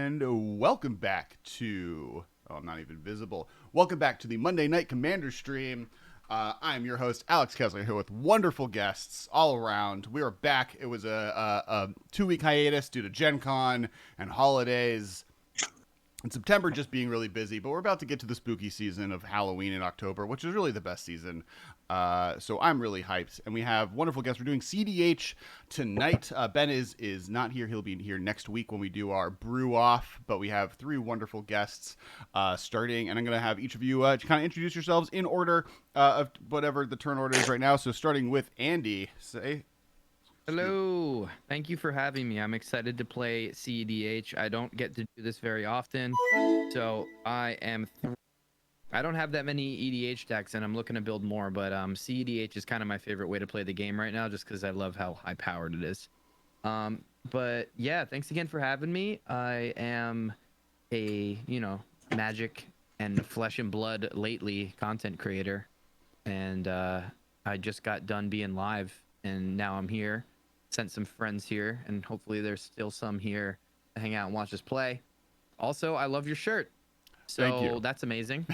And welcome back to... Oh, I'm not even visible. Welcome back to the Monday Night Commander stream. I'm your host, Alex Kessler, here with wonderful guests all around. We are back. It was a 2-week hiatus due to Gen Con and holidays. And September just being really busy, but we're about to get to the spooky season of Halloween in October, which is really the best season. So I'm really hyped. And we have wonderful guests. We're doing CEDH tonight. Ben is not here. He'll be here next week when we do our brew off. But we have 3 wonderful guests starting. And I'm going to have each of you kind of introduce yourselves in order of whatever the turn order is right now. So starting with Andy, say... Hello. Thank you for having me. I'm excited to play CEDH. I don't get to do this very often, so I don't have that many EDH decks, and I'm looking to build more, but CEDH is kind of my favorite way to play the game right now, just because I love how high-powered it is. But yeah, thanks again for having me. I am a, magic and flesh and blood lately content creator, and I just got done being live, and now I'm here. Sent some friends here, and hopefully there's still some here to hang out and watch us play. Also, I love your shirt. Thank you. So that's amazing.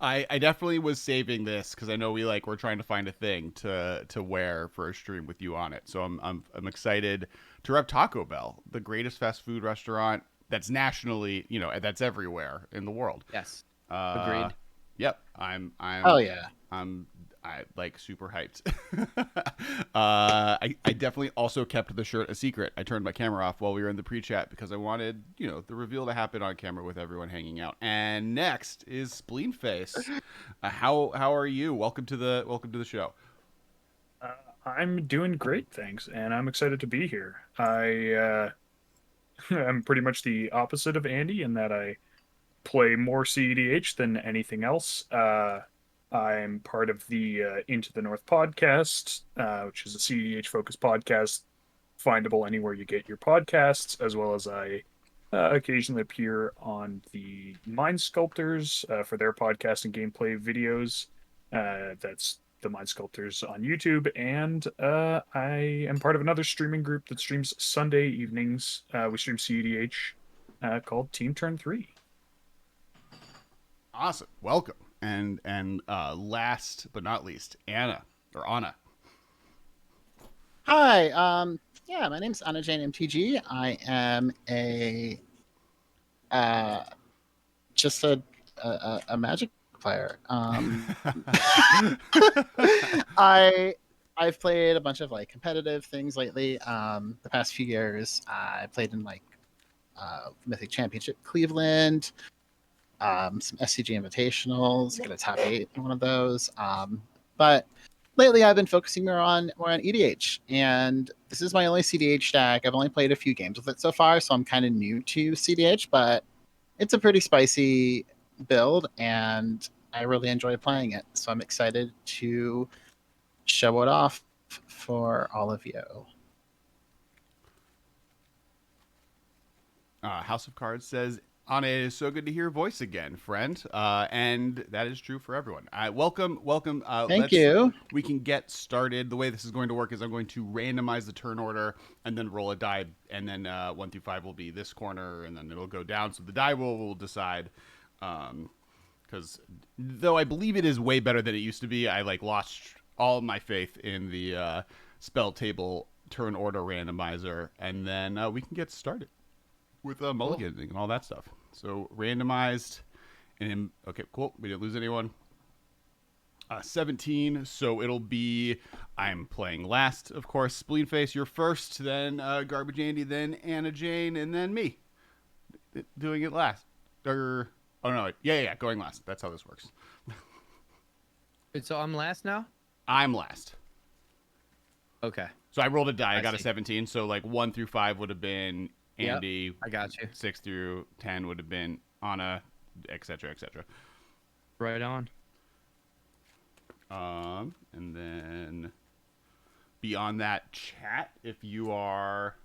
I definitely was saving this because I know we're trying to find a thing to wear for a stream with you on it. So I'm excited to rep Taco Bell, the greatest fast food restaurant that's nationally, that's everywhere in the world. Yes. Agreed. Yep. I'm Oh yeah. I super hyped. I definitely also kept the shirt a secret. I turned my camera off while we were in the pre-chat because I wanted, the reveal to happen on camera with everyone hanging out. And next is Spleenface. How are you? Welcome to the show. I'm doing great, thanks, and I'm excited to be here. I'm pretty much the opposite of Andy in that I play more CEDH than anything else. I'm part of the Into the North podcast, which is a CEDH-focused podcast, findable anywhere you get your podcasts, as well as I occasionally appear on the Mind Sculptors for their podcast and gameplay videos. That's the Mind Sculptors on YouTube, and I am part of another streaming group that streams Sunday evenings. We stream CEDH called Team Turn 3. Awesome. Welcome. And last but not least, Anna. Hi. Yeah, my name's Anna Jane MTG. I am just a Magic player. I've played a bunch of competitive things lately. The past few years, I played in Mythic Championship Cleveland. Some SCG Invitationals, get a top 8 in one of those. But lately I've been focusing more on EDH, and this is my only CDH deck. I've only played a few games with it so far, so I'm kind of new to CDH, but it's a pretty spicy build, and I really enjoy playing it. So I'm excited to show it off for all of you. House of Cards says, Anna, it is so good to hear your voice again, friend. And that is true for everyone. Welcome. Thank you. We can get started. The way this is going to work is I'm going to randomize the turn order and then roll a die. And then 1 through 5 will be this corner, and then it'll go down. So the die will decide. Because though I believe it is way better than it used to be, I lost all my faith in the spell table turn order randomizer. And then we can get started with mulliganing and all that stuff. So randomized, and okay, cool. We didn't lose anyone. 17. So it'll be, I'm playing last, of course. Spleenface, you're first. Then Garbage Andy, then Anna Jane, and then me doing it last. Or yeah, going last. That's how this works. So I'm last now? I'm last. Okay. So I rolled a die. I got see. a 17. So 1 through 5 would have been Andy. Yep, I got you. 6 through 10 would have been Anna, etc., etc. Right on. And then beyond that, chat, if you are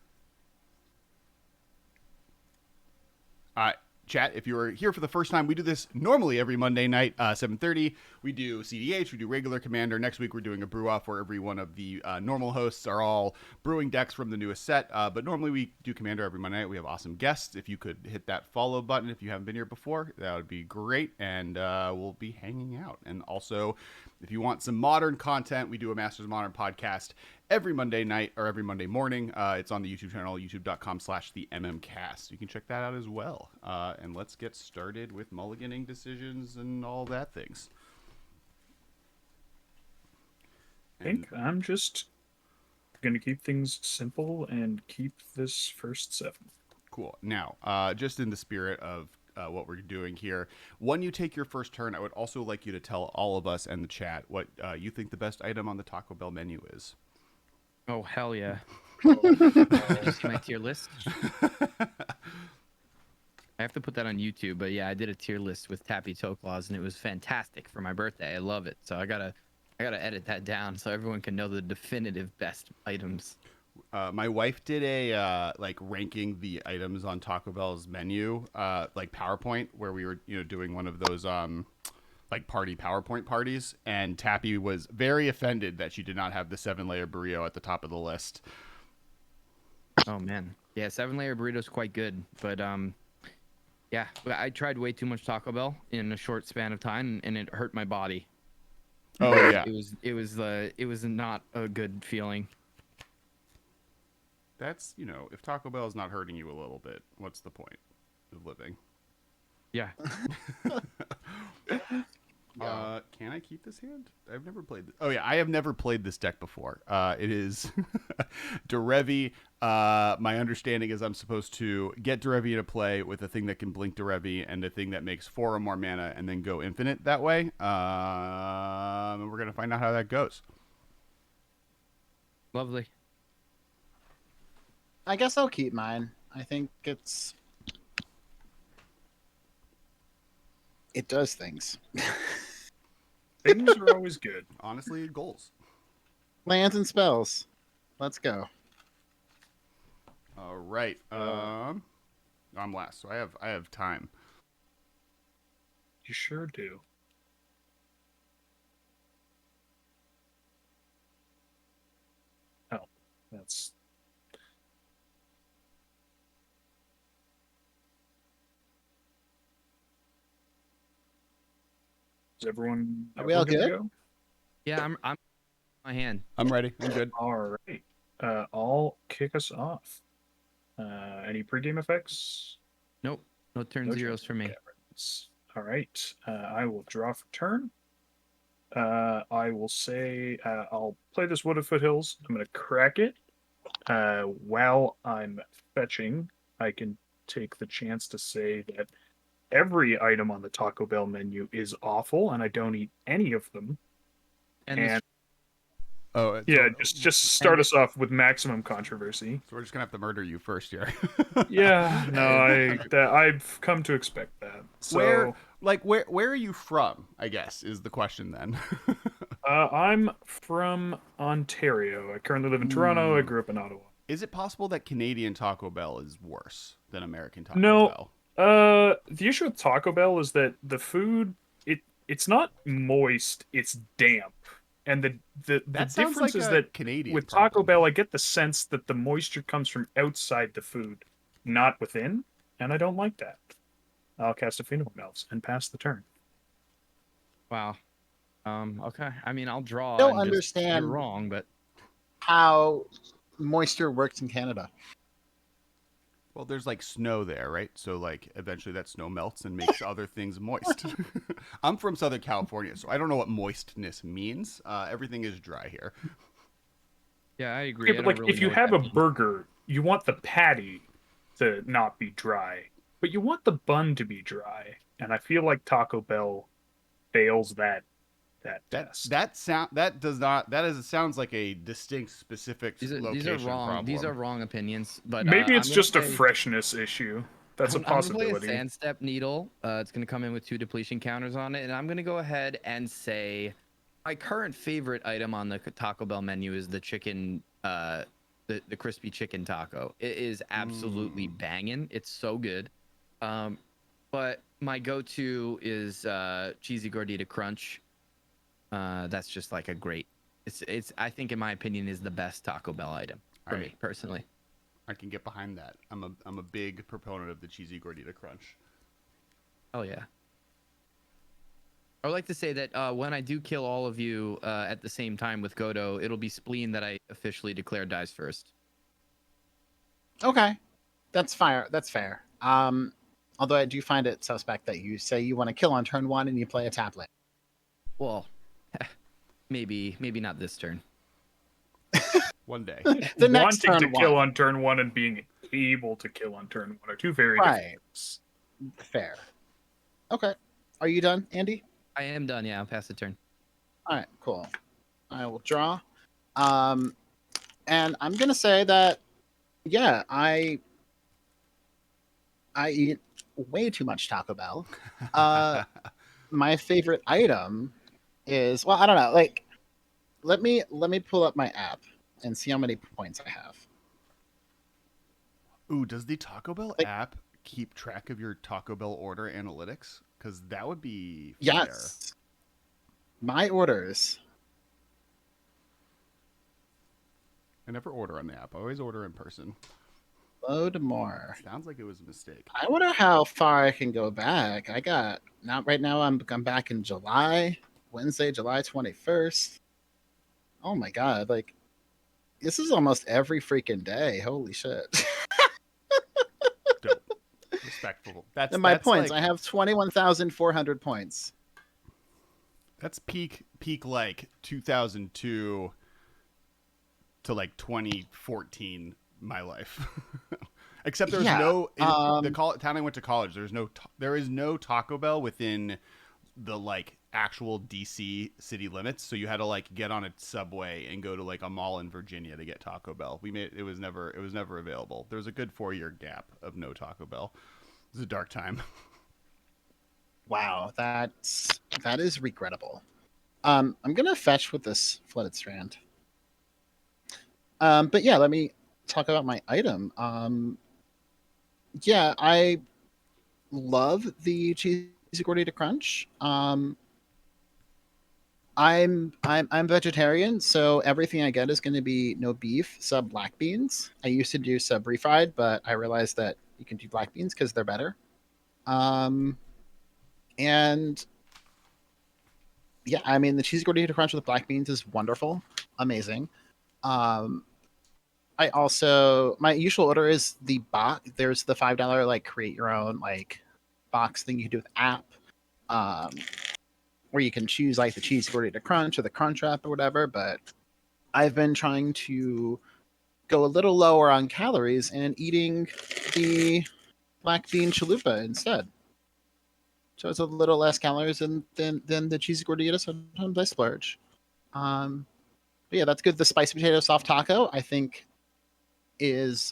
chat, if you're here for the first time, we do this normally every Monday night, 7:30. We do CDH, we do regular Commander. Next week, we're doing a brew off where every one of the normal hosts are all brewing decks from the newest set. But normally, we do Commander every Monday night. We have awesome guests. If you could hit that follow button if you haven't been here before, that would be great. And we'll be hanging out. And also, if you want some modern content, we do a Masters of Modern podcast every Monday night or every Monday morning. It's on the YouTube channel, youtube.com/theMMcast. You can check that out as well. And let's get started with mulliganing decisions and all that things. I think I'm just going to keep things simple and keep this first 7. Cool. Now, just in the spirit of what we're doing here, when you take your first turn, I would also like you to tell all of us and the chat what you think the best item on the Taco Bell menu is. Oh, hell yeah. Just my tier list. I have to put that on YouTube, but yeah, I did a tier list with Tappy Toe Claws, and it was fantastic for my birthday. I love it. So I gotta edit that down so everyone can know the definitive best items. My wife did a like ranking the items on Taco Bell's menu, like PowerPoint, where we were doing one of those like party PowerPoint parties, and Tappy was very offended that she did not have the 7-layer burrito at the top of the list. Oh man, yeah, 7-layer burrito's quite good, but yeah, I tried way too much Taco Bell in a short span of time, and it hurt my body. Oh yeah, it was not a good feeling. That's if Taco Bell is not hurting you a little bit, what's the point of living? Yeah. Can I keep this hand? I've never played this. Oh yeah, I have never played this deck before. It is Derevi. My understanding is I'm supposed to get Derevi into play with a thing that can blink Derevi and a thing that makes 4 or more mana and then go infinite that way. And we're gonna find out how that goes. Lovely. I guess I'll keep mine. I think it does things. Things are always good. Honestly, goals. Lands and spells. Let's go. All right. I'm last, so I have time. You sure do. Oh, that's... Is everyone? Are we all good? Go? Yeah, I'm my hand. I'm ready. I'm good. All right. I'll kick us off. Any pregame effects? Nope. No turn zeros for me. Caverns. All right. I will draw for turn. I will say I'll play this Wood of Foothills. I'm going to crack it. While I'm fetching, I can take the chance to say that every item on the Taco Bell menu is awful, and I don't eat any of them. And yeah, just start us off with maximum controversy. So we're just gonna have to murder you first here. Yeah, no, I've come to expect that. So where are you from? I guess is the question then. I'm from Ontario. I currently live in Toronto. I grew up in Ottawa. Is it possible that Canadian Taco Bell is worse than American Taco Bell? The issue with Taco Bell is that the food it's not moist, it's damp. And the difference is that Canadian with Taco Bell, I get the sense that the moisture comes from outside the food, not within, and I don't like that. I'll cast a Phenol Melts and pass the turn. Wow. Okay. I mean, I'll draw. I don't and understand. You're wrong, but How moisture works in Canada. Well, there's like snow there, right? So like eventually that snow melts and makes other things moist. I'm from Southern California, so I don't know what moistness means. Everything is dry here. Yeah, I agree. Yeah, but like if you have a burger, you want the patty to not be dry, but you want the bun to be dry. And I feel like Taco Bell fails that test. That sounds like a distinct specific location these are wrong. problem. These are wrong opinions. But maybe it's just a freshness issue. That's a possibility. I'm gonna play a Sandstep Needle. It's gonna come in with 2 depletion counters on it, and I'm gonna go ahead and say my current favorite item on the Taco Bell menu is the chicken, the crispy chicken taco. It is absolutely banging. It's so good. but my go-to is cheesy gordita crunch. That's just like a great. It's I think in my opinion is the best Taco Bell item for me personally. I can get behind that. I'm a big proponent of the cheesy gordita crunch. Oh yeah. I would like to say that when I do kill all of you at the same time with Godo, it'll be Spleen that I officially declare dies first. Okay, that's fair. That's fair. Although I do find it suspect that you say you want to kill on turn 1 and you play a tap lane. Well, maybe not this turn. One day. The next Wanting turn to kill 1. on turn 1 and being able to kill on turn 1 are two very Right. different things. Fair. Okay. Are you done, Andy? I am done. Yeah, I'll pass the turn. All right, cool. I will draw. And I'm gonna say that, yeah, I eat way too much Taco Bell. My favorite item is, well, I don't know. Like, let me pull up my app and see how many points I have. Ooh, does the Taco Bell Like- app keep track of your Taco Bell order analytics? Because that would be Yes. My orders. I never order on the app. I always order in person. Load more. Sounds like it was a mistake. I wonder how far I can go back. I got not right now. I'm back in July, Wednesday, July 21st. Oh my god! Like, this is almost every freaking day. Holy shit! Dope. Respectful. That's And my that's points. Like, I have 21,400 points. that's peak like 2002 to like 2014. My life. Except there's Yeah, no in the town I went to college. There is no Taco Bell within the like actual DC city limits. So you had to like get on a subway and go to like a mall in Virginia to get Taco Bell. It was never available. There was a good 4-year gap of no Taco Bell. It was a dark time. Wow, that is regrettable. I'm gonna fetch with this flooded strand. But yeah, let me talk about my item. Yeah, I love the cheesy gordita crunch. I'm vegetarian, so everything I get is going to be no beef, sub black beans. I used to do sub refried, but I realized that you can do black beans because they're better. And yeah, I mean the cheesy gordita crunch with black beans is wonderful, amazing. I also, my usual order is the box. There's the $5 like create your own like box thing you can do with app, where you can choose like the cheese gordita crunch or the crunch wrap or whatever. But I've been trying to go a little lower on calories and eating the black bean chalupa instead. So it's a little less calories than the cheesy gordita. Sometimes I splurge. But yeah, that's good. The spicy potato soft taco, I think, is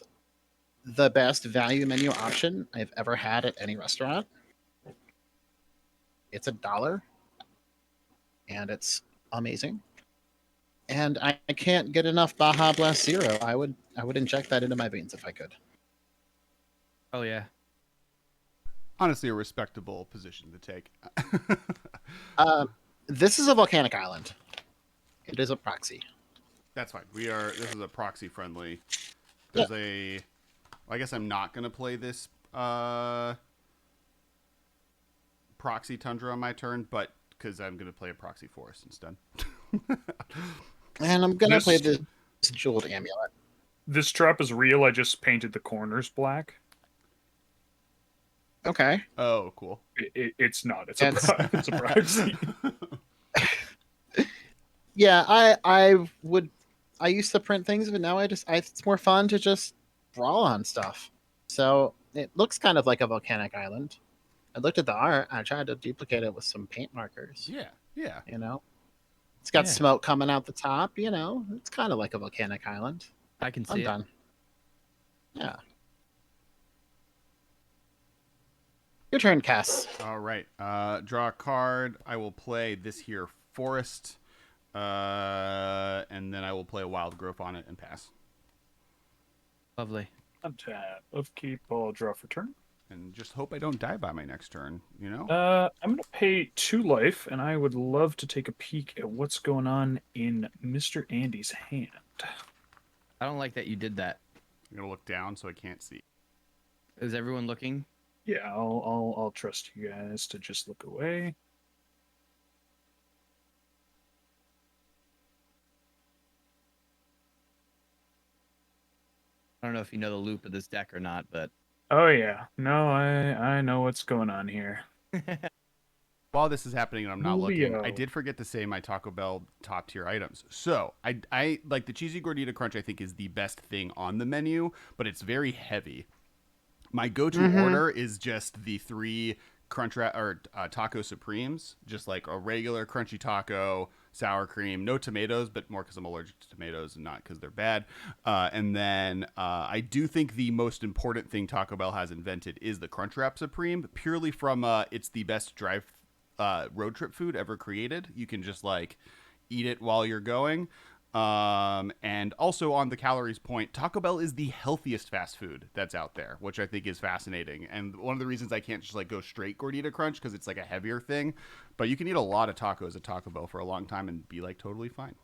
the best value menu option I've ever had at any restaurant. It's $1 and it's amazing. And I can't get enough Baja Blast Zero. I would inject that into my veins if I could. Oh yeah. Honestly, a respectable position to take. This is a volcanic island. It is a proxy. That's fine. This is a proxy friendly. There's I guess I'm not gonna play this proxy tundra on my turn, but because I'm gonna play a proxy forest instead. And I'm gonna play this jeweled amulet. This trap is real. I just painted the corners black. Okay. Oh, cool. It's not. It's That's- it's a proxy. Yeah, I used to print things, but now it's more fun to just draw on stuff. So it looks kind of like a volcanic island. I looked at the art. I tried to duplicate it with some paint markers. Yeah. You know, it's got Yeah. smoke coming out the top. You know, it's kind of like a volcanic island. I can see I'm it. done. Yeah. Your turn, Cass. All right. Draw a card. I will play this here forest, and then I will play a wild growth on it and pass. Lovely. Untap. Upkeep. I'll draw for turn. and just hope I don't die by my next turn. You know. I'm gonna pay 2 life, and I would love to take a peek at what's going on in Mr. Andy's hand. I don't like that you did that. I'm gonna look down so I can't see. Is everyone looking? Yeah, I'll trust you guys to just look away. I don't know if you know the loop of this deck or not, but Oh yeah, no, I know what's going on here. While this is happening and I'm not looking, I Julio. did forget to say my Taco Bell top tier items. So I like the cheesy gordita crunch. I think is the best thing on the menu, but it's very heavy. My go-to order is just the 3 taco supremes, just like a regular crunchy taco, sour cream, no tomatoes, but more because I'm allergic to tomatoes and not because they're bad. And then I do think the most important thing Taco Bell has invented is the Crunchwrap Supreme, purely from it's the best road trip food ever created. You can just like eat it while you're going. And also on the calories point, Taco Bell is the healthiest fast food that's out there, which I think is fascinating. And one of the reasons I can't just like go straight gordita crunch because it's like a heavier thing, but you can eat a lot of tacos at Taco Bell for a long time and be like totally fine.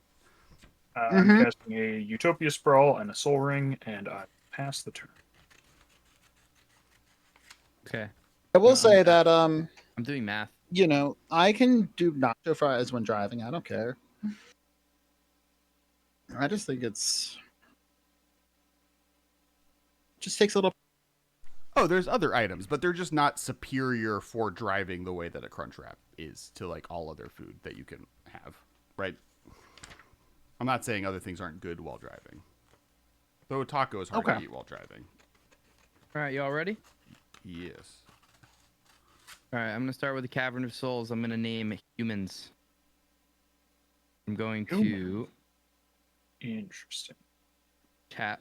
I'm casting a Utopia Sprawl and a Soul Ring, and I pass the turn. okay. I will No, say I'm- that I'm doing math. you know, I can do nacho fries when driving. I don't care. I just think it's just takes a little. Oh, there's other items, but they're just not superior for driving the way that a crunch wrap is to like all other food that you can have, right? I'm not saying other things aren't good while driving. Though a taco is hard to Okay. eat while driving. All right, y'all ready? Yes. All right, I'm gonna start with the Cavern of Souls. I'm gonna name humans. I'm going to Interesting. tap.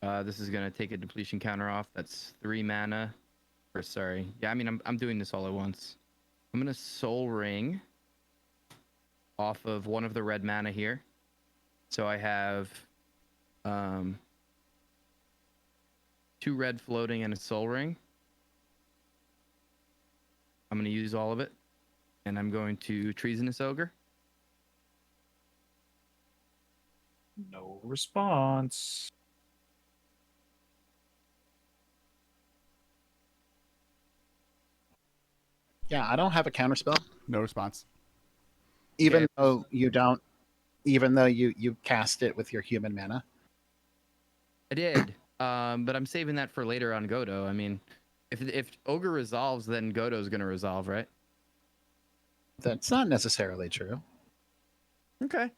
This is gonna take a depletion counter off. That's 3 mana. Or sorry, yeah. I mean, I'm doing this all at once. I'm gonna Soul Ring off of one of the red mana here. So I have 2 red floating and a Soul Ring. I'm gonna use all of it, and I'm going to Treasonous Ogre. No response. Yeah, I don't have a counterspell, No response. even Okay. though you don't. Even though you cast it with your human mana. I did, but I'm saving that for later on Godo. I mean, if Ogre resolves, then Godo's gonna resolve, right? That's not necessarily true. Okay.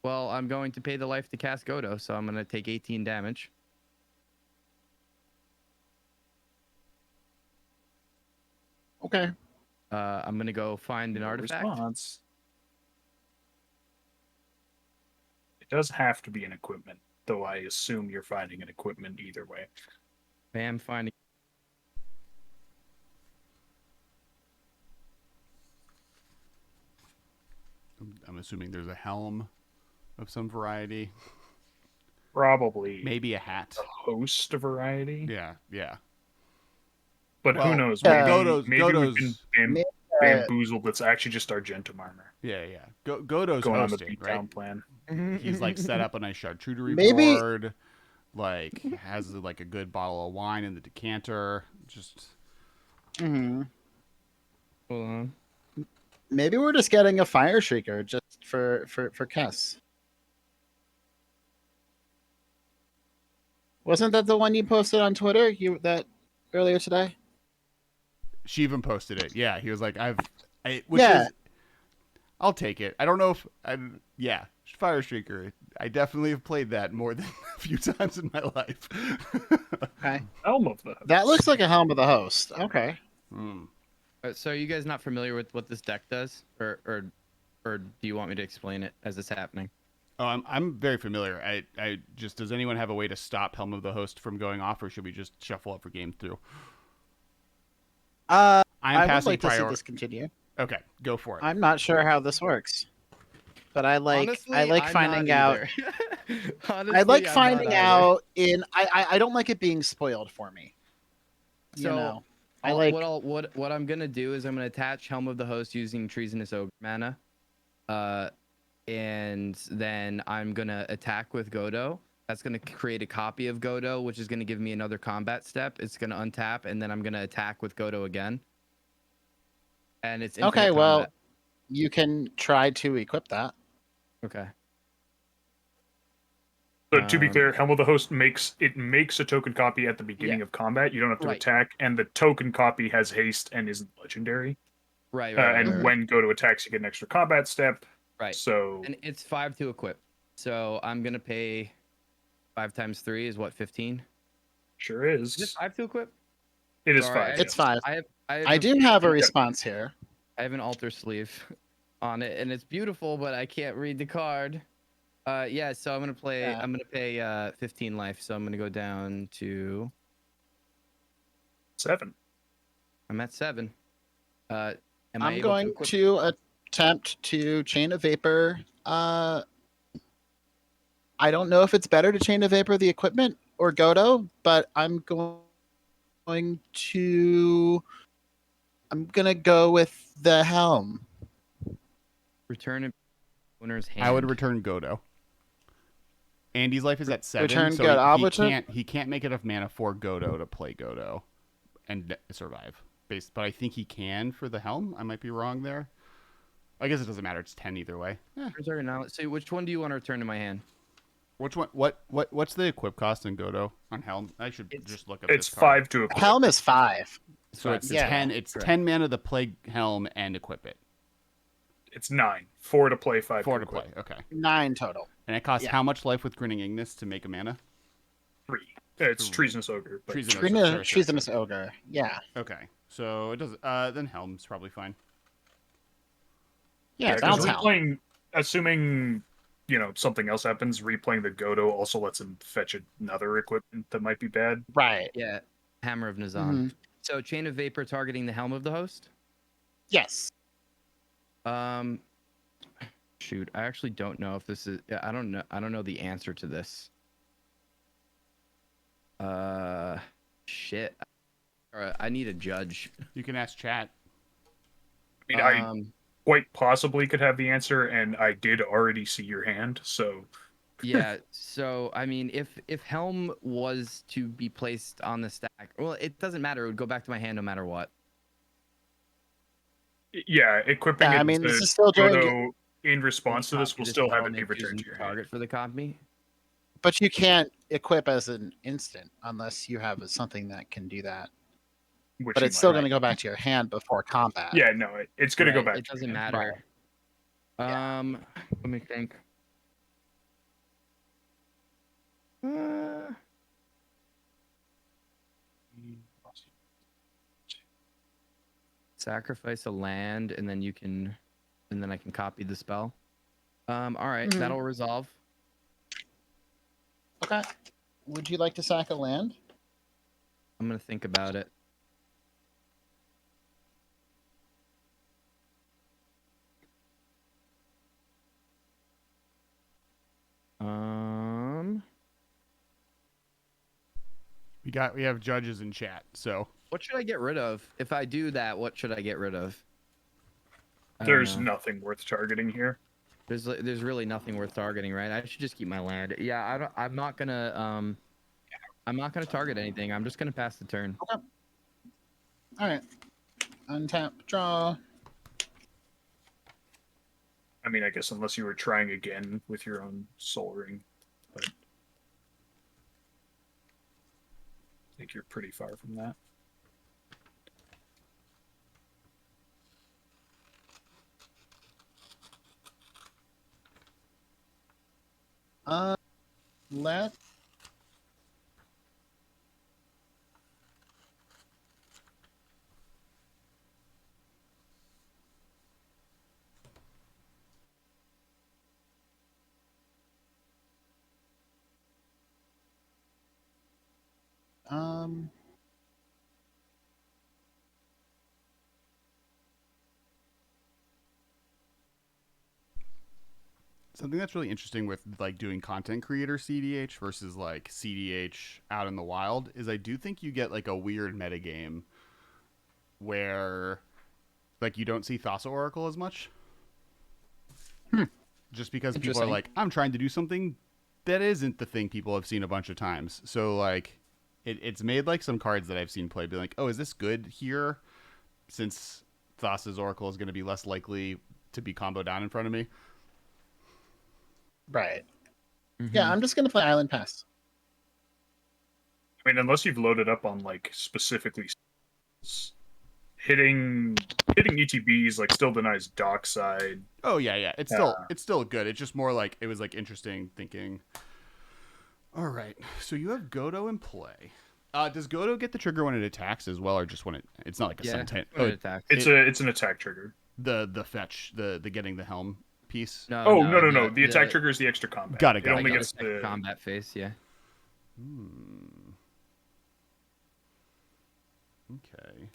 Well, I'm going to pay the life to cast Godo, so I'm gonna take 18 damage. Okay. I'm gonna go find an No artifact. response. It does have to be an equipment, though I assume you're finding an equipment either way. Bam, finding. I'm assuming there's a helm of some variety. Probably Maybe a hat. a host variety. Yeah. But Well, who knows? yeah. Maybe we've been Maybe, bamboozled. It's actually just Argentum armor Yeah. Godo's going on the hosting, beatdown right? plan. He's like set up a nice charcuterie Maybe- board, like has like a good bottle of wine in the decanter. Just Mhm. Hold on. Maybe we're just getting a fire shrieker just for Kess. Wasn't that the one you posted on Twitter? That earlier today? she even posted it. Yeah, he was like, which Yeah. is, I'll take it. I don't know if yeah, Fire Streaker. I definitely have played that more than a few times in my life. Okay. Helm of the That looks like a helm of the host. Okay. Mm. So are you guys not familiar with what this deck does, or do you want me to explain it as it's happening? Oh, I'm very familiar. I just, does anyone have a way to stop Helm of the Host from going off, or should we just shuffle up for game 2? I I'm would passing like to see priority. this continue. Okay, go for it. I'm not sure how this works. but I Honestly, like I'm finding not out. either. I Honestly, like I'm not finding either. out in. I don't like it being spoiled for me. You So, know, I like. what I'm gonna do is I'm gonna attach Helm of the Host using Treasonous Ogre mana, and then I'm gonna attack with Godo. That's gonna create a copy of Godo, which is gonna give me another combat step. It's gonna untap, and then I'm gonna attack with Godo again, and it's infinite Okay, well, combat. you can try to equip that. Okay. So to be Um, clear, Helm of the Host makes a token copy at the beginning Yeah. of combat. You don't have to Right. attack, and the token copy has haste and isn't legendary. Right. And right. when go to attacks, you get an extra combat step. Right. So And it's 5 to equip. So I'm gonna pay 5 times 3 is what, 15? sure Is it is. 5 to equip? It is Sorry, 5. It's yes. 5. I I do have a Yep. response here. have an altar sleeve on it, and it's beautiful, but I can't read the card. Yeah, so I'm gonna play. Yeah. I'm gonna pay 15 life. So I'm gonna go down to. 7. I'm at 7. Am I I'm able going to equip? to attempt to chain of vapor. I don't know if it's better to chain of vapor the equipment or Godo, but I'm gonna go with the helm. Return an owner's hand. I would return Godo. Andy's life is at 7, Return so Godo. I'll he return- can't make enough mana for Godo to play Godo and survive. But I think he can for the helm. I might be wrong there. I guess it doesn't matter. It's 10 either way. Sorry, now. So which one do you want to return to my hand? Which one? What's the equip cost in Godo on helm? I should just look up. It's this card. 5 to equip. Helm is 5. So it's Yeah. 10. It's Correct. 10 mana to play helm and equip it. It's 9. 4 to play, 5 4 to to play. equip. Okay. 9 total. And it costs Yeah. how much life with Grinning Ignis to make a mana? 3. It's Treasonous Ogre. But Treasonous Ogre. Yeah. Okay. So it does. Then helm's probably fine. Yeah, because bounce helm. replaying, assuming something else happens, replaying the Godo also lets him fetch another equipment that might be bad. Right. Yeah, Hammer of Nazan. Mhm. So chain of vapor targeting the helm of the host. Yes. Shoot, I actually don't know if this is. I don't know. I don't know the answer to this. Shit. I need a judge. You can ask chat. I mean, I quite possibly could have the answer, and I did already see your hand, so Yeah, so I mean, if Helm was to be placed on the stack, well, it doesn't matter. It would go back to my hand no matter what. yeah, equipping Yeah, it I mean, this to is still during. Godo in response to this will still have it be returned to your hand. Target for the copy. But you can't equip as an instant unless you have something that can do that. Which But you it's still might. going to go back to your hand before combat. Yeah, no, it's going to go Right, back. It to your doesn't hand. matter. Yeah. Let me think. Sacrifice a land, and then I can copy the spell. All right, Mhm. that'll resolve. Okay. Would you like to sack a land? I'm gonna think about it. We have judges in chat, so What should I get rid of? If I do that, what should I get rid of? I don't There's know. nothing worth targeting here. There's really nothing worth targeting, right? I should just keep my land. Yeah, I'm not gonna target anything. I'm just gonna pass the turn. Okay. All right. Untap, draw. I mean, I guess unless you were trying again with your own Soul Ring, but I think you're pretty far from that. Let. Something that's really interesting with like doing content creator CDH versus like CDH out in the wild is I do think you get like a weird metagame where like you don't see Thassa Oracle as much. Just because people are like, I'm trying to do something that isn't the thing people have seen a bunch of times. So like it's made like some cards that I've seen play be like, oh, is this good here? Since Thassa's Oracle is going to be less likely to be comboed down in front of me. Right. Mm-hmm. Yeah, I'm just gonna play Island Pass. I mean, unless you've loaded up on like specifically hitting ETBs like still denies dockside. Oh yeah. It's still good. It's just more like it was like interesting thinking. All right, so you have Godo in play. Does Godo get the trigger when it attacks as well, or just when it's not like a simultaneous? When it attacks. It's an attack trigger. The fetch, the getting the helm piece. No. The attack trigger is the extra combat. Got it. It only Gets gets the combat phase. Yeah. Okay.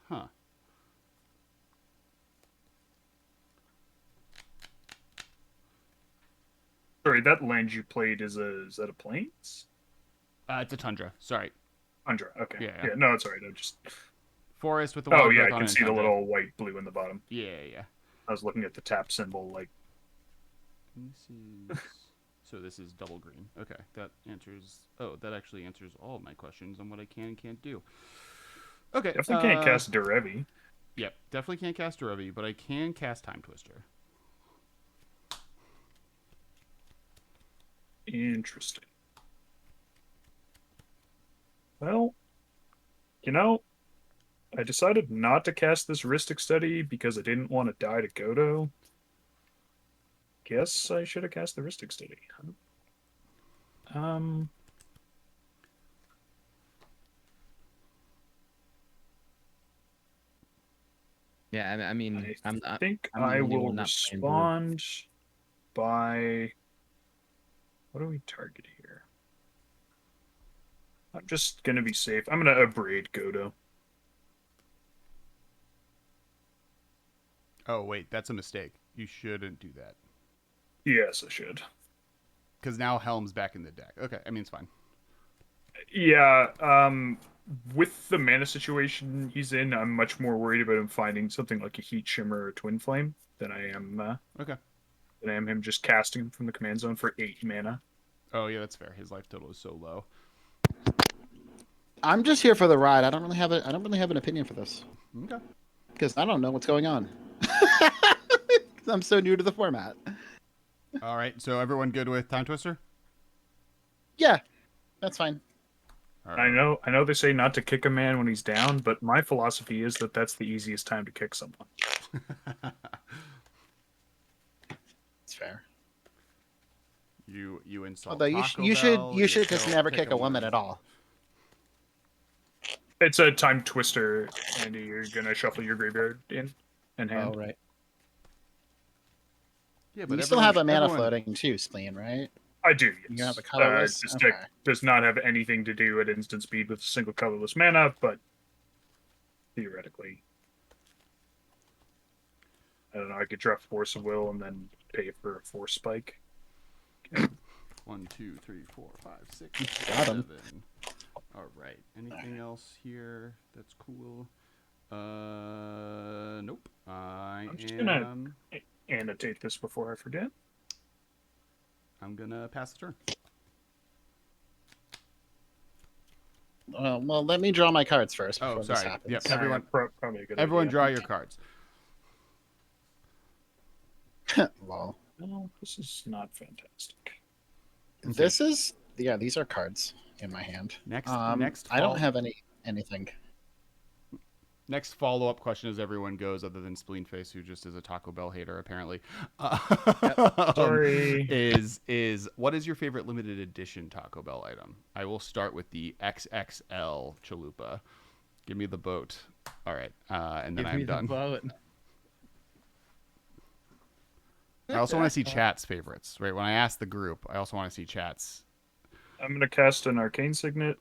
Huh. Sorry, that land you played is that a plains? It's a tundra. Sorry. Tundra. Okay. Yeah. No, it's alright. I just Forest with the Oh wild yeah, growth I on can it, see the tundra. little white blue in the bottom. Yeah. I was looking at the tap symbol like This is double green. Okay, that answers. Oh, that actually answers all of my questions on what I can and can't do. Okay. definitely can't cast Derevi. Yep, definitely can't cast Derevi, but I can cast Time Twister. Interesting. Well, I decided not to cast this Rhystic Study because I didn't want to die to Godo. Guess I should have cast the Rhystic Study. Yeah, I mean, I think I'm the I only will one not playing blue. respond by. What do we target here? I'm just gonna be safe. I'm gonna abrade Godo. Oh wait, that's a mistake. You shouldn't do that Yes, I should. because now Helm's back in the deck. Okay, I mean it's fine. Yeah, with the mana situation he's in, I'm much more worried about him finding something like a Heat Shimmer or Twin Flame than I am. Okay. Than I am him just casting him from the command zone for 8 mana. Oh yeah, that's fair. His life total is so low. I'm just here for the ride. I don't really have an opinion for this Okay. because I don't know what's going on. I'm so new to the format. All right. So everyone good with Time Twister? Yeah, that's fine. All right. I know they say not to kick a man when he's down, but my philosophy is that that's the easiest time to kick someone. It's fair. You install. Although Taco you Bell, should just kill- never kick a woman at all. It's a Time Twister, and you're gonna shuffle your graveyard in and hand. Oh right. Yeah, but You still have a mana everyone- floating too, Spleen, right? I do. Yes. You have a colorless? This Okay. deck does not have anything to do at instant speed with single colorless mana, but theoretically, I don't know. I could draw Force of Will and then pay for a Force Spike. 1, 2, 3, 4, 5, 6, Got 'em. 7. All right. Anything else here that's cool? Nope. I'm just gonna annotate this before I forget. I'm gonna pass the turn. Well, let me draw my cards first before Oh, this sorry. happens. Yep. Everyone, Probably a good everyone, idea. draw your cards. Well, No, this is not fantastic. this is these are cards in my hand. Next, I don't have anything. Next follow-up question as everyone goes, other than Spleenface, who just is a Taco Bell hater apparently. Sorry. Is what is your favorite limited edition Taco Bell item? I will start with the XXL Chalupa. Give me the boat. All right, and then I'm done. I also want to see chat's favorites. Right when I ask the group, I also want to see chat's. I'm gonna cast an Arcane Signet.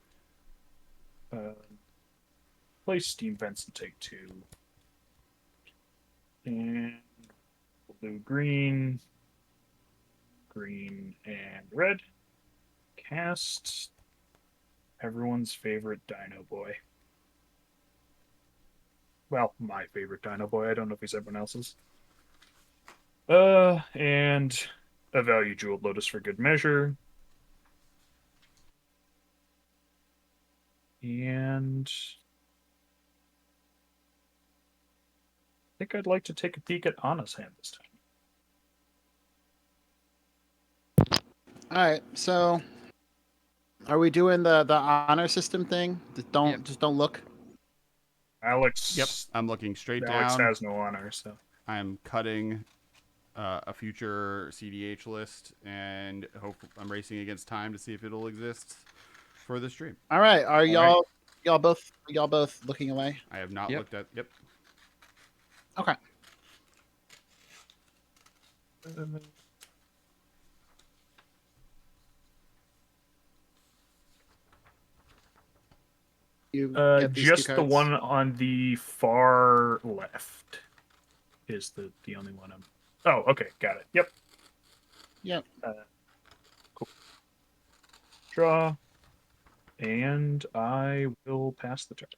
Play Steam Vents and take 2. And we'll do green, green, and red. Cast everyone's favorite Dino Boy. Well, my favorite Dino Boy. I don't know if he's everyone else's. And a value Jeweled Lotus for good measure. And I think I'd like to take a peek at Anna's hand this time. All right, so are we doing the honor system thing? Just don't look. Alex. Yep, I'm looking straight Alex down. has no honor, so I'm cutting a future CDH list, and I'm racing against time to see if it'll exist for the stream. All right, are y'all both looking away? I have not Yep. looked at. Yep. Okay. You get these just two the cards? one on the far left is the only one I'm. Oh, okay, got it. Yep. Yep. Cool. Draw, and I will pass the turn.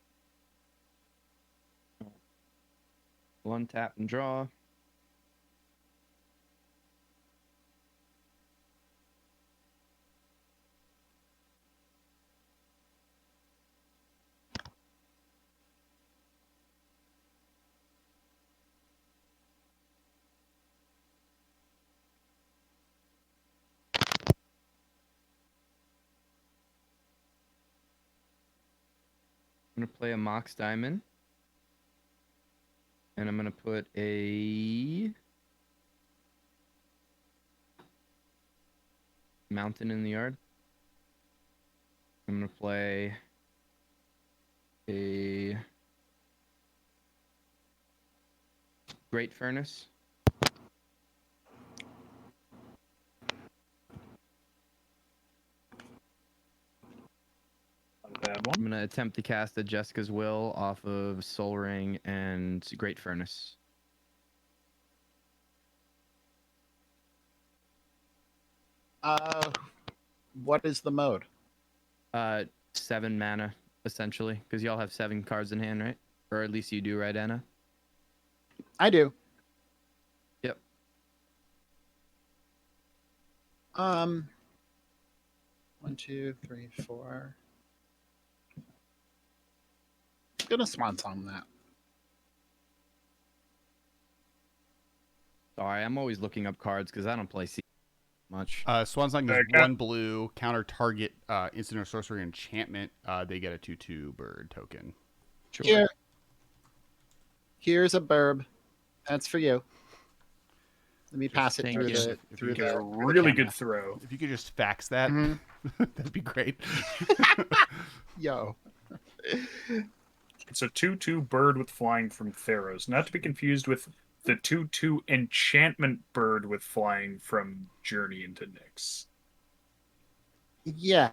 One tap and draw. I'm gonna play a Mox Diamond. And I'm gonna put a mountain in the yard. I'm gonna play a great furnace. Not a bad I'm one. gonna attempt to cast a Jessica's Will off of Soul Ring and Great Furnace. What is the mode? 7 mana essentially, because y'all have 7 cards in hand, right? Or at least you do, right, Anna? I do. Yep. 1, 2, 3, 4. Gonna swan song that. Sorry, I'm always looking up cards because I don't play C much. Swansong is Okay. 1 blue, counter target instant or sorcery enchantment. They get a 2/2 bird token. Sure. Here's a burb. That's for you. Let me Just pass it thank through you. the If through you the, get A through the really camera. good throw. If you could just fax that, Mhm. that'd be great. Yo. It's a 2/2 bird with flying from Theros, not to be confused with the 2/2 enchantment bird with flying from Journey into Nyx. Yeah.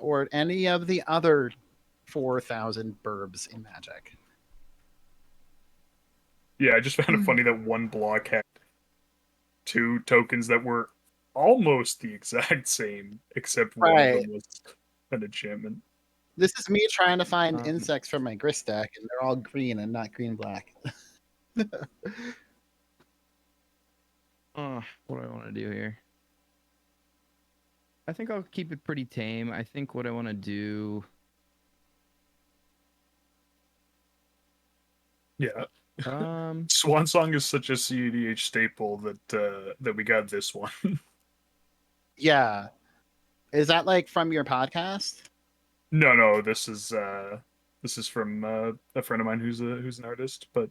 Or any of the other 4,000 burbs in Magic. Yeah, I just found it funny that one block had 2 tokens that were almost the exact same, except one of Right. them was an enchantment. This is me trying to find Um, insects for my grist deck, and they're all green and not green-black. What do I want to do here? I think I'll keep it pretty tame. I think what I want to do. Yeah, Um, Swansong is such a CEDH staple that we got this one. Yeah. Is that like from your podcast? No, this is from a friend of mine who's an artist, but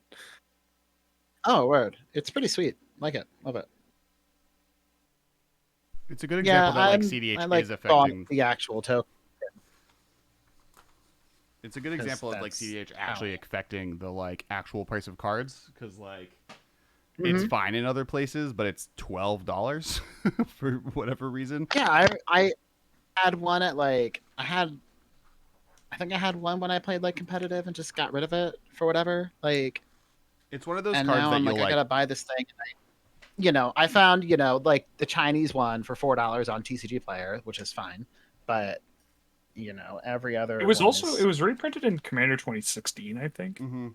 Oh, word. It's pretty sweet. Like it. Love it. It's a good Yeah, example that like CDH I like is affecting. the actual token. It's a good 'Cause example of like that's CDH how- actually affecting the like actual price of cards, because like Mm-hmm. it's fine in other places, but it's $12 for whatever reason. Yeah, I had one at like I think I had one when I played like competitive and just got rid of it for whatever. Like It's one of those And cards now that I'm you'll like, I gotta buy this thing. I found, like the Chinese one for $4 on TCG Player, which is fine. But, every other It was one also is... it was reprinted in Commander 2016, I think. Mm-hmm.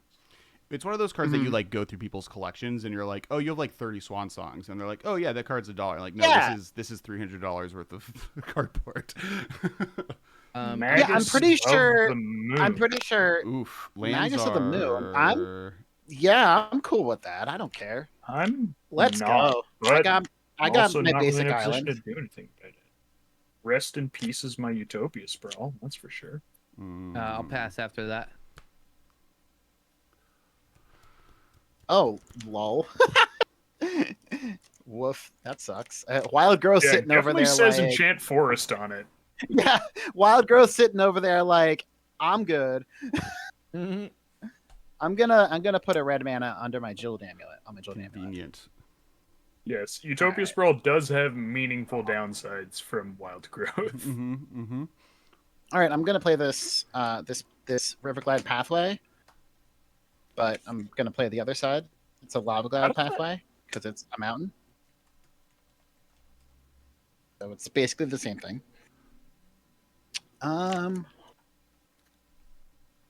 It's one of those cards that you like go through people's collections and you're like, oh, you have like 30 Swan Songs, and they're like, oh yeah, that card's $1. Like, no, Yeah. this is $300 worth of cardboard. Yeah, I'm pretty Magus of sure. the Moon. I'm pretty sure. Oof, lands Magus of the Moon. are. I'm cool with that. I don't care. I'm Let's not, go. but I got also my not really basic in a position island. to do anything about it. Rest in peace is my Utopia Sprawl, that's for sure. I'll pass after that. Oh, lol. Woof. That sucks. Wild Growth Yeah, it sitting over definitely there says like... Enchant Forest on it. Yeah, Wild Growth sitting over there like, I'm good. Mhm. I'm gonna put a red mana under my Jilled Amulet on my Jilled Amulet. Convenient. Yes, Utopia Alright. Sprawl does have meaningful downsides from Wild Growth. Mm-hmm. Mm-hmm. All right, I'm gonna play this this Riverglide Pathway, but I'm gonna play the other side. It's a Lava Glide Pathway because it's a mountain, so it's basically the same thing.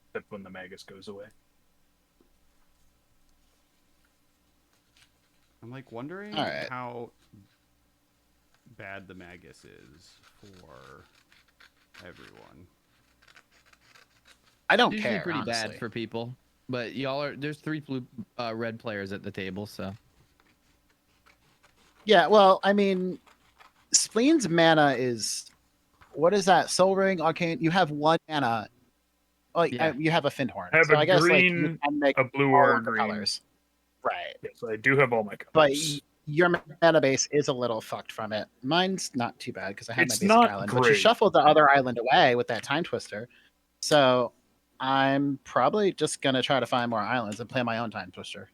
Except when the Magus goes away. I'm like wondering All right. how bad the Magus is for everyone. I don't It's usually care. pretty honestly. bad for people, but there's 3 red players at the table, so Yeah, well, I mean, Spleen's mana is... What is that? Soul Ring, Arcane. You have 1 mana. Well, Yeah. you have a Finhorn. I have so a I guess green, like you can make a blue, all or a of the green. colors. Right. Yes, I do have all my But colors. your mana base is a little fucked from it. Mine's not too bad because I have It's my basic not island, but you great. shuffled the other island away with that Time Twister. So I'm probably just gonna try to find more islands and play my own Time Twister.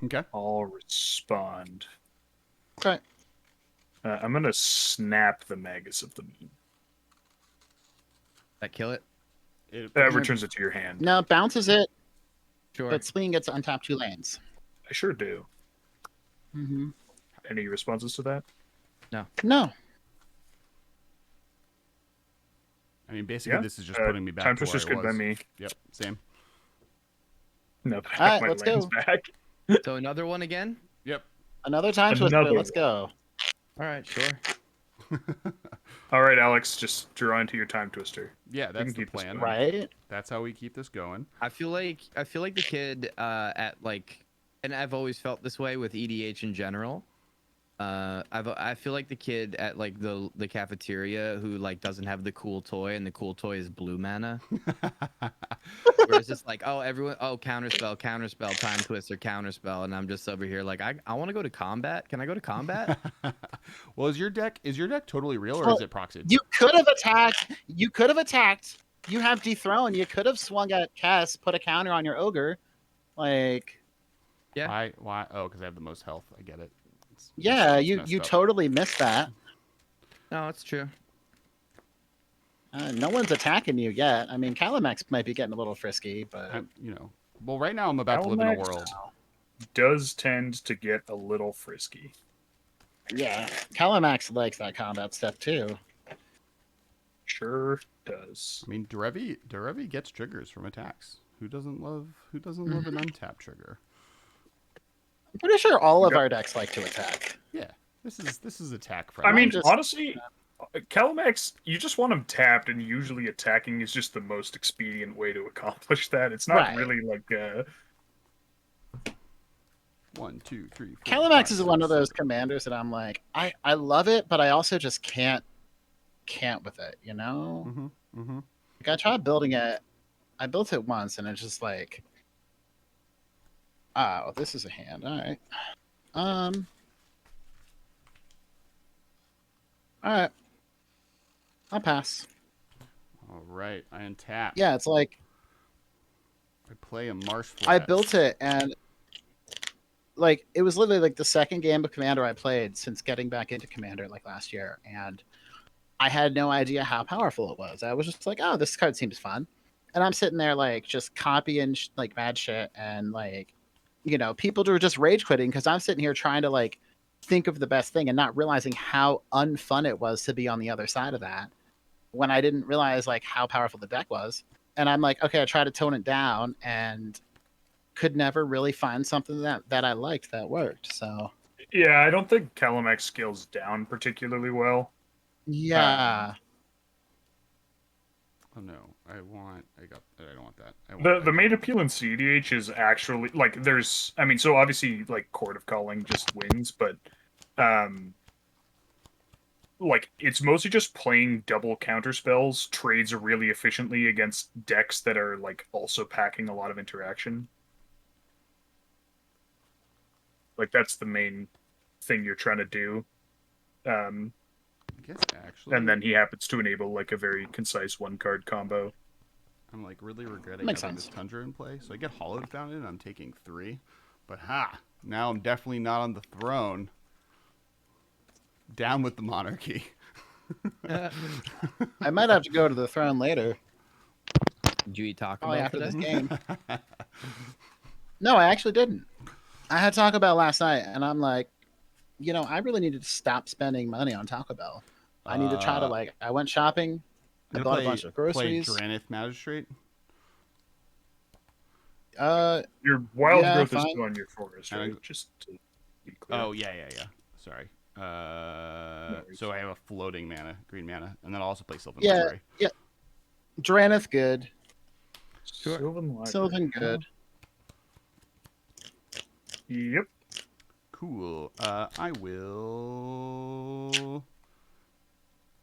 Okay. I'll respond. Okay. I'm gonna snap the Magus of the Moon. that kill it. That returns it to your hand. No, it bounces it, Sure. but Spleen gets to untap 2 lanes. I sure do. Mm-hmm. Any responses to that? No. I mean, basically, Yeah. this is just putting me back Time to where Twister's I good by was. me. Yep, same. No, but I All right, have my let's lands go. back. So another one again. Yep. Another Time Twister. Another Let's go. All right, sure. All right, Alex, just draw into your Time Twister. Yeah, that's the keep this plan. going. Right? That's how we keep this going. I feel like the kid at like, and I've always felt this way with EDH in general. I feel like the kid at like the cafeteria who like doesn't have the cool toy, and the cool toy is blue mana. Where it's just like, oh, everyone, counterspell, Time Twister, counterspell, and I'm just over here like, I want to go to combat. Can I go to combat? Well, is your deck totally real, or Well, is it proxied? You could have attacked. You have Dethrone. You could have swung at Kess, put a counter on your Ogre. Like, Yeah. Why? Oh, because I have the most health. I get it. yeah, It's you messed up. totally missed that. No, it's true. No one's attacking you yet. I mean, Calimax might be getting a little frisky, but Well, right now I'm about to live in a Almax world. does tend to get a little frisky. yeah, Calimax likes that combat step too. Sure does. I mean, Derevi gets triggers from attacks. Who doesn't love an untapped trigger? I'm pretty sure all of Yep. our decks like to attack. Yeah, this is attack I friendly. mean, just- honestly, Calimax, you just want him tapped, and usually attacking is just the most expedient way to accomplish that. It's not Right. really like 1, 2, 3, 4, Calimax 5, is one 6, of those 7. commanders that I'm like, I love it, but I also just can't with it, you know? Mm-hmm. Mm-hmm. Like, I tried building it. I built it once, and it's just like, oh, this is a hand. All right. All right. I'll pass. All right, I untap. Yeah, it's like I play a Marsh Flats. I built it, and like it was literally like the second game of Commander I played since getting back into Commander like last year, and I had no idea how powerful it was. I was just like, oh, this card seems fun. And I'm sitting there like just copying like mad shit, and like, people are just rage quitting because I'm sitting here trying to like think of the best thing and not realizing how unfun it was to be on the other side of that when I didn't realize like how powerful the deck was. And I'm like, okay, I try to tone it down and could never really find something that I liked that worked. So Yeah, I don't think Calamex scales down particularly well. yeah. Oh no, I don't want that. The main appeal in CEDH is actually like so obviously like Court of Calling just wins, but like it's mostly just playing double counter spells trades really efficiently against decks that are like also packing a lot of interaction. Like that's the main thing you're trying to do. I guess actually, And then he happens to enable like a very concise one card combo. I'm like really regretting Makes having sense. this Tundra in play. So I get Hollowed Fountain and I'm taking 3. But now I'm definitely not on the throne. Down with the monarchy. I might have to go to the throne later. Did you eat Taco Probably Bell after today? this game. No, I actually didn't. I had Taco Bell last night, and I'm like, I really needed to stop spending money on Taco Bell. I need to try to like. I went shopping. I bought a bunch of groceries. Play Dranith Magistrate. Your wild Yeah, growth fine. is still on your forest, And right? Just to be clear. Oh yeah. Sorry. So I have a floating mana, green mana, and then I'll also play Sylvan Library. Yeah. Dranith good. Sure. Sylvan good. Yep. Cool. I will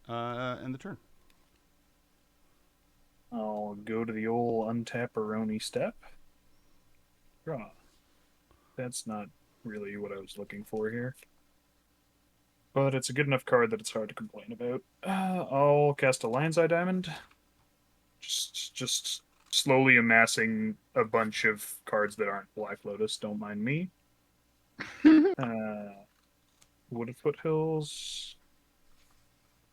end the turn. I'll go to the old untapperoni step. Draw. That's not really what I was looking for here. But it's a good enough card that it's hard to complain about. I'll cast a Lion's Eye Diamond. Just slowly amassing a bunch of cards that aren't Black Lotus. Don't mind me. Wooded Foothills.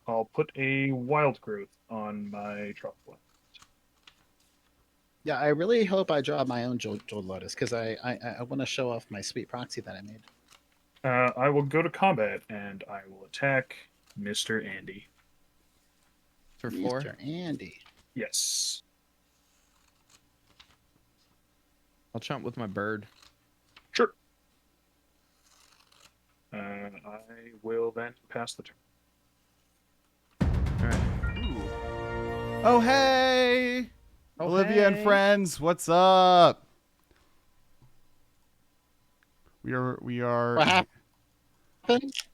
I'll put a Wild Growth on my Tropical. Yeah, I really hope I draw my own Jeweled Lotus because I want to show off my sweet proxy that I made. I will go to combat and I will attack Mr. Andy. For 4? Mr. Andy. Yes. I'll chomp with my bird. Sure. I will then pass the turn. All right. Oh hey, Olivia and hey. friends, what's up? We are. What happened?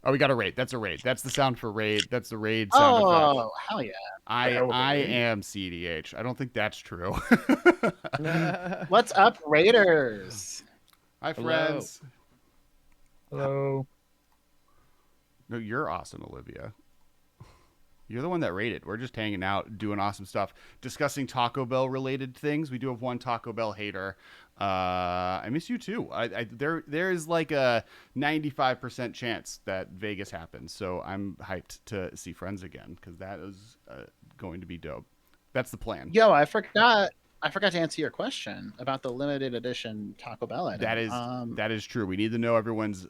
Oh, we got a raid. That's a raid. That's the sound for raid. That's the raid sound effect. Oh, hell yeah. I am CEDH. I don't think that's true. What's up, Raiders? Hi, Hello. friends. Hello. No, you're awesome, Olivia. You're the one that raided. We're just hanging out, doing awesome stuff, discussing Taco Bell related things. We do have one Taco Bell hater. I miss you too. There is like a 95% chance that Vegas happens. So I'm hyped to see friends again because that is going to be dope. That's the plan. Yo, I forgot to answer your question about the limited edition Taco Bell item. That is true. We need to know everyone's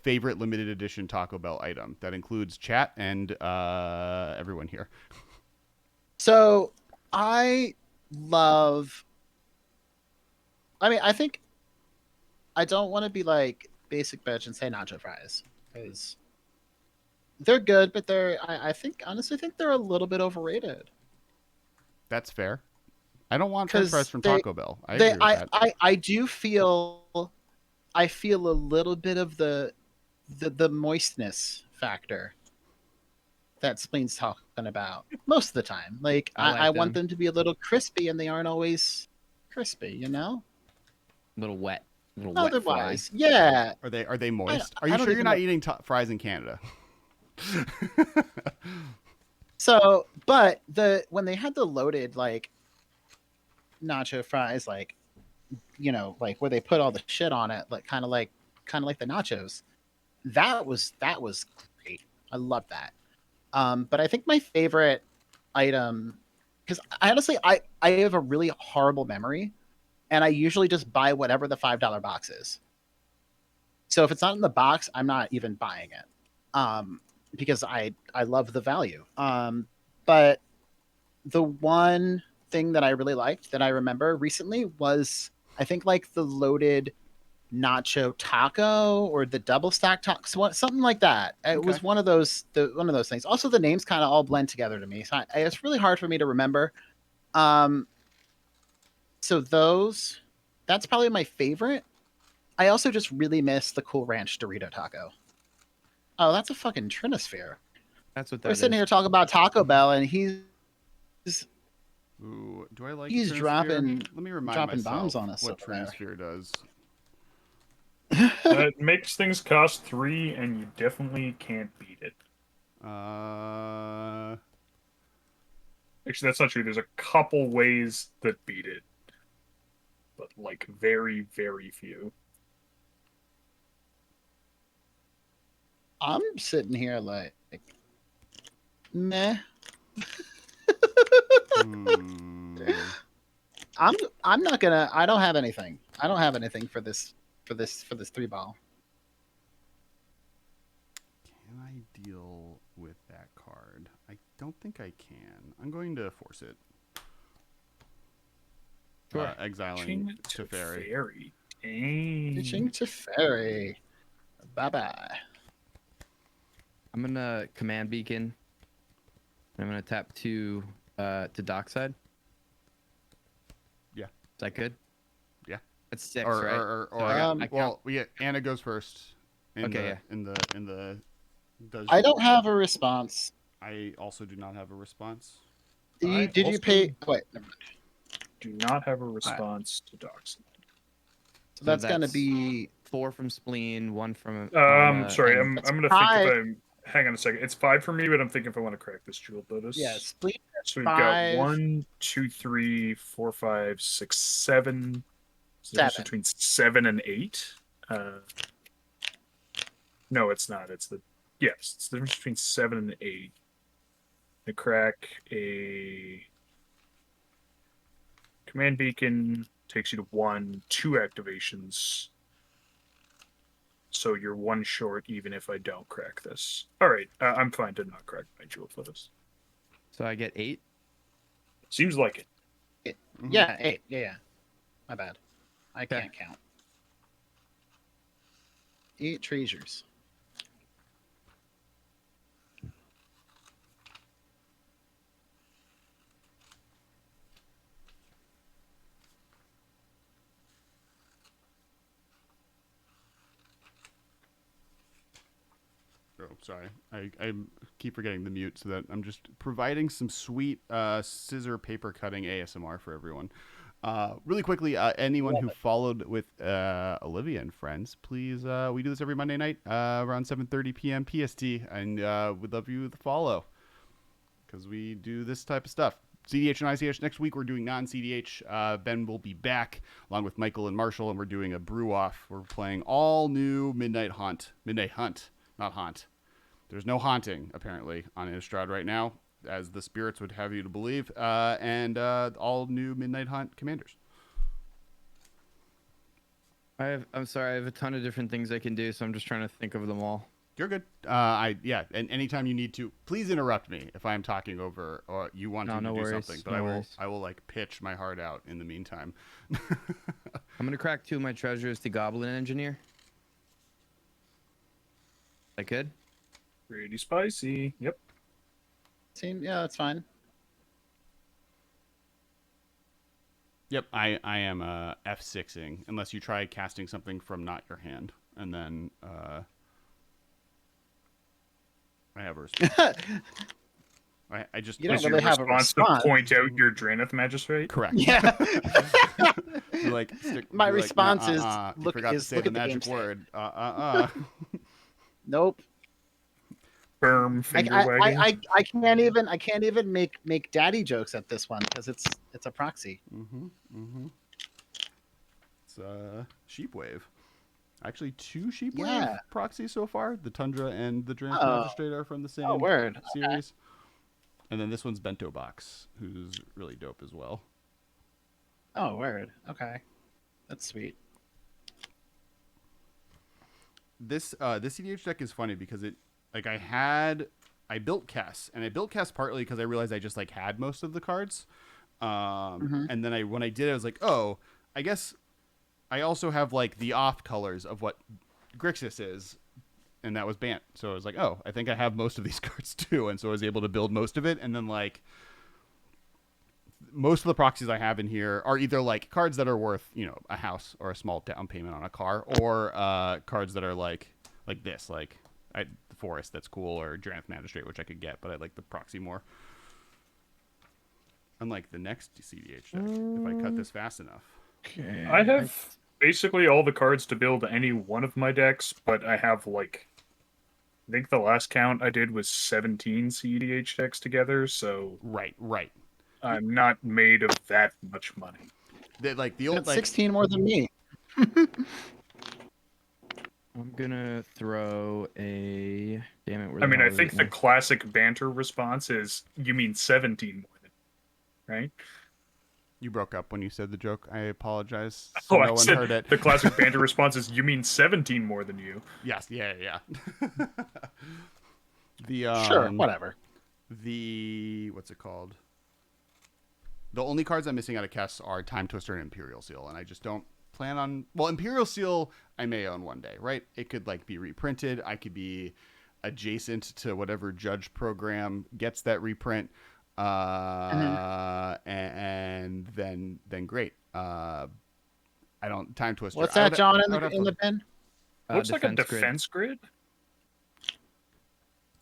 favorite limited edition Taco Bell item. That includes chat and everyone here. So I think I don't want to be like basic bitch and say nacho fries because they're good, but I honestly think they're a little bit overrated. That's fair. I don't want french fries from Taco Bell. I agree with that. I do feel a little bit of the moistness factor that Spleen's talking about most of the time. Like I want them to be a little crispy, and they aren't always crispy. A little wet. Otherwise, yeah. Are they moist? I Are you don't sure you're even not know. eating fries in Canada? So, but when they had the loaded like nacho fries, like like where they put all the shit on it, like kind of like the nachos, that was great. I love that. But I think my favorite item, because I honestly I have a really horrible memory, and I usually just buy whatever the $5 box is. So if it's not in the box, I'm not even buying it, because I love the value. But the one thing that I really liked that I remember recently was I think like the loaded nacho taco or the double stack taco, something like that. It was Okay. one of those things. Also, the names kind of all blend together to me, so it's really hard for me to remember. Um, so that's probably my favorite. I also just really miss the Cool Ranch Dorito taco. Oh, that's a fucking Trinisphere. That's what We're that sitting is. here talking about Taco Bell, and Ooh, do I like he's Trinisphere? dropping Let me remind dropping myself bombs on us what over there. Trinisphere does. It makes things cost 3, and you definitely can't beat it. Actually, that's not true. There's a couple ways that beat it, but like very, very few. I'm sitting here like, meh. hmm. I'm not gonna. I don't have anything. I don't have anything for this 3 ball. Can I deal with that card? I don't think I can. I'm going to force it. Sure. Exiling Teferi. Dang. Pitching to Ferry. Bye bye. I'm gonna command beacon. I'm gonna tap to dockside. Yeah. Is that good? Yeah. That's 6, Or, right? or, So I count- well, we get Anna goes first. Okay, In the. Does I don't have a response. I also do not have a response. I Did you also pay? Wait, never mind. do not have a response to docs. So that's gonna be 4 from Spleen, 1 from. Sorry, and I'm gonna think 5. if I'm. Hang on a second. It's 5 for me, but I'm thinking if I want to crack this jeweled lotus. yeah. Spleen So we've 5, got 1, 2, 3, 4, 5, 6, 7. So the difference 7. between 7 and 8. No, it's not. It's the it's the difference between 7 and 8. To crack a command beacon takes you to 1, 2 activations. So you're 1 short, even if I don't crack this. All right, I'm fine to not crack my jewel lotus. So I get 8. Seems like it. Yeah, 8. Yeah. My bad. I Okay. can't count. 8 treasures. Oh, sorry. I keep forgetting the mute, so that I'm just providing some sweet scissor paper cutting ASMR for everyone. Really quickly, anyone who followed with Olivia and friends, please. We do this every Monday night around 7:30 p.m. PST, and we'd love you to follow because we do this type of stuff. CDH and ICH next week. We're doing non-CDH. Ben will be back along with Michael and Marshall, and we're doing a brew off. We're playing all new Midnight Hunt, not Haunt. There's no haunting, apparently, on Innistrad right now, as the spirits would have you to believe, and all new Midnight Hunt commanders. I'm sorry, I have a ton of different things I can do, so I'm just trying to think of them all. You're good. And anytime you need to, please interrupt me if I'm talking over or you want to do worries, something. But I will like pitch my heart out in the meantime. I'm gonna crack 2 of my treasures to Goblin Engineer. That good? Pretty spicy. Yep. Yeah, that's fine. Yep, I am F6ing unless you try casting something from not your hand, and then I have a response. I just You don't Is really your have a response response. to point out your Draenith Magistrate? correct. Yeah. You're like My you're response like, is you look forgot to is say look the at the game magic state. word. Nope. Firm finger wagging. I can't even make daddy jokes at this one because it's a proxy. It's sheep wave. Actually, 2 sheepwave Yeah. proxies so far. The Tundra and the Draft Oh. Magistrate are from the same Oh, word. series. And then this one's Bento Box, who's really dope as well. Oh, word. Okay. That's sweet. This CDH deck is funny because I built Kess, and I built Kess partly because I realized I just like had most of the cards. And then when I did, I was like, oh, I guess I also have like the off colors of what Grixis is, and that was Bant. So I was like, oh, I think I have most of these cards too, and so I was able to build most of it. And then like most of the proxies I have in here are either like cards that are worth, you know, a house or a small down payment on a car, or cards that are like this, like the Forest, that's cool, or Draft Magistrate, which I could get, but I like the proxy more. Unlike the next CDH deck, if I cut this fast enough. Okay. I have basically all the cards to build any one of my decks, but I have like, I think the last count I did was 17 CEDH decks together, so Right. I'm not made of that much money. Like the old That's like 16 more than me. I'm gonna throw a. Damn it! Where I the mean, hell I is think it the now? classic banter response is, you mean 17 more than, right? you broke up when you said the joke. I apologize. Oh, So no I one said heard it. the classic banter response is, you mean 17 more than you. Yes, yeah. Sure, whatever. The what's it called? The only cards I'm missing out of Kess are Time Twister and Imperial Seal, and I just don't plan on. Well, Imperial Seal I may own one day, right? It could like be reprinted. I could be adjacent to whatever Judge program gets that reprint, and then great. I don't Time Twister. What's I that, would- John, I in would have the to- bin? Looks like a Defense grid. defense grid.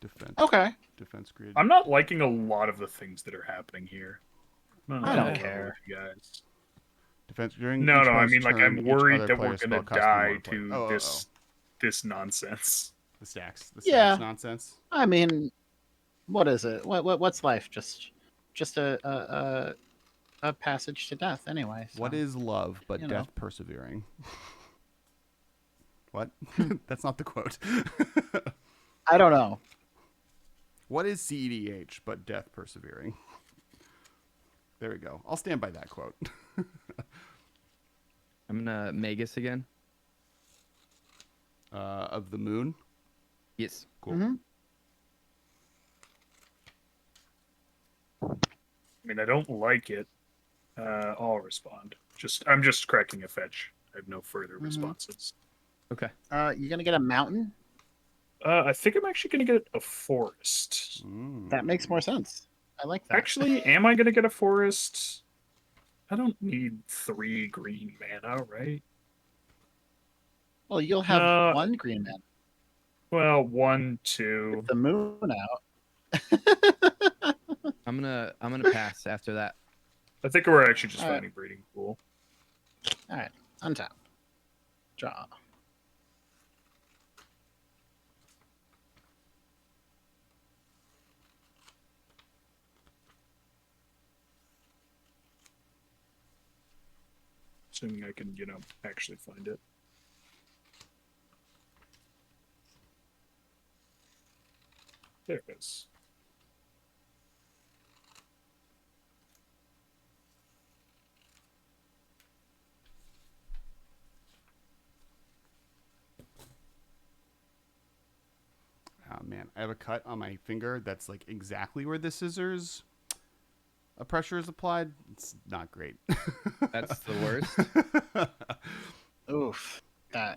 defense. Okay. Defense grid. I'm not liking a lot of the things that are happening here. I don't care. You guys. Defense during No, each I opponent's mean, like, turn, I'm each worried other that we're player's gonna spell costs you more die play. to this nonsense. The stacks Yeah. nonsense. I mean, what is it? What's life? Just a passage to death, anyway. So. What is love but you death know. persevering? What? That's not the quote. I don't know. What is CEDH but death persevering? There we go. I'll stand by that quote. I'm gonna Magus again. Of the moon. Yes. Cool. Mhm. I mean, I don't like it. I'll respond. I'm just cracking a fetch. I have no further responses. Okay. You gonna get a mountain? I think I'm actually going to get a forest. That makes more sense. I like that. Actually, am I going to get a forest? I don't need 3 green mana, right? Well, you'll have No. one green man Well, 1, 2. with the moon out. I'm gonna pass after that. I think we're actually just All right. finding breeding pool. All right, untap, draw. Assuming I can, actually find it. There it is. Oh man, I have a cut on my finger that's like exactly where the scissors pressure is applied. It's not great. That's the worst. Oof.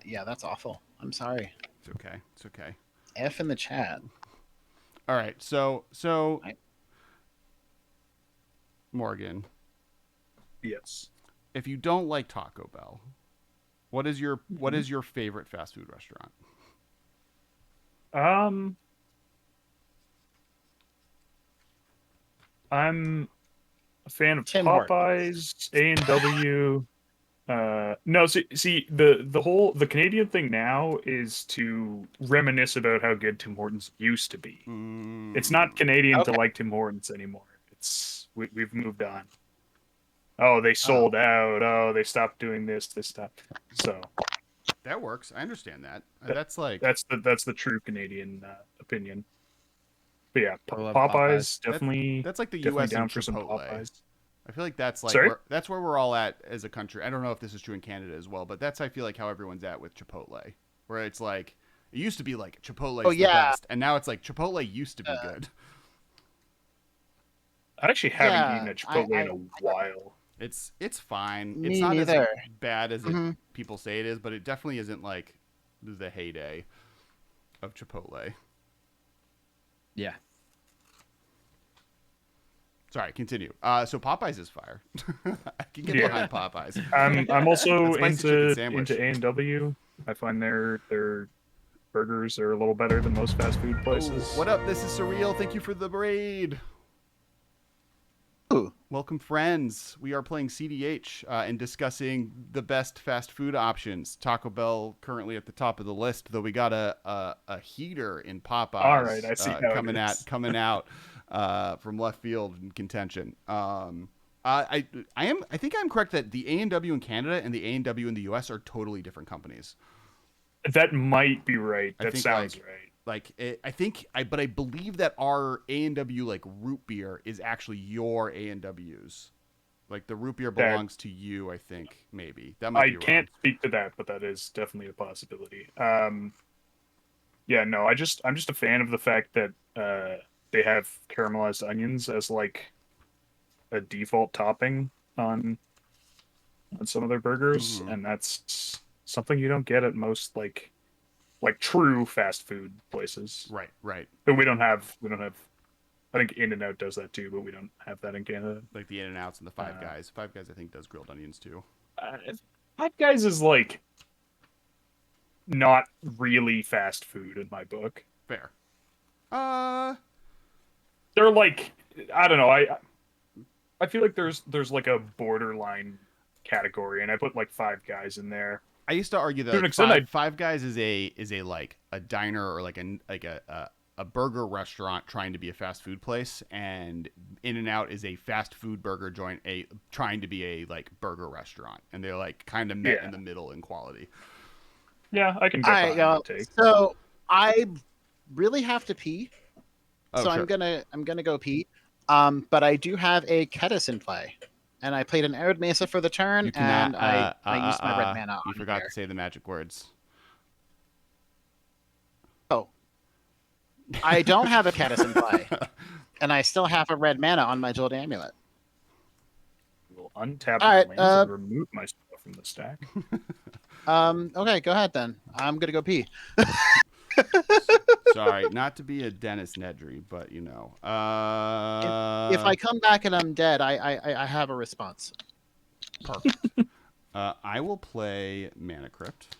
Yeah, that's awful. I'm sorry. It's okay. It's okay. F in the chat. All right. So Morgan, Yes. if you don't like Taco Bell, what is your favorite fast food restaurant? I'm a fan of Tim Popeyes, A&W. No, see the Canadian thing now is to reminisce about how good Tim Hortons used to be. It's not Canadian to Okay. like Tim Hortons anymore. We've moved on. Oh, they sold out. Oh, they stopped doing this. They stopped. So That works. I understand that. That- That's like That's the true Canadian opinion. But yeah, I love Popeyes that- definitely that's like the definitely U.S. down and for some Chipotle. Popeyes. I feel like that's like Sorry? that's where we're all at as a country. I don't know if this is true in Canada as well, but that's I feel like how everyone's at with Chipotle, where it's like it used to be like Chipotle's Oh, the yeah. best, and now it's like Chipotle used to be good. I actually haven't Yeah, eaten at Chipotle in a while. It's fine. It's Me not neither. as bad as Mhm. people say it is, but it definitely isn't like the heyday of Chipotle. Yeah. Sorry, continue. So Popeyes is fire. I can get Yeah. behind Popeyes. I'm also That spicy chicken into sandwich. A&W. I find their burgers are a little better than most fast food places. Oh, what up? This is Surreal. Thank you for the raid. Ooh. Welcome, friends. We are playing CDH and discussing the best fast food options. Taco Bell currently at the top of the list, though we got a heater in Popeyes. All right, I see how coming it is. coming out from left field in contention. I think I'm correct that the A&W in Canada and the A&W in the US are totally different companies. That might be right. I That think, sounds like- right. But I believe that our A&W like root beer is actually your A&W's. Like the root beer belongs to you, I think. Maybe that might I be wrong. can't speak to that, but that is definitely a possibility. Yeah, no, I'm just a fan of the fact that they have caramelized onions as like a default topping on some of their burgers, Mhm. and that's something you don't get at most like true fast food places. Right. But we don't have. I think In-N-Out does that too, but we don't have that in Canada. Like the In-N-Outs and the Five Guys. Five Guys, I think, does grilled onions too. Five Guys is like not really fast food in my book. Fair. They're like, I don't know. I feel like there's like a borderline category, and I put like Five Guys in there. I used to argue To an that extent, Five Guys is a like a diner or like a burger restaurant trying to be a fast food place, and In-N-Out is a fast food burger joint trying to be a like burger restaurant, and they're like kind of met in the middle in quality. Yeah, I can All get right, behind y'all. that take. So I really have to pee, Oh, so sure. I'm gonna go pee. But I do have a Ketis in play, and I played an Arid Mesa for the turn, You cannot. and I used my red mana. You on forgot here. to say the magic words. Oh, I don't have a Ketis in play, and I still have a red mana on my Jeweled Amulet. We'll untap All my right, lands and remove my stuff from the stack. Okay, go ahead then. I'm gonna go pee. Sorry, not to be a Dennis Nedry, but you know. If I come back and I'm dead, I have a response. Perfect. I will play Mana Crypt.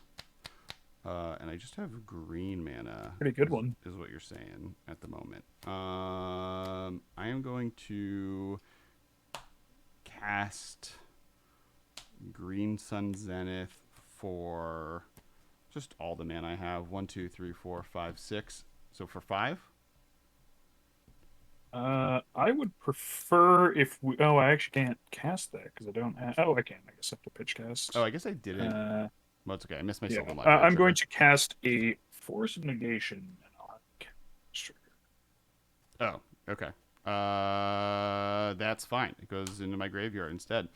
And I just have green mana. Pretty good one. Is what you're saying at the moment. I am going to cast Green Sun Zenith for just all the mana I have. 1, 2, 3, 4, 5, 6. So for 5? I would prefer if we. Oh, I actually can't cast that because I don't have. Oh, I can. I guess I have to pitch cast. Oh, I guess I didn't. Well, it's okay. I missed my Yeah. Silver Library. I'm going to cast a Force of Negation and I'll have Oh, okay. That's fine. It goes into my graveyard instead.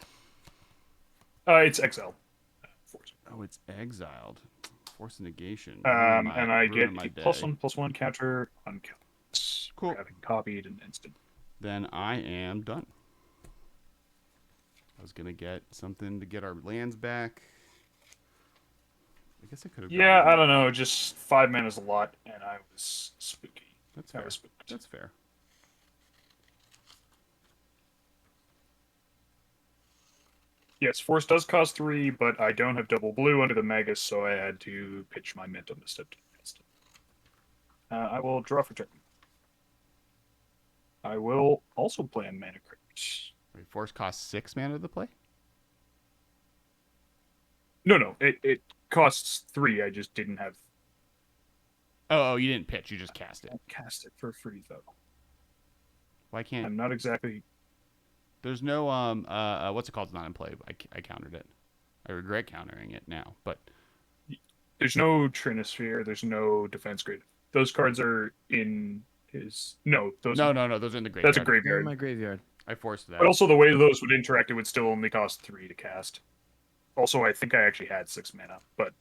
It's exiled. Force. Oh, it's exiled. Force of Negation. And I get my a day. +1/+1 counter on kills. Cool. Having copied an instant. Then I am done. I was gonna get something to get our lands back. I guess I could have. Yeah, I don't know. Just 5 mana is a lot, and I was spooky. That's I fair. was spooked. That's fair. Yes, Force does cost 3, but I don't have double blue under the Magus, so I had to pitch my mint on the step to cast it. I will draw for turn. I will also play a Mana Crypt. Wait, Force costs 6 mana to play. No, it costs 3. I just didn't have. Oh, you didn't pitch. You just cast it. I cast it for free though. Why can't? I'm not exactly. There's no what's it called? It's not in play. I countered it. I regret countering it now, but There's no Trinisphere. There's no Defense Grid. Those cards are in his. No, those. No, those are in the That's a graveyard. They're in graveyard. my graveyard. I forced that. But also the way those would interact, it would still only cost 3 to cast. Also, I think I actually had 6 mana, but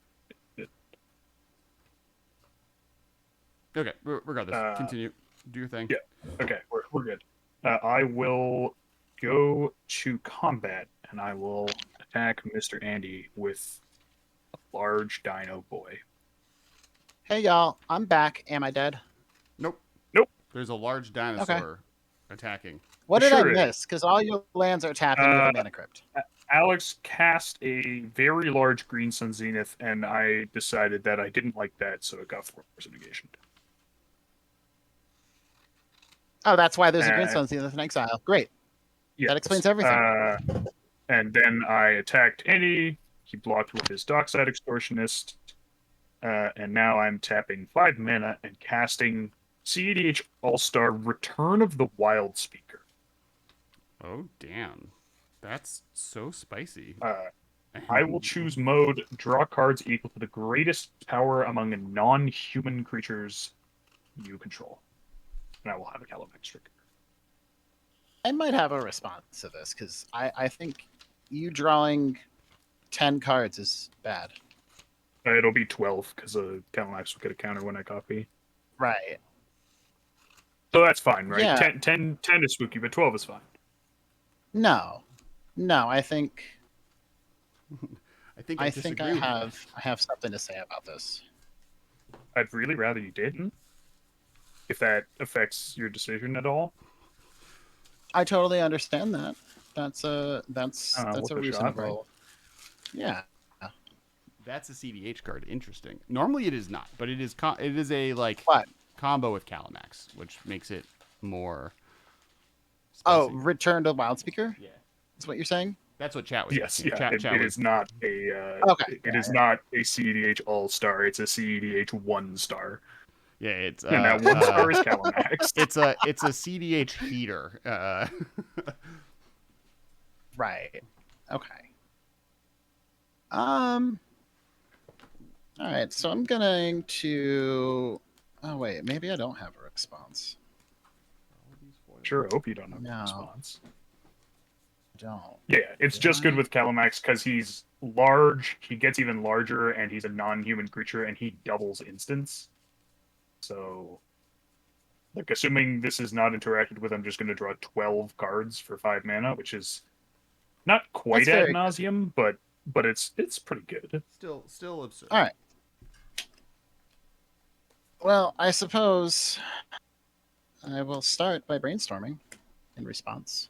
Okay, regardless, continue. Do your thing. yeah. Okay, we're good. I will go to combat, and I will attack Mr. Andy with a large Dino Boy. Hey y'all, I'm back. Am I dead? Nope. Nope. There's a large dinosaur attacking. What did Sure I it miss? Because all your lands are tapped into the Mana Crypt. Alex cast a very large Green Sun Zenith, and I decided that I didn't like that, so it got Force Negation. Oh, that's why there's a Green Sun Zenith in exile. Great. Yes. That explains everything. And then I attacked Andy. He blocked with his Dockside Extortionist. And now I'm tapping 5 mana and casting CEDH All-Star Return of the Wild Speaker. Oh, damn. That's so spicy. I will choose mode, draw cards equal to the greatest power among non-human creatures you control. And I will have a Calimex trigger. I might have a response to this because I think you drawing 10 cards is bad. It'll be 12 because Calimex will get a counter when I copy. Right. So that's fine, right? Yeah. 10 is spooky, but 12 is fine. No, I think I I disagree with that. have something to say about this. I'd really rather you didn't. If that affects your decision at all. I totally understand that. That's a worth a shot, reasonable. right? Yeah. That's a CDH card. Interesting. Normally it is not, but it is a like What? combo with Calimex, which makes it more Oh, spicy. Return to Wild Speaker? Yeah. Is what you're saying? That's what chat was Yes, asking. yeah. Chat It was is not a. Okay. It is not a CEDH All-Star. It's a CEDH 1-star. Yeah, it's And that 1-star is Calimex. it's a CDH heater. Right. Okay. All right. So I'm going to. Oh wait, maybe I don't have a response. Sure hope you don't have No. a response. Don't. Yeah, it's just good with Calimex because he's large, he gets even larger, and he's a non-human creature, and he doubles instants. So, like, assuming this is not interacted with, I'm just going to draw 12 cards for 5 mana, which is not quite That's ad very nauseum, but it's pretty good. Still absurd. All right. Well, I suppose I will start by brainstorming in response.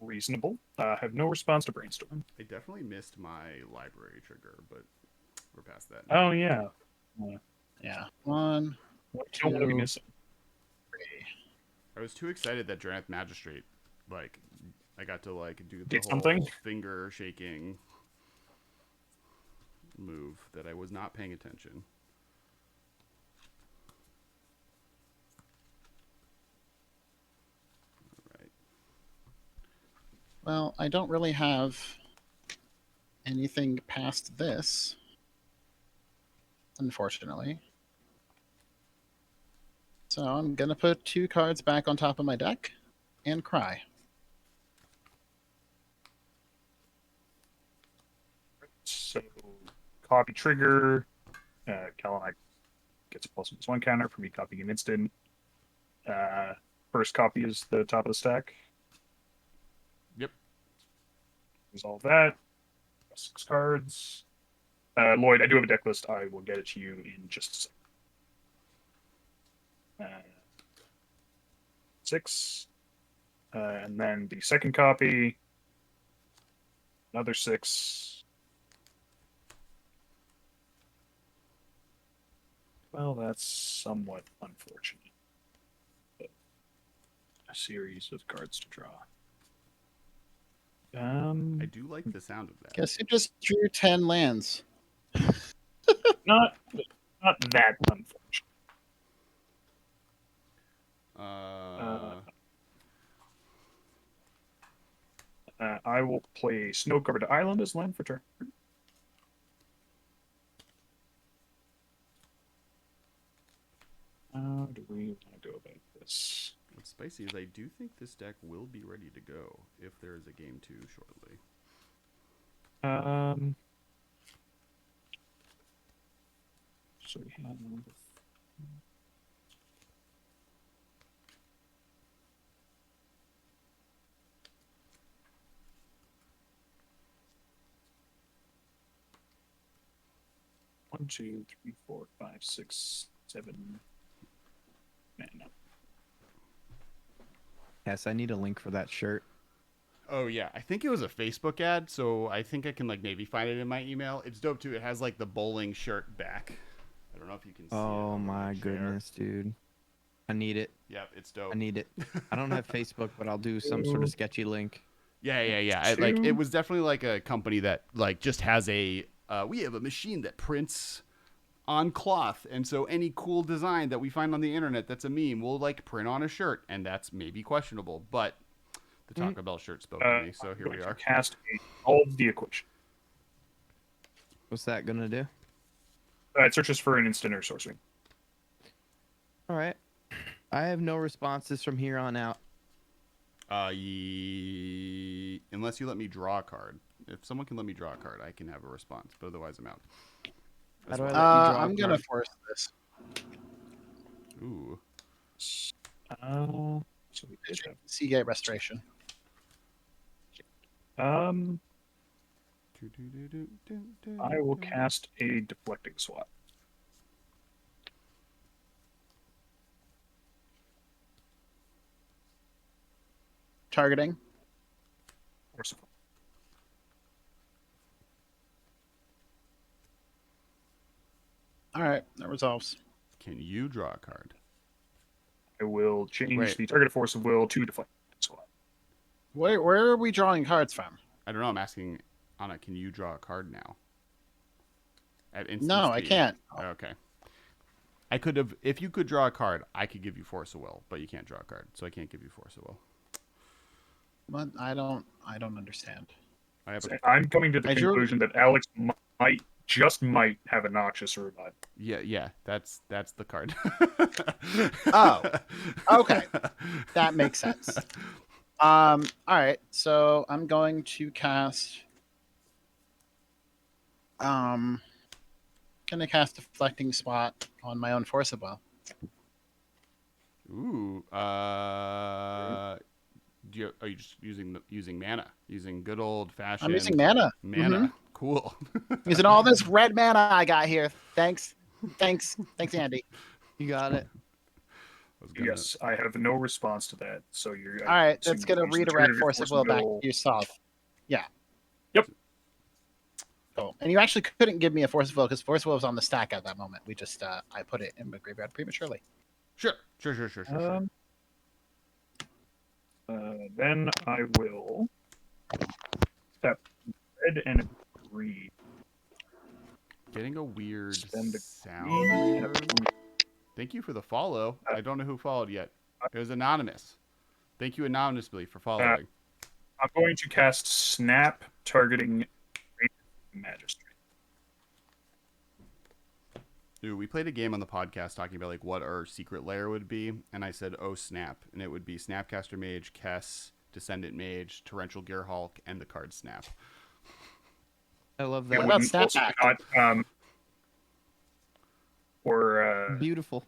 Reasonable. Have no response to Brainstorm. I definitely missed my library trigger, but we're past that. Oh, yeah. Yeah. 1, What don't want to be 2, missing? 3. I was too excited that Drannith Magistrate, like, I got to like do the Did whole something? finger shaking move that I was not paying attention. All right. Well, I don't really have anything past this, unfortunately. So I'm going to put 2 cards back on top of my deck and cry. So, copy trigger. Kalanite gets a +1/+1 counter for me copying an instant. First copy is the top of the stack. Yep. Resolve that. 6 cards. Lloyd, I do have a deck list. I will get it to you in just a second. 6. And then the second copy. Another 6. Well, that's somewhat unfortunate. But a series of cards to draw. I do like the sound of that. Guess you just drew 10 lands. Not that unfortunate. I will play Snow-Covered Island as land for turn. do we want to go about this? What's spicy is I do think this deck will be ready to go if there is a game 2 shortly. So we have 1, 2, 3, 4, 5, 6, 7. Man, no. Yes, I need a link for that shirt. Oh yeah, I think it was a Facebook ad, so I think I can like maybe find it in my email. It's dope too. It has like the bowling shirt back. I don't know if you can see it. Oh over my my chair. goodness, dude. I need it. Yep, it's dope. I need it. I don't have Facebook, but I'll do some sort of sketchy link. Yeah. It was definitely like a company that like just has a we have a machine that prints on cloth, and so any cool design that we find on the internet that's a meme we'll like print on a shirt, and that's maybe questionable, but the Taco Bell shirt spoke to me, so here we are. Cast all of the equation. What's that gonna do? It searches for an instant or sorcery. All right. I have no responses from here on out. Unless you let me draw a card. If someone can let me draw a card, I can have a response, but otherwise I'm out. How do I let you draw a I'm gonna card? force this. Ooh. So we did have. Seagate Restoration. I will cast a deflecting swat. Targeting. Merciful. All right, that resolves. Can you draw a card? I will change Wait. the target force of will to deflecting swat. Where are we drawing cards from? I don't know. I'm asking Anna, can you draw a card now? At instant No, I speed. can't. Okay. I could have, if you could draw a card, I could give you Force of Will, but you can't draw a card, so I can't give you Force of Will. But I don't understand. I have I'm coming to the I drew- conclusion that Alex might have a noxious robot. Yeah, that's the card. Oh, okay. That makes sense. All right, so I'm going to cast. Gonna cast Deflecting Spot on my own Force of Will. Ooh. Are you just using mana? Using good old fashioned. I'm using mana. Mana. Cool. Using all this red mana I got here. Thanks, Andy. You got it. Yes, I have no response to that. So you're. All right, that's gonna redirect Force of Will back to yourself. Yeah. Yep. Cool. And you actually couldn't give me a Force of Will because Force of Will was on the stack at that moment. We just I put it in the graveyard prematurely. Sure. Then I will step red and green. Getting a weird Spend a sound. green. Thank you for the follow. I don't know who followed yet. It was anonymous. Thank you anonymously for following. I'm going to cast Snap, targeting Magistrate. Dude, we played a game on the podcast talking about like what our secret lair would be, and I said, "Oh snap!" And it would be Snapcaster Mage, Kess, Descendant Mage, Torrential Gearhulk, and the card Snap. I love It that. What about wouldn't also Snapback? or Beautiful.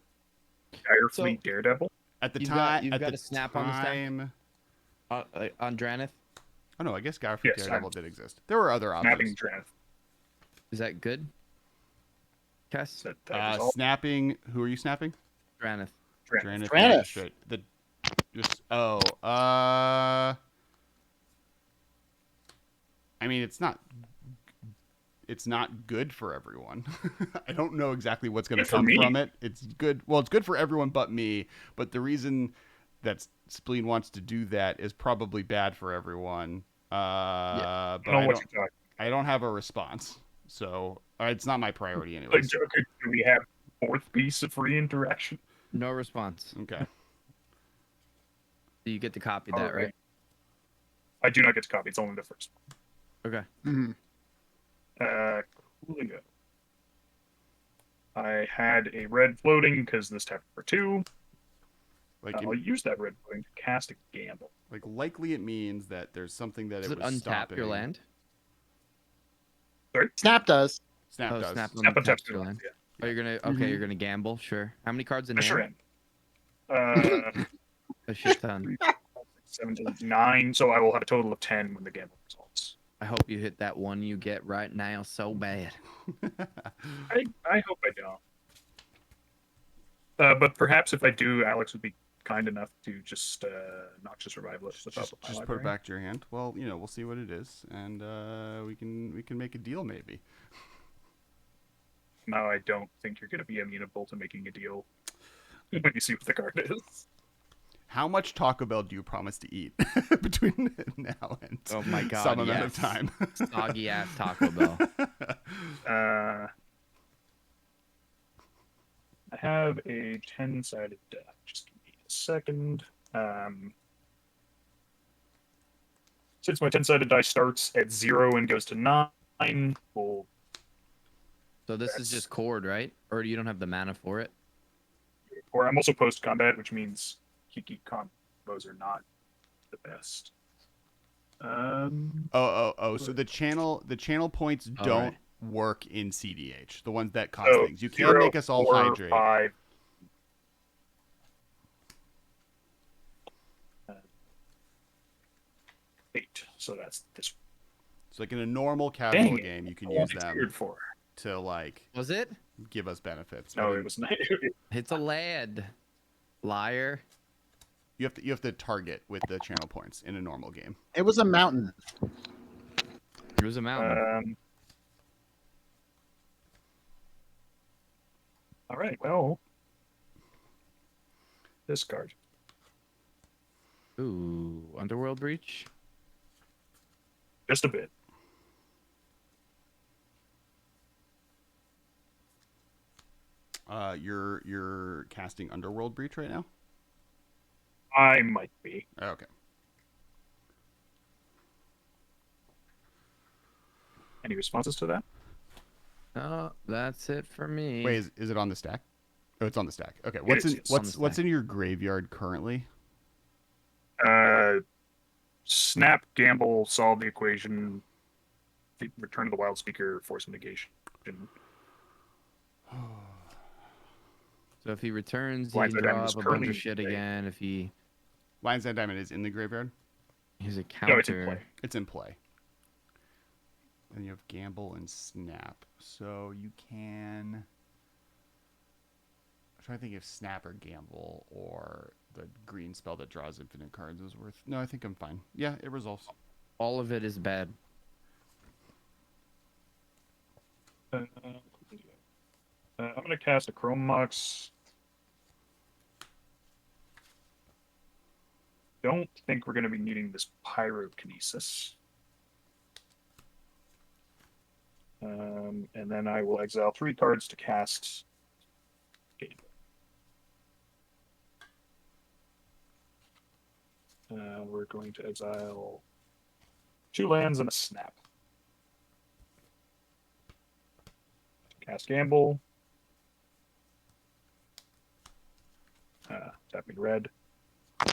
Dire Fleet Daredevil. At the You've time, got at the a Snap on the stack? On Dranith? Oh no, I guess Garfield Yes, Daredevil did exist. There were other Snapping options. Draft. Is that good? Cass? That was all. Snapping. Who are you snapping? Dranith. Dranith. Dranith. Magistrate. I mean, it's not good for everyone. I don't know exactly what's going to Good for come me. from it. It's good. Well, it's good for everyone but me. But the reason that Spleen wants to do that is probably bad for everyone. But I don't know what you're talking. I don't have a response, so it's not my priority Like, anyways. do we have fourth piece of free interaction? No response. Okay. So you get to copy that, Alright. right? I do not get to copy. It's only the first. Okay. Mhm. Coolio. I had a red floating because this tapped for 2. Like, I'll use that red pudding to cast a gamble. like likely it means that there's something that Does it it was untap stopping. your land? Snap does. Snap Oh, does. snap Snap untaps untaps your your land. land. Yeah. Oh, you're gonna you're gonna gamble, sure. How many cards in I sure hand? am. A shit ton. 7 to 9, so I will have a total of 10 when the gamble results. I hope you hit that one you get right now so bad. I hope I don't. But perhaps if I do, Alex would be kind enough to just notch a survivalist with just put it back to your hand. Well, we'll see what it is, and we can make a deal maybe. No, I don't think you're going to be amenable to making a deal when you see what the card is. How much Taco Bell do you promise to eat between now and Oh my god, some amount of yes. time? Soggy ass Taco Bell. I have a 10-sided deck. Just give me a second. Since my 10-sided die starts at 0 and goes to 9, well, So this is just cord, right? Or you don't have the mana for it? or I'm also post-combat, which means Kiki combos are not the best. So the channel points All don't right. work in CDH. The ones that cause So things. You can 0, make us all 4, hydrate. 5, 8. So that's this. So like in a normal casual Dang it. game, you can What use was them weird for? to like Was it? give us benefits. No, But it was not. It's a lad. Liar. you have to target with the channel points in a normal game. It was a mountain. It was a mountain. All right. Well, this card. Ooh, Underworld Breach. Just a bit. You're casting Underworld Breach right now? I might be. Okay. Any responses to that? Oh, that's it for me. Wait, is it on the stack? Oh, it's on the stack. Okay. It's on the What's stack. in your graveyard currently? Snap, gamble, solve the equation, return to the wild speaker, force negation. So if he returns, he Blinds can Eye draw Diamond is up a bunch currently of shit in play. again. If he Lion's Den Diamond is in the graveyard. he's a No, counter. it's in play. It's in play. Then you have Gamble and Snap. So you can. I'm trying to think if Snap or Gamble or the green spell that draws infinite cards is worth. No, I think I'm fine. Yeah, it resolves. All of it is bad. I'm going to cast a Chrome Mox. Don't think we're going to be needing this Pyrokinesis. And then I will exile 3 cards to cast. We're going to exile 2 lands and a Snap. Cast Gamble. Tapping red. I'm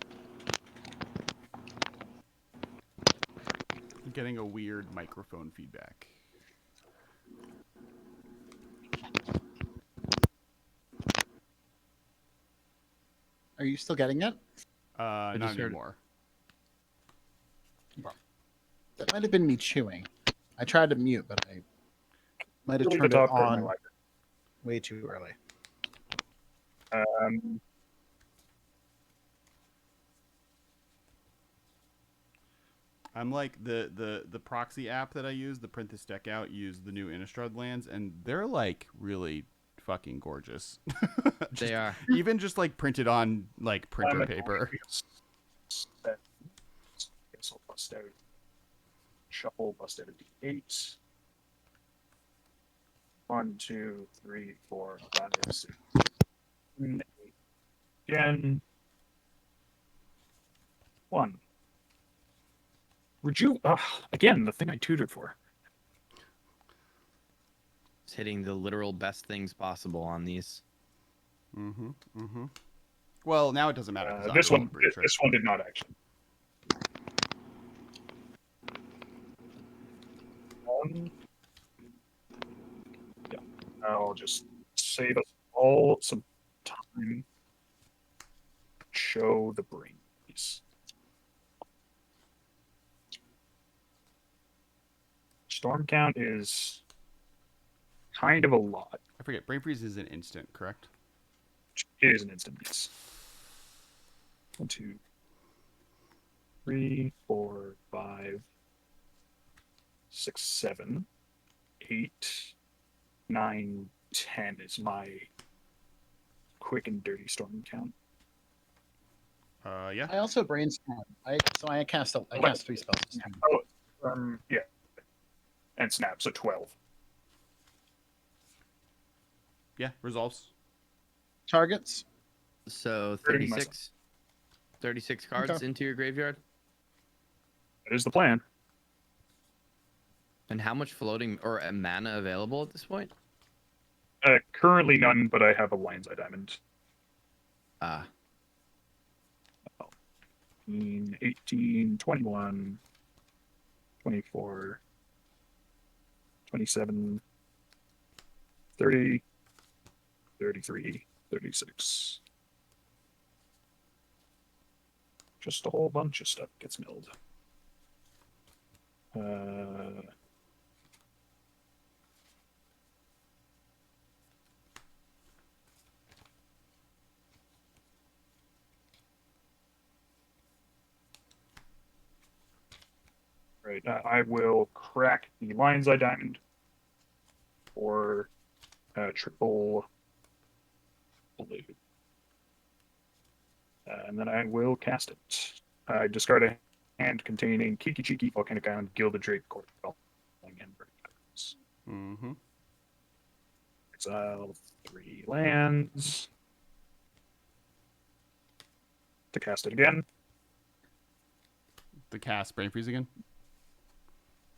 getting a weird microphone feedback. Are you still getting it? Not just heard- anymore. That might have been me chewing. I tried to mute, but I might have Delete turned the it top card in my on library. way too early. I'm like the proxy app that I use, the print this deck out, use the new Innistrad lands, and they're like really fucking gorgeous. They are. Even just like printed on like printer paper. Guess I'll bust out. Shuffle, bust out a D8. 1, 2, 3, 4, 5, 6, 7, 8. Again. 1. Again, the thing I tutored for. It's hitting the literal best things possible on these. Well, Well, now it doesn't matter. 'Cause This I rolled one, a breach, right? this one did not actually. Yeah, I'll just save us all some time. Show the brain piece. Storm count is kind of a lot. I forget. Brain freeze is an instant, correct? It is an instant, yes. 1, 2, 3, 4, 5, 6, 7, 8, 9, 10 is my quick and dirty storm count. Yeah. I also brainstorm. I cast 3 spells this time. Yeah. And snap, so 12. Yeah. Resolves. Targets. So Hurting 36, 36 cards Okay. into your graveyard. That is the plan. And how much floating or mana available at this point? Currently none, but I have a Lion's Eye Diamond. 18, 21, 24, 27, 30, 33, 36. Just a whole bunch of stuff gets milled. Right, I will crack the Lion's Eye Diamond for triple blue. And then I will cast it. I discard a hand containing Kiki Chiki, Volcanic Island, Gilded Drake, Court, and Bird Patterns. Mm-hmm. Exile 3 lands. To cast it again. The cast brain freeze again.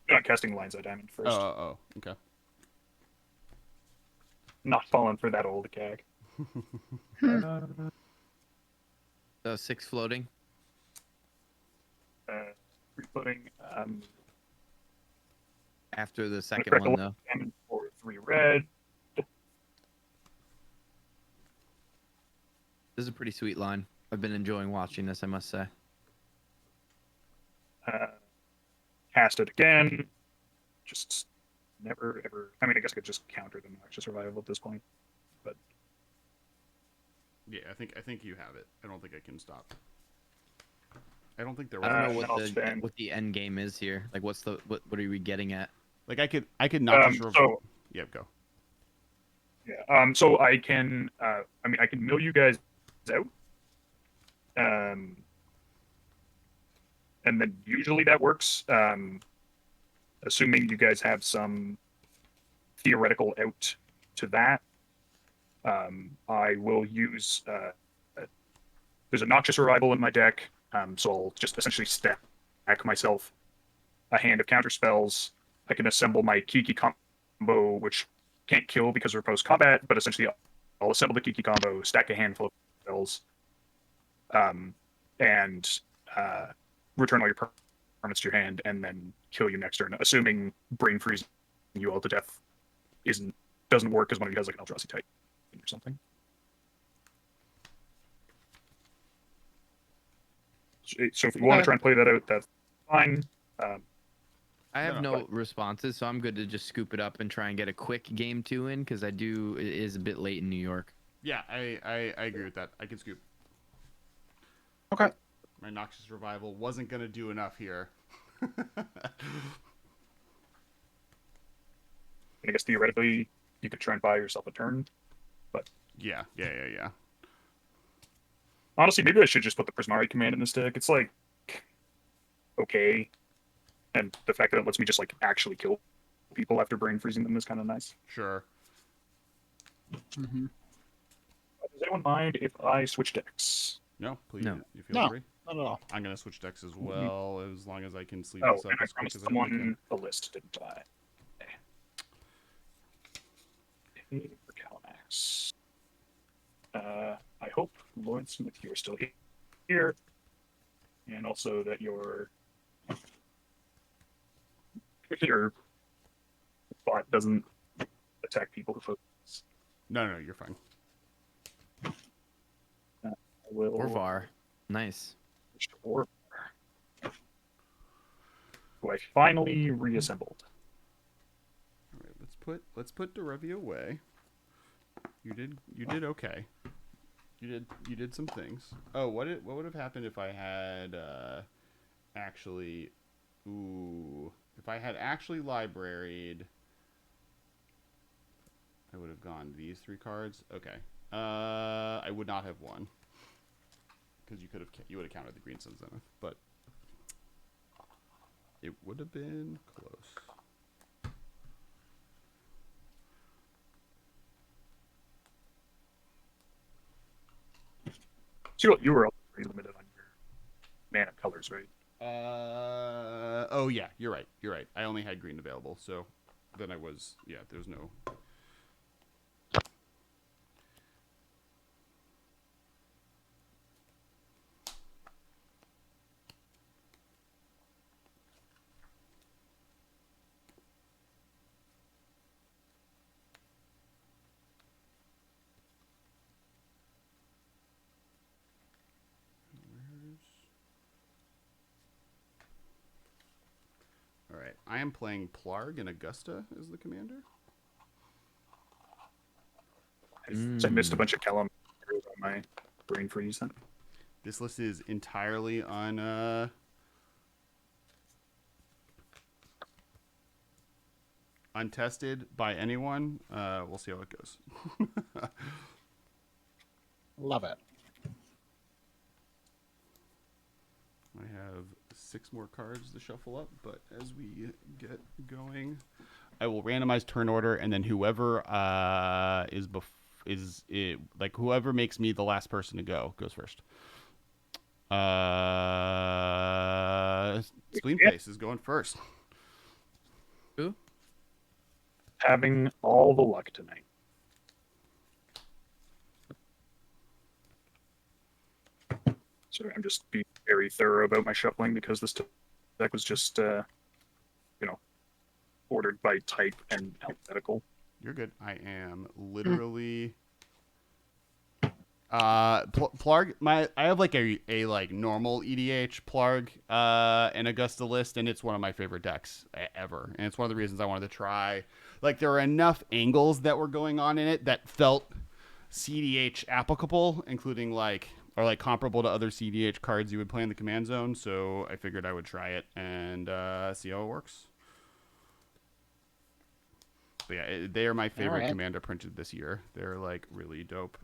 Not casting Lion's Eye Diamond first. Oh. Okay. Not falling for that old gag. So 6 floating. Refooting. After the second correct one, the though. Diamond for 3 red. This is a pretty sweet line. I've been enjoying watching this, I must say. Cast it again. Just never ever. I mean, I guess I could just counter the Noxious Revival at this point. But Yeah, I think you have it. I don't think I can stop. I don't think there I don't know was. what the end game is here. Like, what are we getting at? Like I could not just so yeah, go. yeah. So I can. I mean, I can mill you guys out. And then usually that works. Assuming you guys have some theoretical out to that, I will use. There's a Noxious Revival in my deck, so I'll just essentially stack myself a hand of counter spells. I can assemble my Kiki combo, which can't kill because they're post combat, but essentially I'll assemble the Kiki combo, stack a handful of spells, and return all your permanents to your hand, and then kill you next turn, assuming brain freezing you all to death doesn't work because one of you has like an Eldrazi Titan or something. So if you want to try and play that out, that's fine. I have no responses, so I'm good to just scoop it up and try and get a quick game 2 in, because it is a bit late in New York. Yeah, I agree with that. I can scoop. Okay. My Noxious Revival wasn't gonna do enough here. I guess theoretically you could try and buy yourself a turn, but Yeah. honestly, maybe I should just put the Prismari command in this deck. It's like okay, and the fact that it lets me just like actually kill people after brain freezing them is kind of nice. Sure. Mm-hmm. Does anyone mind if I switch decks? No, please. No. You feel No. free. Not at all. I'm gonna switch decks as well, as long as I can sleep Oh, this up and I as quick promised as I can. someone a list, didn't I? For Calamax. I hope Lloydsmith, you're still here, and also that your bot doesn't attack people who focus. No, you're fine. I will Orvar. Nice. switch to Orvar, who I finally reassembled. All right, let's put Derevi away. You did okay. You did some things. Oh, what would have happened if I had actually if I had actually libraried, I would have gone these 3 cards. Okay. I would not have won because you would have counted the Green Sun Zenith, but it would have been close. So you were pretty limited on your mana colors, right? Oh yeah, you're right. I only had green available, so then there's no. All right, I am playing Plarg and Augusta as the commander. I missed a bunch of Callum on my brain freeze. Then. This list is entirely on untested by anyone. We'll see how it goes. Love it. I have 6 more cards to shuffle up, but as we get going, I will randomize turn order, and then whoever whoever makes me the last person to go goes first. Spleenface is going first. Who? Having all the luck tonight. Sorry, I'm just being very thorough about my shuffling because this deck was just, ordered by type and alphabetical. You're good. I am literally Plarg. I have like a like normal EDH Plarg and Augusta list, and it's one of my favorite decks ever. And it's one of the reasons I wanted to try. Like there are enough angles that were going on in it that felt CEDH applicable, including like comparable to other CEDH cards you would play in the command zone. So I figured I would try it and see how it works. But yeah, they are my favorite commander printed this year. They're like really dope.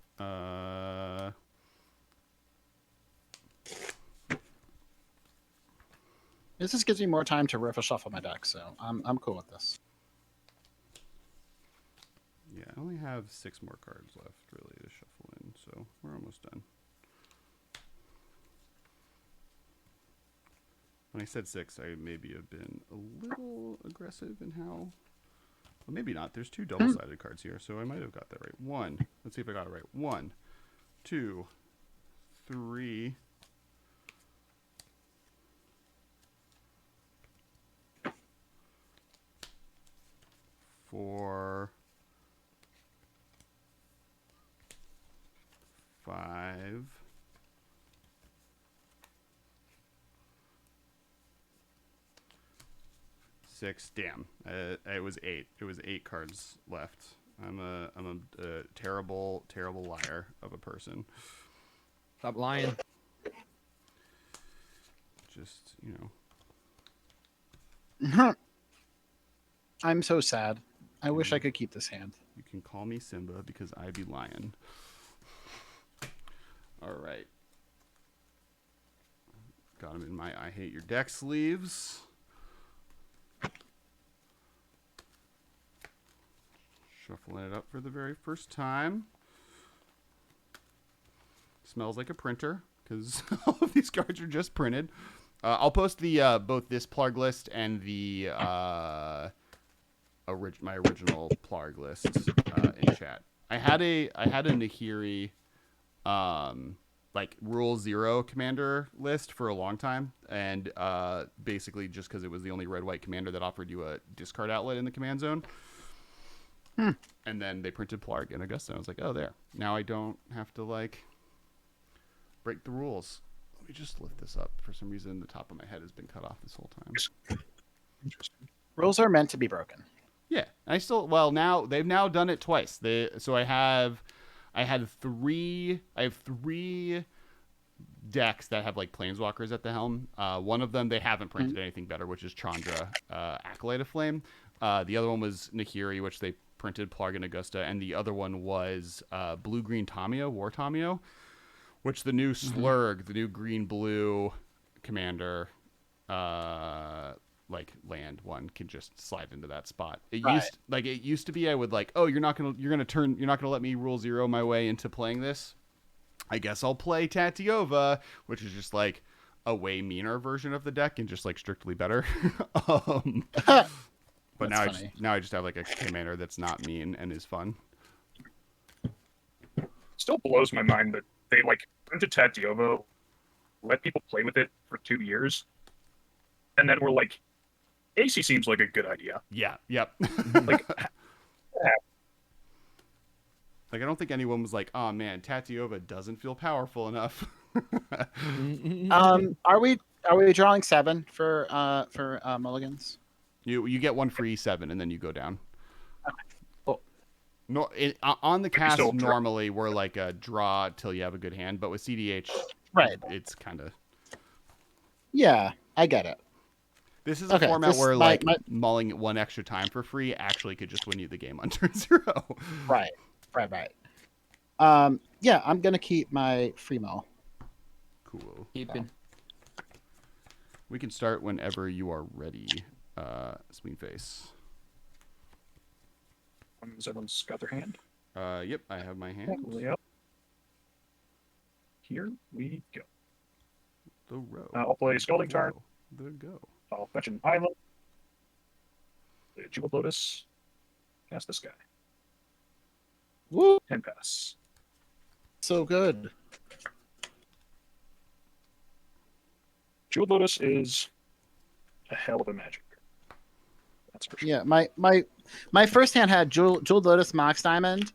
This just gives me more time to riff a shuffle my deck, so I'm cool with this. Yeah, I only have 6 more cards left really to shuffle in, so we're almost done. When I said 6, I maybe have been a little aggressive in how. Well, maybe not. There's 2 double-sided cards here, so I might have got that right. 1. Let's see if I got it right. 1, 2, 3. 4, 5. 6. Damn. It was 8. It was 8 cards left. I'm a terrible liar of a person. Stop lying. Just, I'm so sad. I wish I could keep this hand. You can call me Simba because I be lying. All right. Got him in my I hate your deck sleeves. Shuffling it up for the very first time. Smells like a printer because all of these cards are just printed. I'll post the both this Plarg list and the my original Plarg list in chat. I had a Nahiri like Rule 0 commander list for a long time, and basically just because it was the only red-white commander that offered you a discard outlet in the command zone. And then they printed Plarg in Augusta. I was like, oh, there. Now I don't have to like break the rules. Let me just lift this up. For some reason, the top of my head has been cut off this whole time. Interesting. Rules are meant to be broken. Yeah, now they've now done it twice. I have three decks that have like planeswalkers at the helm. One of them they haven't printed anything better, which is Chandra, Acolyte of Flame. The other one was Nahiri, which they printed Plarg in Augusta, and the other one was Blue Green Tamio, War Tamio, which the new Slurg, the new green blue commander, like land one can just slide into that spot. It used to be I would like, oh, you're not gonna let me Rule 0 my way into playing this. I guess I'll play Tatiova, which is just like a way meaner version of the deck and just like strictly better. But now I just have like a commander that's not mean and is fun. Still blows my mind that they like printed Tatiova, let people play with it for 2 years, and then we're like, AC seems like a good idea. Yeah. Yep. Like, like I don't think anyone was like, oh man, Tatiova doesn't feel powerful enough. Are we drawing 7 for mulligans? You get one for E7 and then you go down. Okay. Cool. No, on the cast still draw. normally we're like a draw till you have a good hand, but with CDH, Right. it's kind of. Yeah, I get it. This is a format where mulling one extra time for free actually could just win you the game on turn 0. Right. Yeah, I'm gonna keep my free mull. Cool. Keeping. We can start whenever you are ready, Spleenface. Everyone's got their hand. Yep, I have my hand. Yep. Here we go. The row. I'll play Scalding Tarn. The go. I'll fetch an island. Play a Jewel Lotus. Cast this guy. Woo! And pass. So good. Jewel Lotus is a hell of a magic. That's for sure. Yeah, my first hand had Jeweled Lotus, Mox Diamond,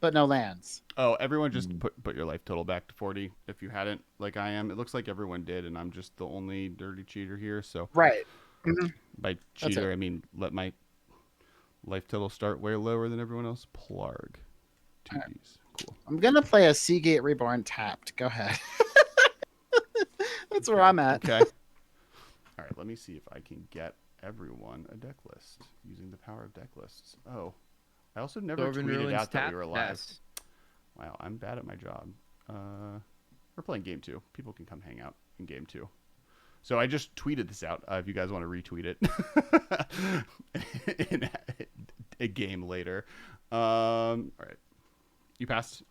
but no lands. Oh, everyone just put your life total back to 40 if you hadn't, like I am. It looks like everyone did, and I'm just the only dirty cheater here. So Right. By cheater, I mean let my life total start way lower than everyone else. Plarg. 2Ds. Cool. I'm gonna play a Seagate Reborn tapped. Go ahead. That's where I'm at. Okay. All right, let me see if I can get everyone a deck list using the power of deck lists. Oh, I also never tweeted out that we were live. Yes. Wow, I'm bad at my job. We're playing game 2. People can come hang out in game 2. So I just tweeted this out. If you guys want to retweet it in a game later. All right. You passed?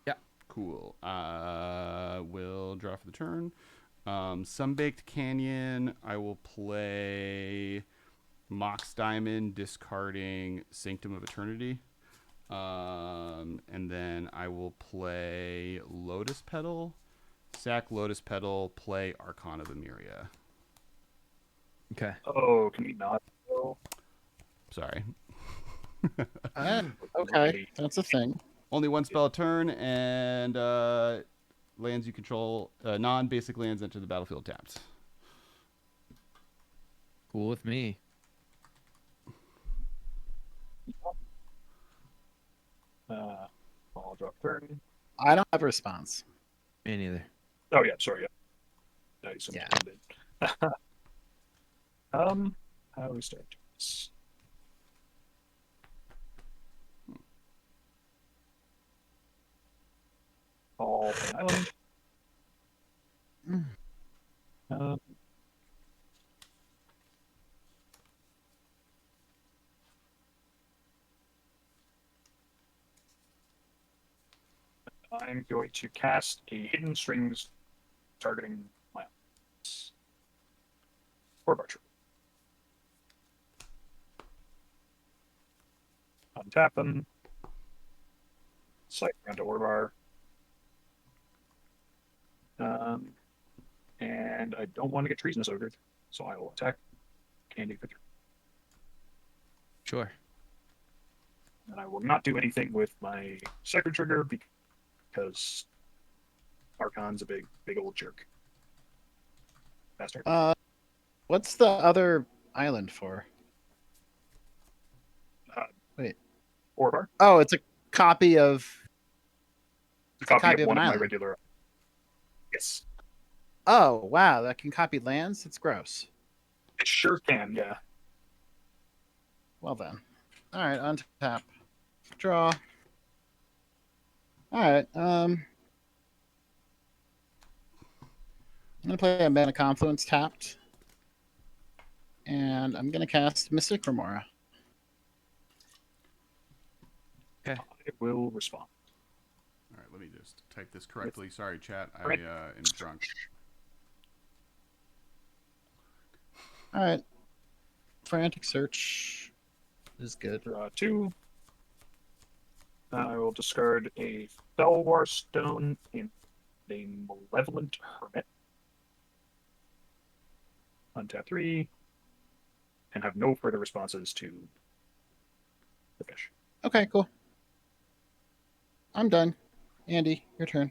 Yeah. Cool. We'll draw for the turn. Sunbaked Canyon. I will play Mox Diamond, discarding Sanctum of Eternity. And then I will play Lotus Petal, sack Lotus Petal, play Archon of Emeria. Okay. Oh, can we not? Oh. Sorry. Okay, that's a thing. Only one spell a turn, and lands you control, non-basic lands enter the battlefield tapped. Cool with me. I'll drop turn. I don't have a response. Me neither. Oh yeah, sorry. Yeah. Nice. Yeah. How do we start this? All island. I'm going to cast a Hidden Strings targeting my islands. Or Barcher. Untap them. Cycle around to Orbar. And I don't want to get treasonous ogre, so I will attack Andy for 3. Sure. And I will not do anything with my second trigger because Archon's a big old jerk. Bastard. What's the other island for? Wait. Orbar. Oh, it's a copy of. A copy of one an of my island. regular. Yes. Oh wow, that can copy lands. It's gross. It sure can, yeah. Well then. All right, untap. Draw. All right. I'm gonna play a Mana Confluence tapped, and I'm gonna cast Mystic Remora. I will respond. All right, let me just type this correctly. Sorry, chat. I Right. am drunk. All right. Frantic Search is good. Draw 2. I will discard a Felwar Stone and a Malevolent Hermit. Untap 3. And have no further responses to the fish. Okay, cool. I'm done. Andy, your turn.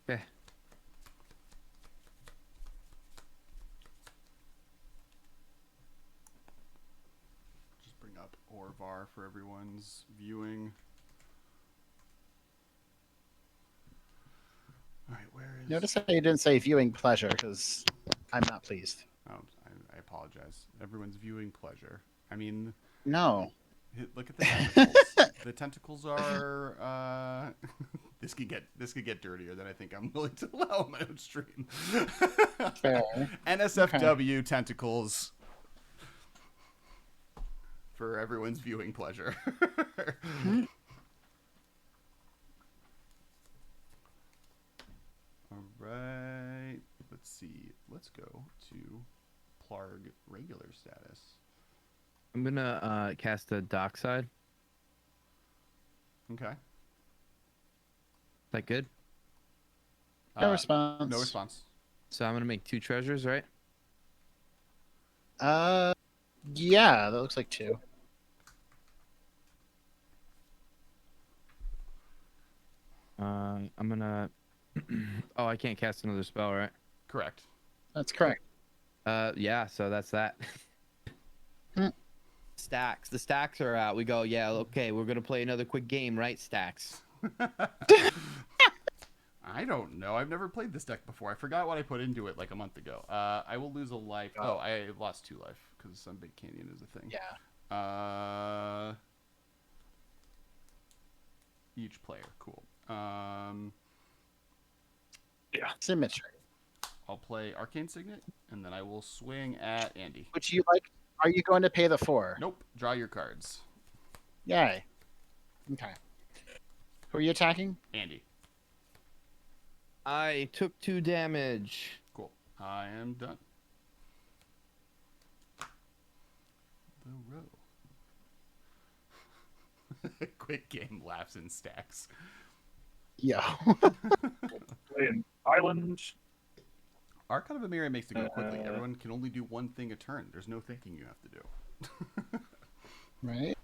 Okay. Just bring up Orvar for everyone's viewing. All right, where is... Notice how you didn't say viewing pleasure, because I'm not pleased. Oh, I apologize. Everyone's viewing pleasure. I mean, No. look at the tentacles. The tentacles are. This could get dirtier than I think I'm willing to allow on my own stream. Fair. NSFW tentacles for everyone's viewing pleasure. All right. Let's see. Let's go to Plarg regular status. I'm gonna cast a Dockside. Okay. Is that good? No response. No response. So I'm gonna make 2 treasures, right? Yeah, that looks like 2. I'm gonna. Oh, I can't cast another spell, right? Correct. That's correct. Yeah. So that's that. Hmm. Stacks. The stacks are out. We go. Yeah. Okay. We're gonna play another quick game, right? Stacks. I don't know. I've never played this deck before. I forgot what I put into it like a month ago. I will lose a life. Oh, I lost 2 life because some big canyon is a thing. Yeah. Each player. Cool. Yeah. Symmetry. I'll play Arcane Signet, and then I will swing at Andy. Would you like? Are you going to pay the 4? Nope. Draw your cards. Yay. Okay. Who are you attacking? Andy. I took 2 damage. Cool. I am done. The row. Quick game laughs in stacks. Yo. Play an island. Archon of Emiria makes it go quickly. Everyone can only do one thing a turn. There's no thinking you have to do. Right.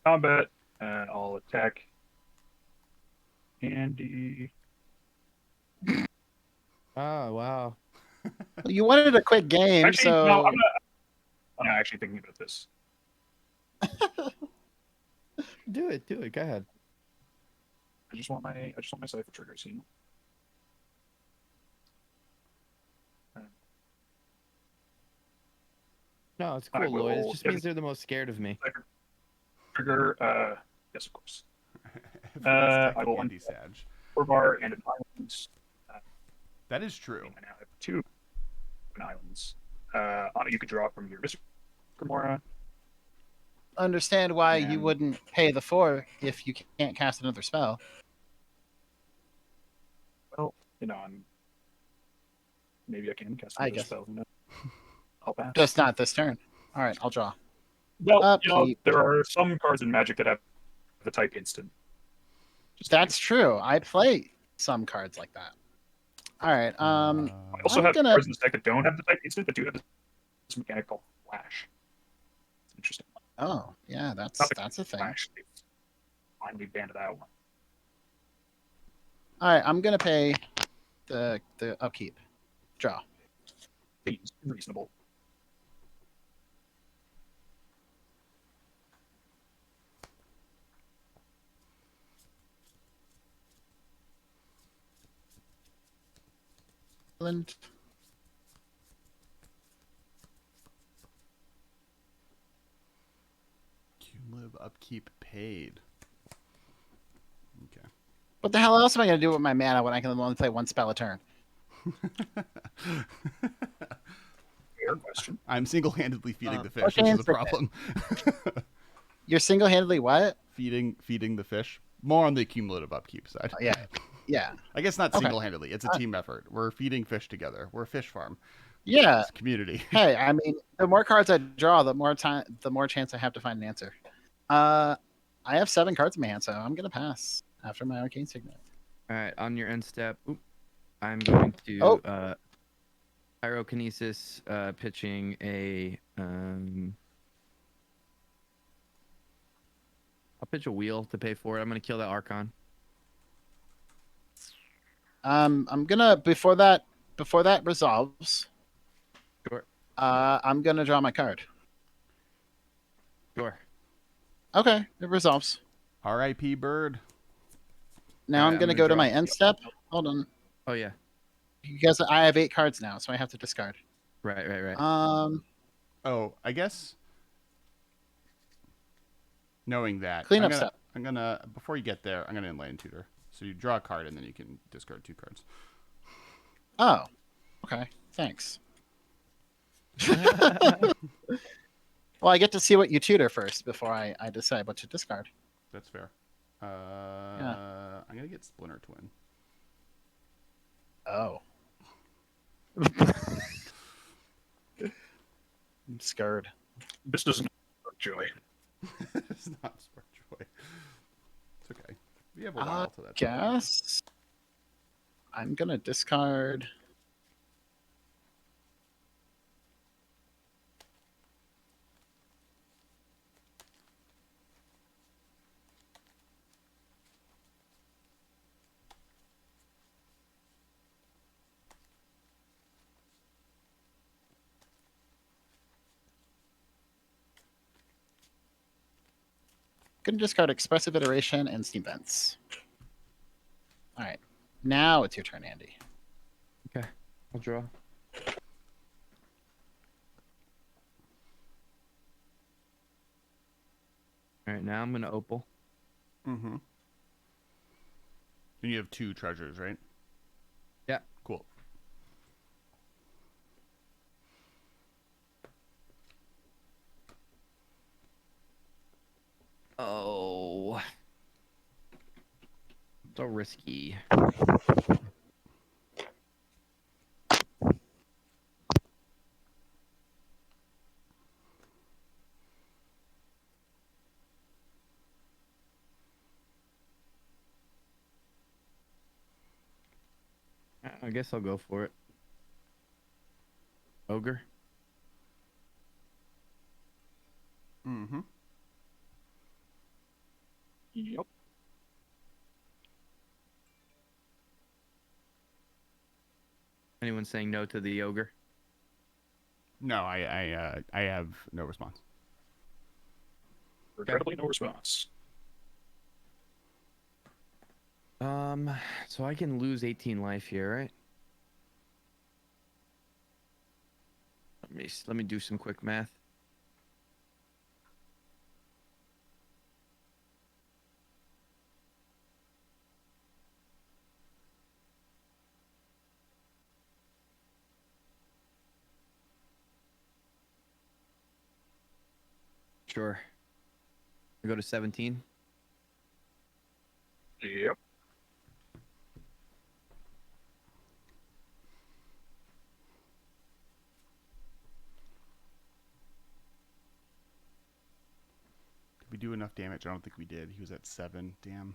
Combat. And I'll attack Andy. Oh wow. Well, you wanted a quick game, Actually, so no, I'm not actually thinking about this. Do it. Go ahead. I just want my cipher triggers, you know. No, it's I cool, Lloyd. It will just give means they're the most scared of me. Cipher trigger, yes, of course. I will Andy Sag. Orvar and an island. That is true. I now have 2 islands. On it, you could draw from your Mystic Remora. understand why you And- wouldn't pay the 4 if you can't cast another spell. Well, you know, maybe I can cast I another guess. spell. You know? I'll pass. Just not this turn. All right, I'll draw. Well, Upkeep. there are some cards in Magic that have the type instant. That's true. I play some cards like that. All right. I also I'm have gonna. cards in this deck that don't have the type instant, but do have this mechanic called Flash. It's interesting. Oh, yeah, Not that's the a thing. Flash. They've finally banned that one. All right, I'm gonna pay the upkeep. Draw. Seems reasonable. Island. Cumulative upkeep paid. Okay. What the hell else am I gonna do with my mana when I can only play one spell a turn? Fair question. I'm single-handedly feeding the fish, okay, which is a instant problem. You're single-handedly what? feeding the fish. More on the cumulative upkeep side. Yeah, yeah, I guess not Okay. single-handedly. It's a team effort. We're feeding fish together. We're a fish farm. yeah. It's a community. Hey, I mean, the more cards I draw, the more chance I have to find an answer. I have 7 cards in my hand, so I'm gonna pass after my arcane signet. All right, on your end step, I'm going to Oh. pyrokinesis, pitching a I'll pitch a wheel to pay for it. I'm gonna kill that Archon. I'm gonna before that resolves. Sure. I'm gonna draw my card. Sure. Okay, it resolves. R.I.P. Bird. Now Alright, I'm I'm gonna gonna go to draw. my end step. Hold on, Oh yeah. because I have 8 cards now, so I have to discard. Right. Oh, I guess knowing that, Cleanup step. I'm gonna before you get there, I'm gonna Enlighten Tutor. So you draw a card and then you can discard 2 cards. Oh, okay. Thanks. Well, I get to see what you tutor first before I decide what to discard. That's fair. Yeah. I'm gonna get Splinter Twin. Oh. I'm scared. This doesn't work, Joey. It's not Spark Joy. It's okay. We have a while till that. Guess I'm gonna discard. Gonna discard Expressive Iteration and Steam Vents. All right, now it's your turn, Andy. Okay. I'll draw. All right, now I'm gonna opal. Mm-hmm. And you have 2 treasures, right? Yeah. Cool. Oh. So risky. I guess I'll go for it. Ogre. Mm-hmm. Yep. Anyone saying no to the ogre? No, I have no response. Regrettably, no response. So I can lose 18 life here, right? Let me do some quick math. Sure. I go to 17. Yep. we do enough damage? I don't think we did. He was at 7. Damn.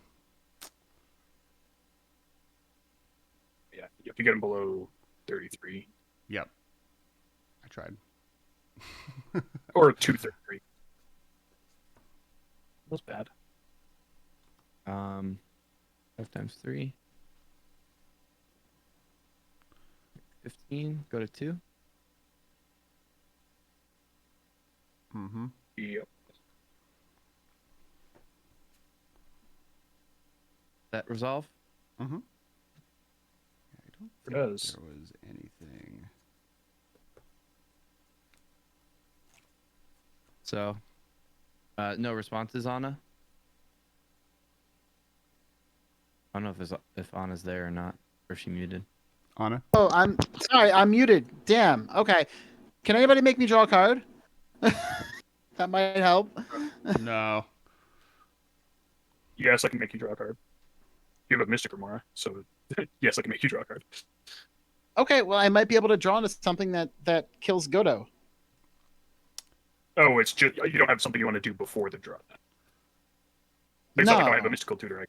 Yeah, you have to get him below 33. Yep. I tried. Or 233. That's bad. 5 times 3. 15. Go to 2. Mm-hmm. Yep. That resolve? Mm-hmm. I don't It think does. there was anything. So, no responses, Anna? I don't know if Anna's there or not, or she muted. Anna? Oh, I'm sorry. I'm muted. Damn. Okay. Can anybody make me draw a card? That might help. No. Yes, I can make you draw a card. You have a Mystic Remora, so yes, I can make you draw a card. Okay. Well, I might be able to draw into something that kills Godo. Oh, it's just you don't have something you want to do before the draw. It's not like I have a mystical tutor.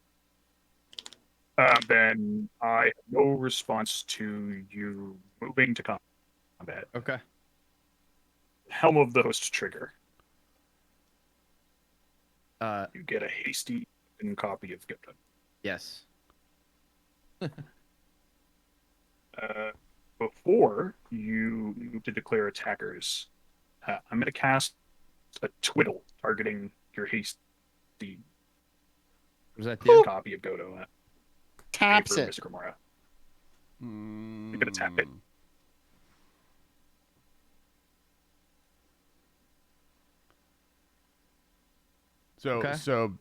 Then I have no response to you moving to combat. Okay. Helm of the Host trigger. Uh, You get a hasty copy of Godo. yes. Before you move to declare attackers, I'm going to cast a twiddle targeting your hasty What does that do? copy of Godo. Taps For it. Mystic Remora. Mm. You're going to tap it. So Okay. so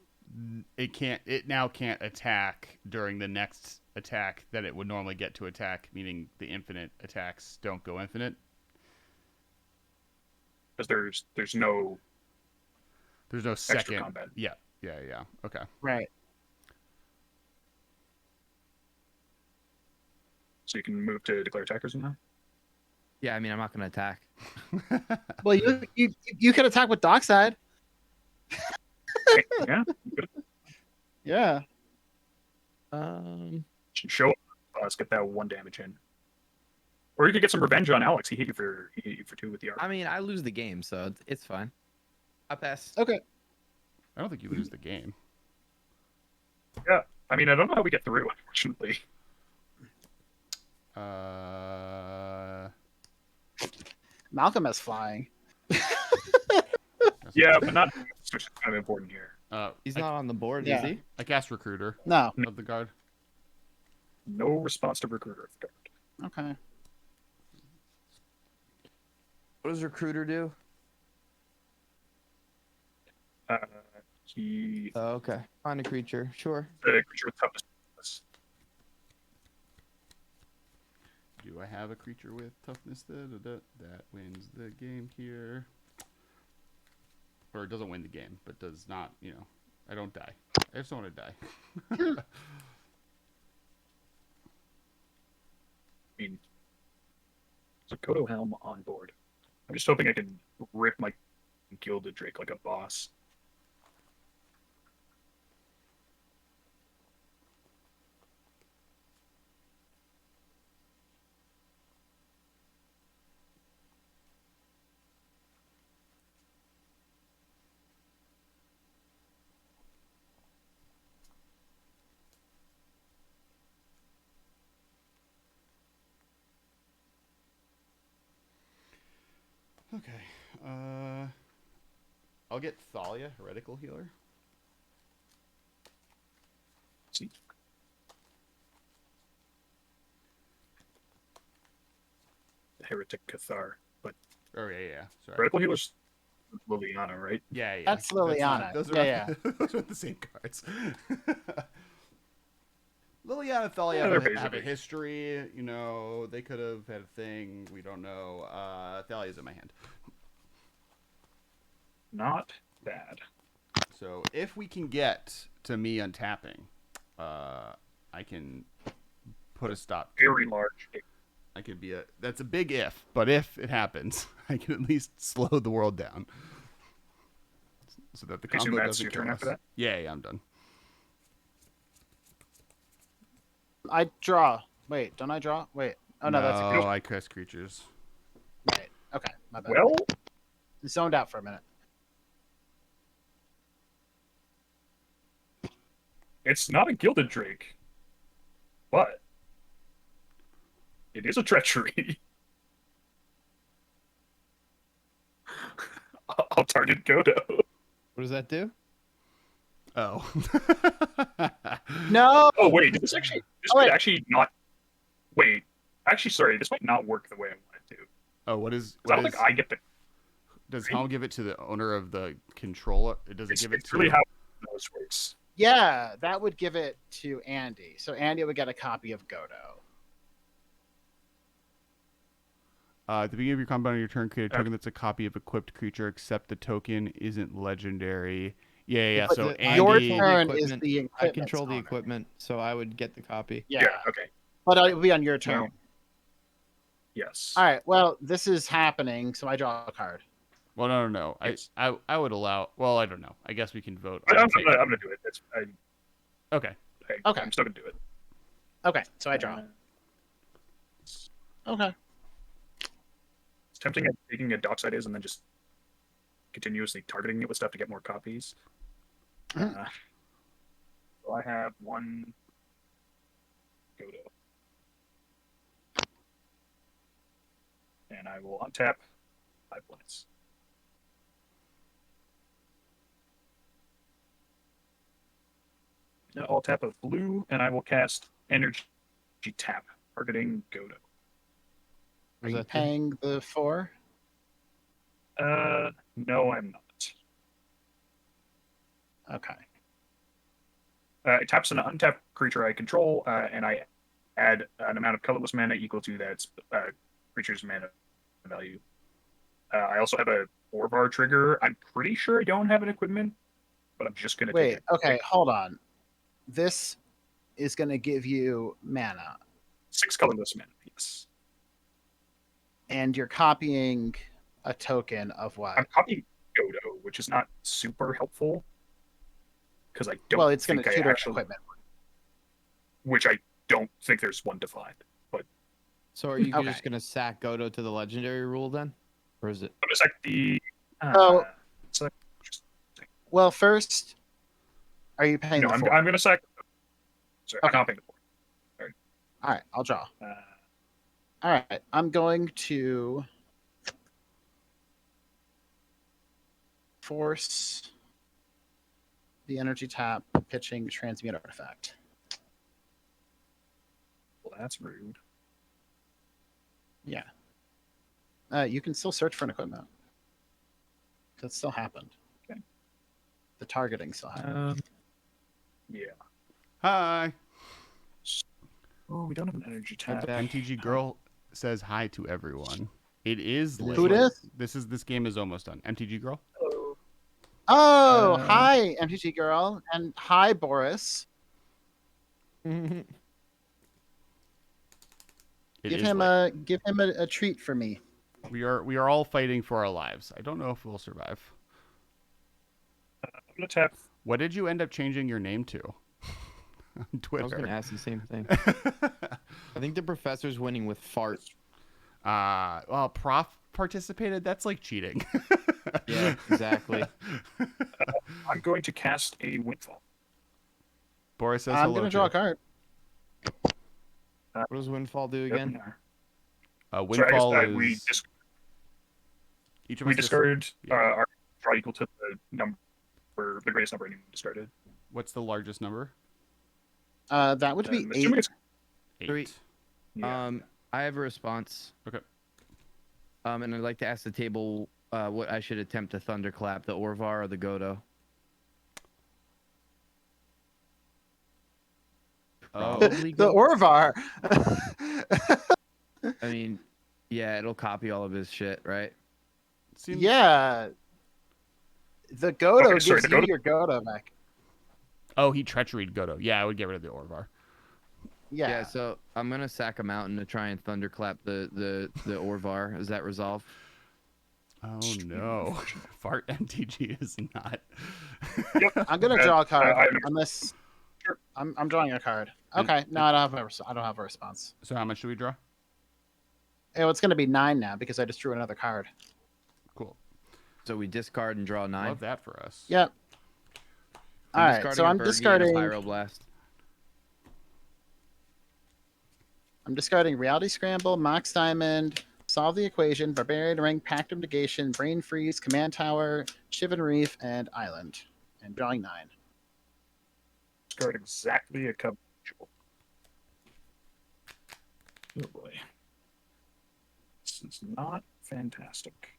it now can't attack during the next attack that it would normally get to attack, meaning the infinite attacks don't go infinite. Because there's no There's no extra second. combat. Yeah. Okay. Right. So you can move to declare attackers now. Yeah, I mean, I'm not going to attack. Well, you can attack with Dockside. Yeah. Yeah. Show up. Let's get that 1 damage in. Or you could get some revenge on Alex. He hit you for 2 with the arc. I mean, I lose the game, so it's fine. I pass. Okay. I don't think you lose the game. Yeah. I mean, I don't know how we get through, unfortunately. Malcolm has flying. Yeah, but not which is kind of important here. He's not on the board, Yeah. is he? I cast Recruiter No. of the guard. No response to recruiter of the guard. Okay. What does Recruiter do? He Oh, okay. Find a creature. Sure. the creature with toughness. Do I have a creature with toughness that wins the game here? Or it doesn't win the game, but does not, I don't die. I just don't want to die. I mean, so Kodo Helm on board. I'm just hoping I can rip my Gilded Drake like a boss. Okay. I'll get Thalia, Heretical Healer. See? Heretic Cathar. But Oh, yeah. Sorry. Radical Healer's Liliana, right? Yeah. That's Liliana. Those are Yeah, those are the same cards. Liliana and Thalia Yeah, they're have a basically- history. They could have had a thing. We don't know. Thalia's in my hand. Not bad. So if we can get to me untapping, I can put a stop. Very large. I could be that's a big if, but if it happens, I can at least slow the world down. so that the Okay, so combo Matt's doesn't your kill turn us. after that? Yeah, I'm done. I draw. Wait, don't I draw? Wait. Oh no, that's a No, creature. I cast creatures. Right. Okay, my bad. Well, Zoned out for a minute. it's not a gilded drake, but it is a treachery. I'll target Godo. What does that do? Oh. No. Oh wait, this Oh, could wait. actually not. Wait, actually, sorry, this might not work the way I want it to. Oh, what is? 'Cause I What don't is? think I get the. Does Helm give it to the owner of the controller? Does it give it It's to? really how this works. Yeah, that would give it to Andy. So Andy would get a copy of Godo. At the beginning of your combat on your turn, create a Okay. token that's a copy of equipped creature, except the token isn't legendary. Yeah. But So your Andy, turn is equipment. the I equipment. control the equipment, so I would get the copy. Yeah, Okay. but it would be on your turn. No. Yes. All right. Well, this is happening, so I draw a card. well, no. Yes. I would allow. Well, I don't know. I guess we can vote. I'm on taking- gonna do it. Okay. Okay. I'm still gonna do it. Okay, so I draw. Okay. It's tempting at taking a dockside is and then just continuously targeting it with stuff to get more copies. Mhm. So I have one Godo. And I will untap 5 points. Now I'll tap a blue, and I will cast Energy Tap, targeting Godo. Are Does you that do? paying the 4? No, I'm not. Okay. It taps an untapped creature I control, and I add an amount of colorless mana equal to that creature's mana value. I also have a Orvar trigger. I'm pretty sure I don't have an equipment, but I'm just gonna Wait, take it. okay, hold on. This is going to give you mana, 6 colorless mana. Yes, and you're copying a token of what? I'm copying Godo, which is not super helpful because I don't. Well, it's going think to I tutor actually, equipment. which I don't think there's one defined. But So are you Okay. just gonna sack Godo to the legendary rule then, or is it? I'm gonna sack the. Oh. So, Well, first, are you paying no, the I'm 4? gonna sack. Sorry, I'm Okay. not paying the 4. All right, I'll draw. Uh, All right, I'm going to force the energy tap, pitching transmute artifact. well, that's rude. Yeah. You can still search for an equipment. That still happened. Okay. The targeting still happened. Yeah. Hi. Oh, we don't have an energy tap. back. MTG girl says hi to everyone. It is late. Who it is? This game is almost done. MTG girl. Hello. Oh, Uh, hi, MTG girl, and hi, Boris. It Give is him late. a treat for me. We are all fighting for our lives. I don't know if we'll survive. I'm gonna tap. What did you end up changing your name to? On I was Twitter. gonna ask the same thing. I think the professor's winning with fart. Well, Prof participated. That's like cheating. Yeah, exactly. I'm going to cast a windfall. Boris says I'm hello. gonna draw a card. What does Windfall do again? Windfall Sorry, is each of we us discarded yeah. our draw equal to the number, the greatest number anyone discarded. What's the largest number? That would be I'm assuming 8. it's 8. 3. yeah. I have a response. Okay. And I'd like to ask the table what I should attempt to thunderclap, the Orvar or the Godo. Probably The Godo. Orvar. I mean, yeah, it'll copy all of his shit, right? Seems- Yeah. The Godo Okay, sorry, gives the you Godo- your Godo back. Oh, he treacheried Godo. Yeah, I would get rid of the Orvar. Yeah. So I'm gonna sack a mountain to try and thunderclap the Orvar. Is that resolved? Oh no, Fart MTG is not. Yep. I'm gonna draw a card I- unless Sure. I'm drawing a card. And- Okay, no, I don't have a response. So how much do we draw? Oh, it's gonna be 9 now because I just drew another card. Cool. So we discard and draw 9. Love that for us. Yep. All right, so I'm discarding. Pyroblast. I'm discarding Reality Scramble, Mox Diamond, Solve the Equation, Barbarian Ring, Pact of Negation, Brain Freeze, Command Tower, Shivan Reef, and Island, and drawing 9. Discard exactly a cup. Oh boy. This is not fantastic.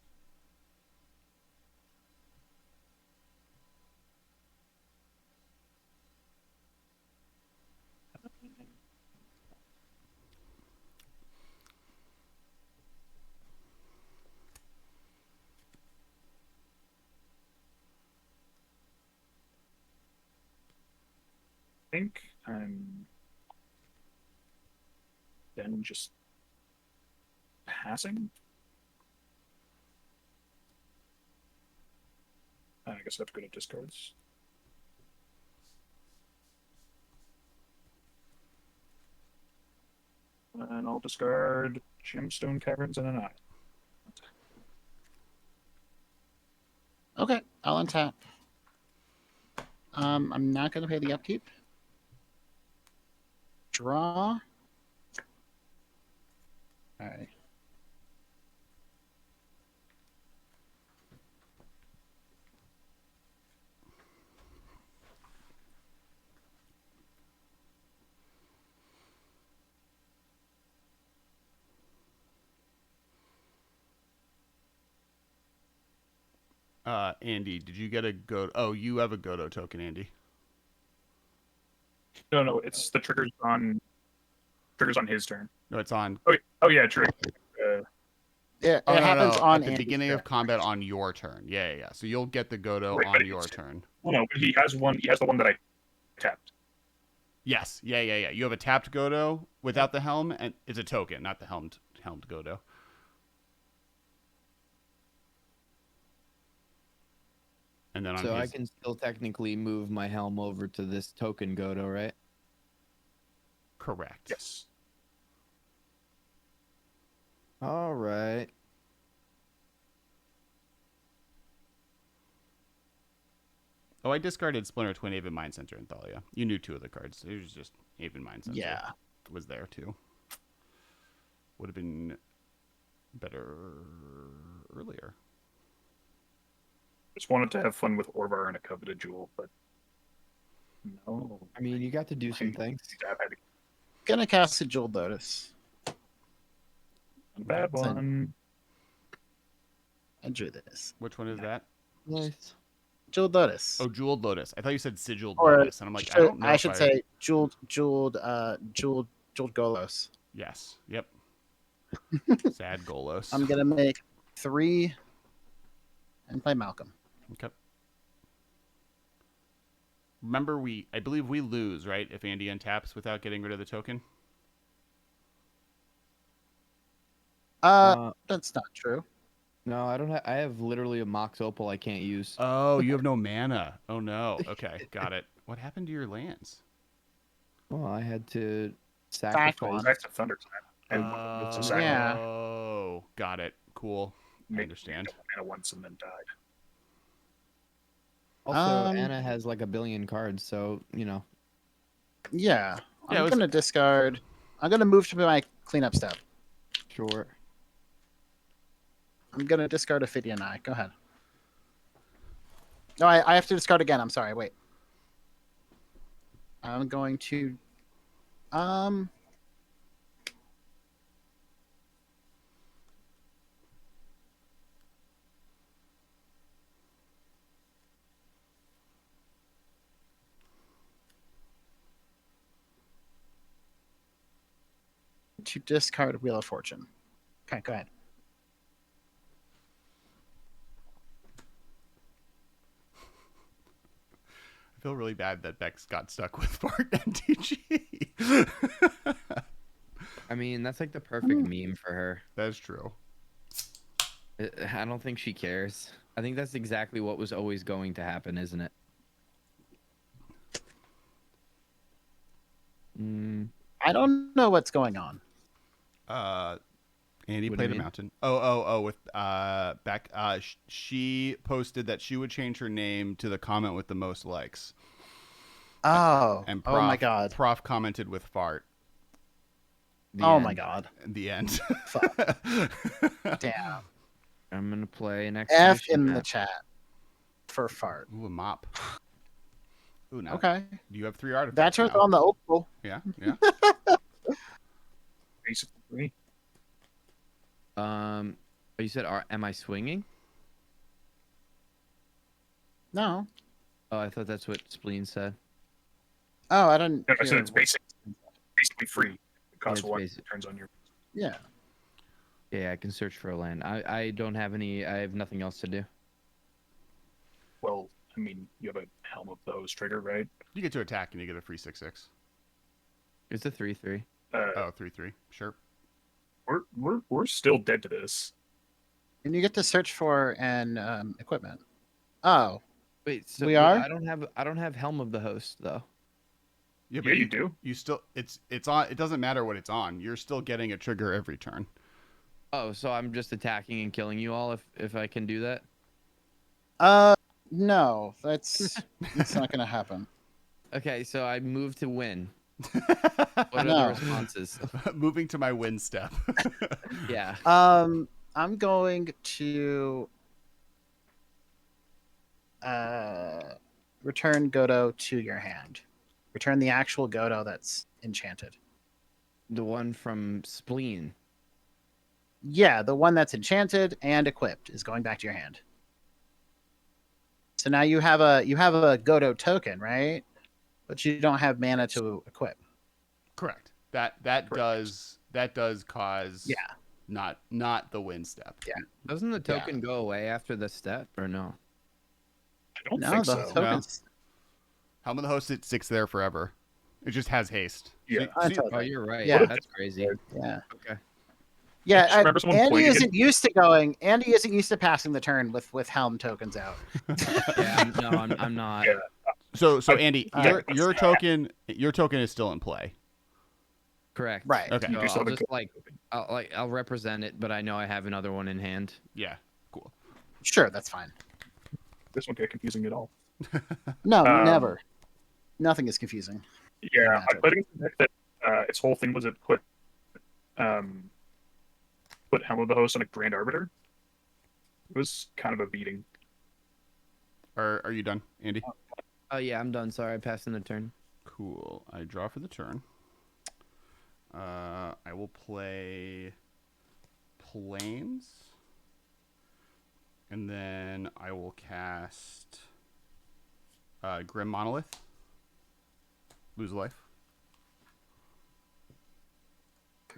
I think I'm then just passing. I guess I have to go to discards. And I'll discard Gemstone Caverns and an Eye. Okay, I'll untap. I'm not gonna pay the upkeep. Draw. All right. Andy, did you get a go? Oh, you have a Godo token, Andy. No, it's the triggers on his turn. No, it's on. Oh yeah, true. Yeah, Oh, it no, happens no, on at the Andy's beginning turn. of combat on your turn. Yeah. So you'll get the Godo Right, on but your it's- turn. Well, no, but he has one. He has the one that I tapped. Yes. Yeah. You have a tapped Godo without the helm, and it's a token, not the helmed Godo. And then on So I his, can still technically move my helm over to this token Godo, right? correct. Yes. All right. Oh, I discarded Splinter Twin, Aven Mind Center, and Thalia. You knew 2 of the cards. It was just Aven Mind Center. Yeah. Was there too. Would have been better earlier. Just wanted to have fun with Orvar and a coveted jewel, but no. I mean, you got to do some things. I've had Gonna cast a Jewel Lotus. a bad one. I drew this. Which one is that? Nice. Jewel Lotus. Oh, Jeweled Lotus. I thought you said Sigiled Or Lotus, and I'm like, I don't know. I if should say Jeweled Golos. Yes. Yep. Sad Golos. I'm gonna make 3 and play Malcolm. Okay. Remember, I believe we lose, right? If Andy untaps without getting rid of the token. That's not true. No, I don't have. I have literally a Mox Opal I can't use. Oh, you have no mana. Oh no. Okay, got it. What happened to your lands? Well, I had to Sacrifice. sacrifice. That's a thunder time. And it's a second. Yeah. Oh, got it. Cool. I understand. Mana once and then died. Also, Um, Anna has like a billion cards, so you know. Yeah. Yeah, it I'm was- gonna discard. I'm gonna move to my cleanup step. Sure. I'm gonna discard Ophidian Eye. Go ahead. No, I have to discard again. I'm sorry. Wait. I'm going to. To discard Wheel of Fortune. Okay, go ahead. I feel really bad that Bex got stuck with Fart MTG. I mean, that's like the perfect meme for her. That's true. I don't think she cares. I think that's exactly what was always going to happen, isn't it? I don't know what's going on. Andy What do you played a mean? mountain. With back. She posted that she would change her name to the comment with the most likes. Oh, And oh my god. Prof commented with fart. The Oh end. my god. In the end. Fuck. Damn. I'm gonna play an F expedition in the map. chat for fart. Ooh, a mop. Ooh, now. Okay. You have 3 artifacts That's what's now. on the opal. Yeah, yeah. Basically, You said, am I swinging? No. Oh, I thought that's what Spleen said. Oh, I didn't. no, I said hear it's what- basically free. It costs it's one basic. turns on your. Yeah. Yeah, I can search for a land. I don't have any. I have nothing else to do. Well, I mean, you have a Helm of the Host trigger, right? You get to attack and you get a free 6/6. It's a 3/3. Oh, 3/3. Sure. We're still dead to this. And you get to search for an equipment. Oh, Wait, so We but are? I don't have Helm of the Host though. Yeah, Yeah, you do. You still it's on. It doesn't matter what it's on. You're still getting a trigger every turn. Oh, so I'm just attacking and killing you all if I can do that. no, that's not gonna happen. Okay, so I move to win. What are the No. responses? Moving to my win step. Yeah. I'm going to return Godo to your hand. Return the actual Godo that's enchanted. The one from Spleen. Yeah, the one that's enchanted and equipped is going back to your hand. So now you have a Godo token, right? But you don't have mana to equip. Correct. That does cause Yeah. not the win step. Yeah. Doesn't the token go away after the step or no? I don't No, think the so. tokens. Helm of the Host, it sticks there forever. It just has haste. Yeah. Oh, you're right. Yeah. That's crazy. Yeah. Okay. Yeah, just remember someone Andy pointing at- isn't used to going. Andy isn't used to passing the turn with Helm tokens out. Yeah, I'm not. Yeah. So Andy, Alright. your token is still in play. Correct. Right. Okay. So You still I'll have a just I'll represent it, but I know I have another one in hand. Yeah. Cool. Sure, that's fine. This won't get confusing at all. No, Um, never. Nothing is confusing. Yeah, I Magic. played against a deck that its whole thing was it put Helm of the Host on a Grand Arbiter. It was kind of a beating. Are you done, Andy? Oh yeah, I'm done. Sorry, I passed in the turn. Cool. I draw for the turn. I will play Plains. And then I will cast Grim Monolith. Lose a life.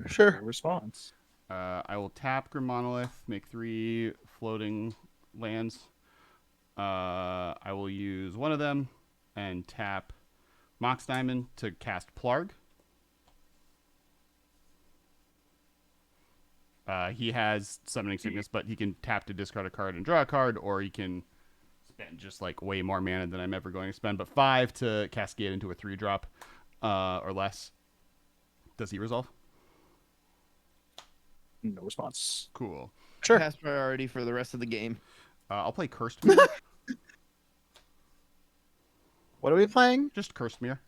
Sure. No response. I will tap Grim Monolith, make 3 floating lands. I will use one of them and tap Mox Diamond to cast Plarg. He has Summoning Sickness, but he can tap to discard a card and draw a card, or he can spend just like way more mana than I'm ever going to spend. But 5 to cascade into a 3-drop or less. Does he resolve? No response. Cool. Sure. Pass priority for the rest of the game. I'll play Cursed Mirror. What are we playing? Just Cursed Mirror.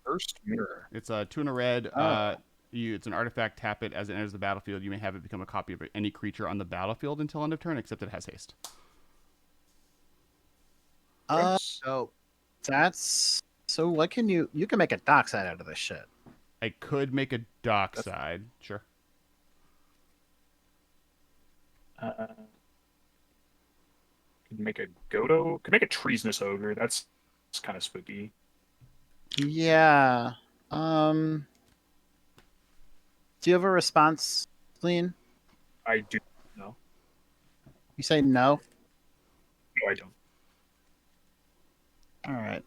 First mirror. It's a 2 and a red. Oh. It's an artifact. Tap it as it enters the battlefield. You may have it become a copy of any creature on the battlefield until end of turn, except it has haste. So that's so. What can you can make a dockside out of this shit? I could make a dockside. Sure. Could make a Godo. Could make a Treasonous Ogre. That's kind of spooky. Yeah. Do you have a response, Spleen? I do. No, You say no. no, I don't. All right.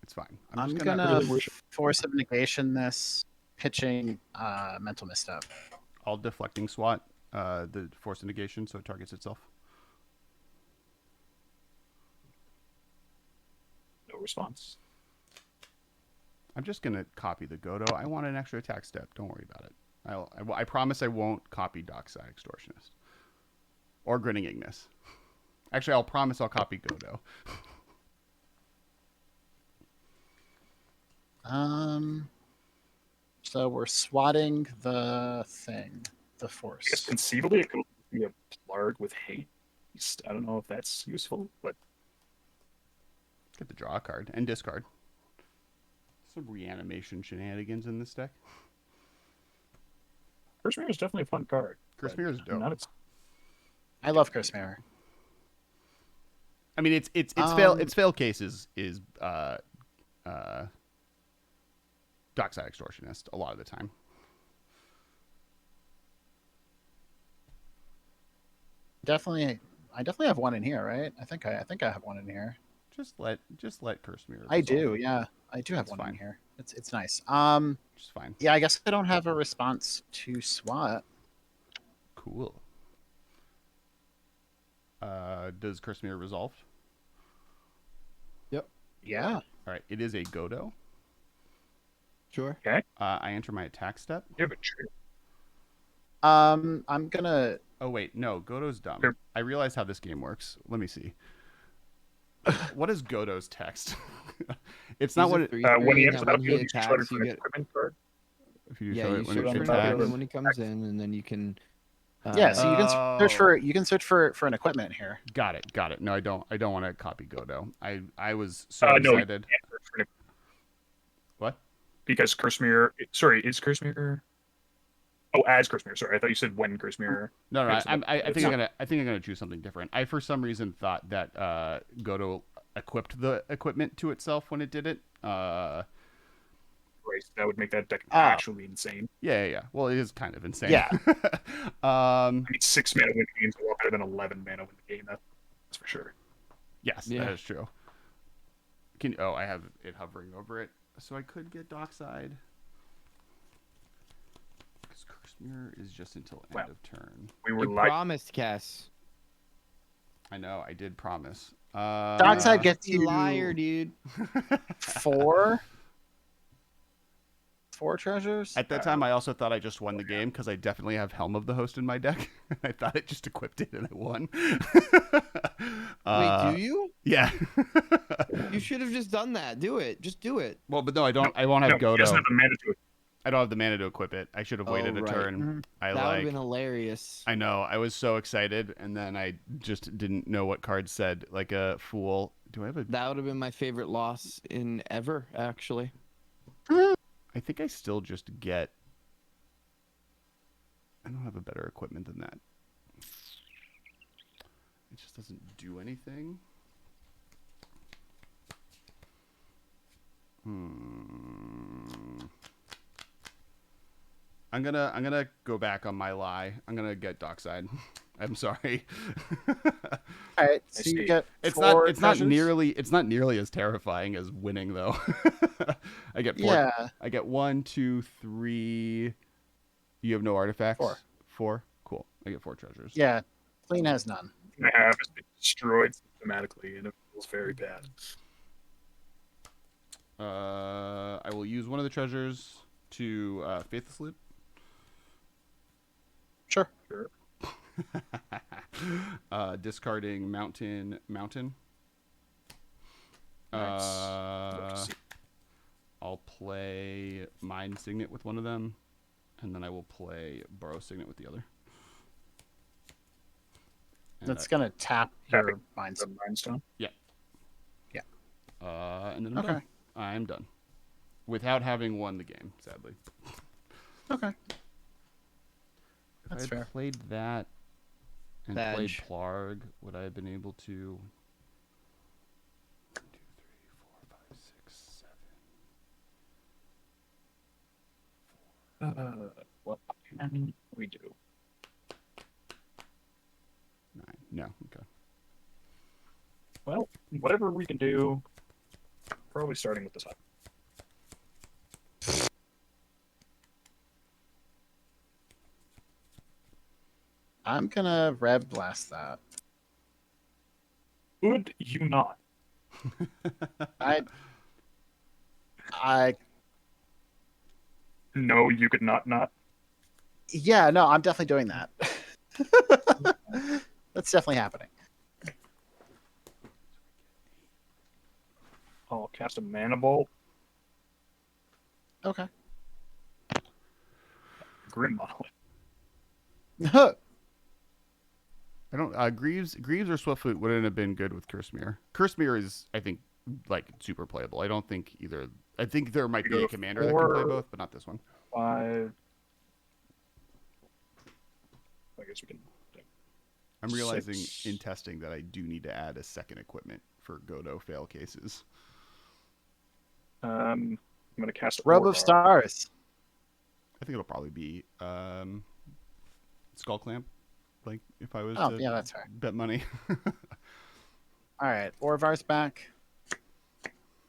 It's fine. I'm just gonna really worship- force of negation this, pitching mental misstep. All deflecting SWAT the force negation, so it targets itself. No response. I'm just gonna copy the Godo. I want an extra attack step. Don't worry about it. I promise I won't copy Dockside Extortionist or Grinning Ignis. Actually, I'll promise I'll copy Godo. So we're swatting the thing, the I guess force. conceivably it could be a Plarg with haste. I don't know if that's useful, but Get the draw card and discard. Some reanimation shenanigans in this deck. Curse Mirror is definitely a fun card. Curse but Mirror is dope. not its- I love Curse Mirror. I mean, its fail case is Dockside Extortionist a lot of the time. I definitely have one in here, right? I think I have one in here. Just let Curse Mirror. I resolve. do, yeah. I do have That's one fine. in here. It's nice. Just fine. Yeah, I guess I don't have a response to SWAT. Cool. Does Curse Mirror resolve? Yeah. All right. It is a Godo. Sure. Okay. I enter my attack step. You have a tree. I'm gonna. Oh wait, no, Godo's dumb. Sure. I realize how this game works. Let me see. What is Godo's text? It's not what it. When he and enters the then when he battlefield, you show it attacks, for you an get equipment card. If you yeah, show you it when search it for an attacks. equipment when he comes in, and then you can. Yeah, so you can search for Oh. an equipment here. Got it. No, I don't want to copy Godo. I was so No, you excited. can't search for an What? because Curse Mirror. Sorry, is Curse Mirror? Oh, as Curse Mirror. Sorry, I thought you said when Curse Mirror. No, I Excellent. think I'm gonna choose something different. I for some reason thought that Godo equipped the equipment to itself when it did it. Right, that would make that deck Ah. actually insane. Yeah. Well, it is kind of insane. Yeah. I mean, 6 mana win the game is a lot better than 11 mana win the game. That's for sure. Yes, Yeah. that is true. I have it hovering over it, so I could get Dockside. Because Curse Mirror is just until end Wow. of turn. We were You like, promised, Cass. I know, I did promise. Dockside gets You you liar, dude. four treasures. At that time, I also thought I just won the game because I definitely have Helm of the Host in my deck. I thought I just equipped it and I won. Wait, do you? Yeah. You should have just done that. Do it. Just do it. Well, but no, I don't. I won't have no, he doesn't Godo. have the mana to it. I don't have the mana to equip it. I should have waited a right. turn. Mhm. I That would have like. been hilarious. I know. I was so excited, and then I just didn't know what card said. Like a fool. Do I have a? That would have been my favorite loss in ever, actually. I think I still just get. I don't have a better equipment than that. It just doesn't do anything. I'm gonna go back on my lie. I'm gonna get Dockside. I'm sorry. All right, I so you see. get It's four not treasures? nearly as terrifying as winning though. I get four. Yeah. I get 1, 2, 3. You have no artifacts. 4. 4. Cool. I get 4 treasures. Yeah. Clean has none. I have has been destroyed systematically, and it feels very bad. I will use one of the treasures to Faithless Loop. Sure. Sure. Discarding Mountain. Nice. Love to see. I'll play Mind Signet with one of them, and then I will play Burrow Signet with the other. And That's gonna tap your mind. The Mindstone. and then I'm Okay. done. I'm done. Without having won the game, sadly. Okay. If That's I had fair. played that and played Badge. Plarg, would I have been able to? 1, 2, 3, 4, 5, 6, 7, What can we do? 9. No. Okay. Well, whatever we can do. Probably starting with the side. I'm gonna Rev Blast that. Would you not? I No, you could not. yeah, no, I'm definitely doing that. That's definitely happening. I'll cast a mana bolt. Okay. Grim Monolith. I don't. Greaves or Swiftfoot wouldn't have been good with Cursemere. Cursemere is, I think, like super playable. I don't think either. I think there might We be go a to commander that can play 4, both, but not this one. 5. I guess we can. I'm realizing 6. in testing that I do need to add a second equipment for Godo fail cases. I'm gonna cast Robe of Orvar. Stars. I think it'll probably be Skull Clamp. Like if I was Oh, to yeah, that's right. bet money. All right, Orvar's back.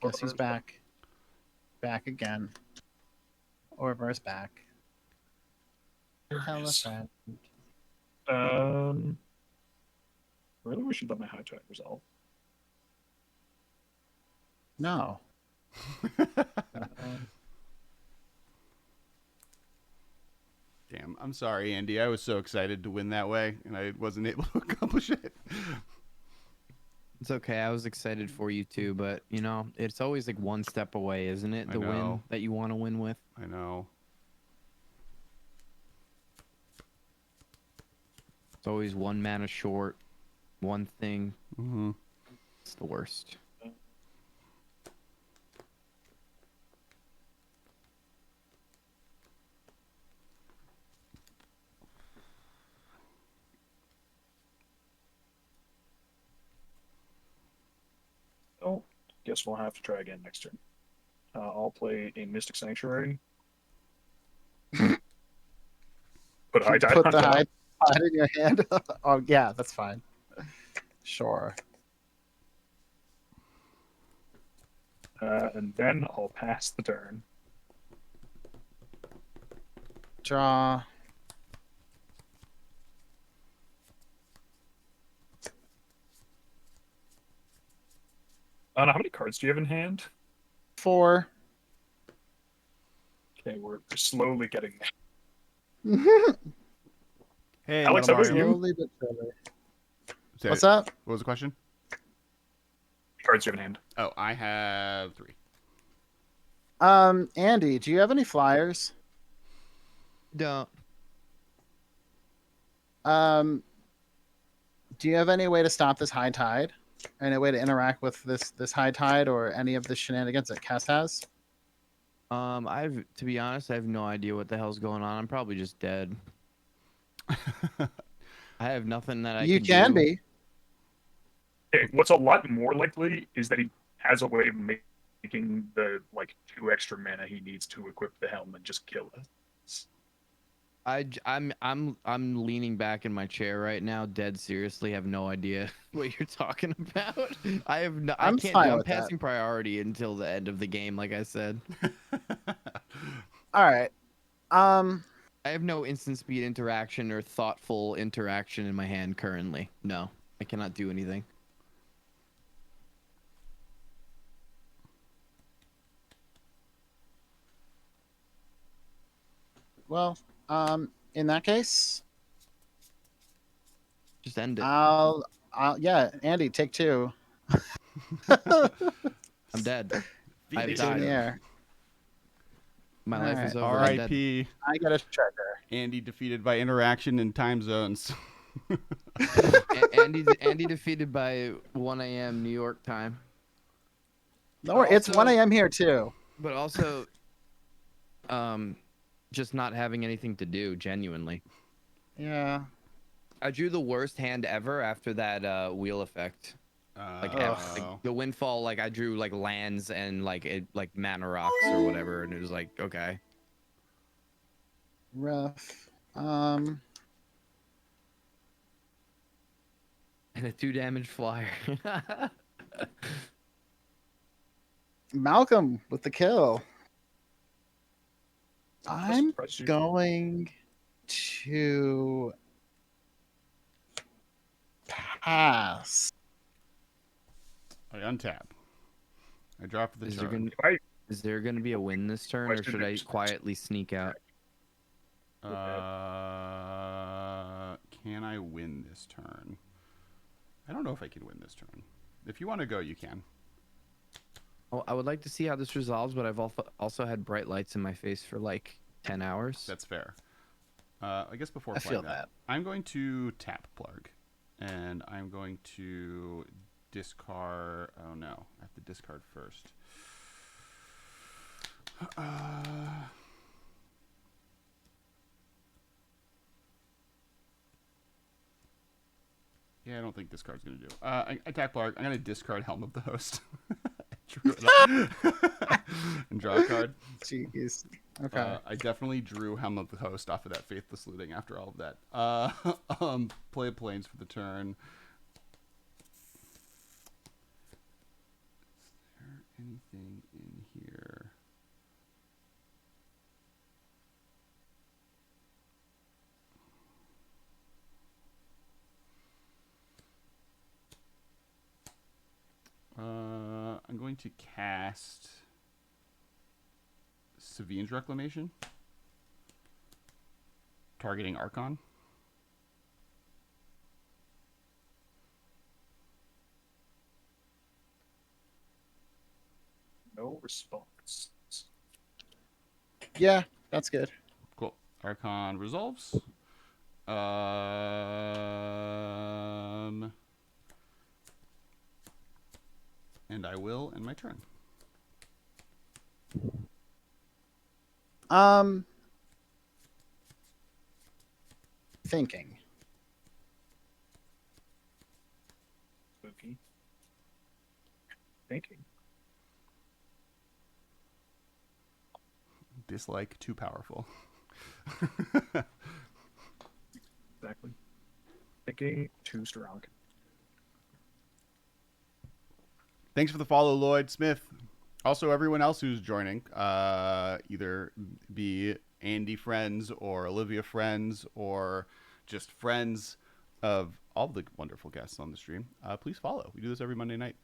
Guess who's Orvar's back? Back again. Orvar's back. Elephant. Really, we should let my high tide resolve. No. Damn, I'm sorry, Andy. I was so excited to win that way, and I wasn't able to accomplish it. It's okay. I was excited for you too, but you know, it's always like one step away, isn't it? I The win know. that you want to win with. I know. It's always one mana short, one thing. Mm-hmm. It's the worst. Oh, guess we'll have to try again next turn. I'll play a Mystic Sanctuary. Put high tide Put on the top. hide in your hand. Oh, yeah, that's fine. Sure. And then I'll pass the turn. Draw. Anna, how many cards do you have in hand? 4. Okay, we're slowly getting there. Hey, Alex, Metal how about Mario. you? Slowly but surely. Say What's it. up? What was the question? Cards you have in hand. Oh, I have 3. Andy, do you have any flyers? Don't. Do you have any way to stop this high tide? Any way to interact with this high tide or any of the shenanigans that Cass has? To be honest, I have no idea what the hell's going on. I'm probably just dead. I have nothing that I You can can do. be. Okay, what's a lot more likely is that he has a way of making the 2 extra mana he needs to equip the helm and just kill us. I'm leaning back in my chair right now, dead seriously, have no idea what you're talking about. I I'm can't fine do. I'm with that. passing priority until the end of the game, like I said. All right. I have no instant speed interaction or thoughtful interaction in my hand currently. No, I cannot do anything. Well, in that case, Just end it. yeah, Andy, take 2. I'm dead. Feed I've it Two in died. the air. My All life right. is over. I'm dead. R.I.P. I got a trigger. Andy defeated by interaction in time zones. Andy defeated by 1 a.m. New York time. Don't worry, it's Also- 1 a.m. here too. But also, just not having anything to do. Genuinely, Yeah. I drew the worst hand ever after that wheel effect. Like the windfall. Like I drew like lands and like mana rocks or whatever, and it was like okay. Rough. And a 2 damage flyer. Malcolm with the kill. I'm surprised you- going to pass. I untap. I draw for the Is there turn. Is there gonna be a win this turn, or should I quietly sneak out? Can I win this turn? I don't know if I can win this turn. If you want to go, you can. Oh, I would like to see how this resolves, but I've also had bright lights in my face for like 10 hours. That's fair. I guess before I playing feel that. I'm going to tap Plurg, and I'm going to discard. Oh no, I have to discard first. Yeah, I don't think discard's gonna do. I tap Plurg. I'm gonna discard Helm of the Host. Drew it up. And draw a card. Jeez. Okay. I definitely drew Helm of the Host off of that Faithless Looting after all of that. Play Plains for the turn. Is there anything in here? I'm going to cast Savine's Reclamation, targeting Archon. No response. Yeah, that's good. Cool. Archon resolves. And I will end my turn. Thinking. Spooky. Thinking. Dislike too powerful. Exactly. Thinking too strong. Thanks for the follow, Lloyd Smith. Also, everyone else who's joining, either be Andy friends or Olivia friends or just friends of all the wonderful guests on the stream, please follow. We do this every Monday night.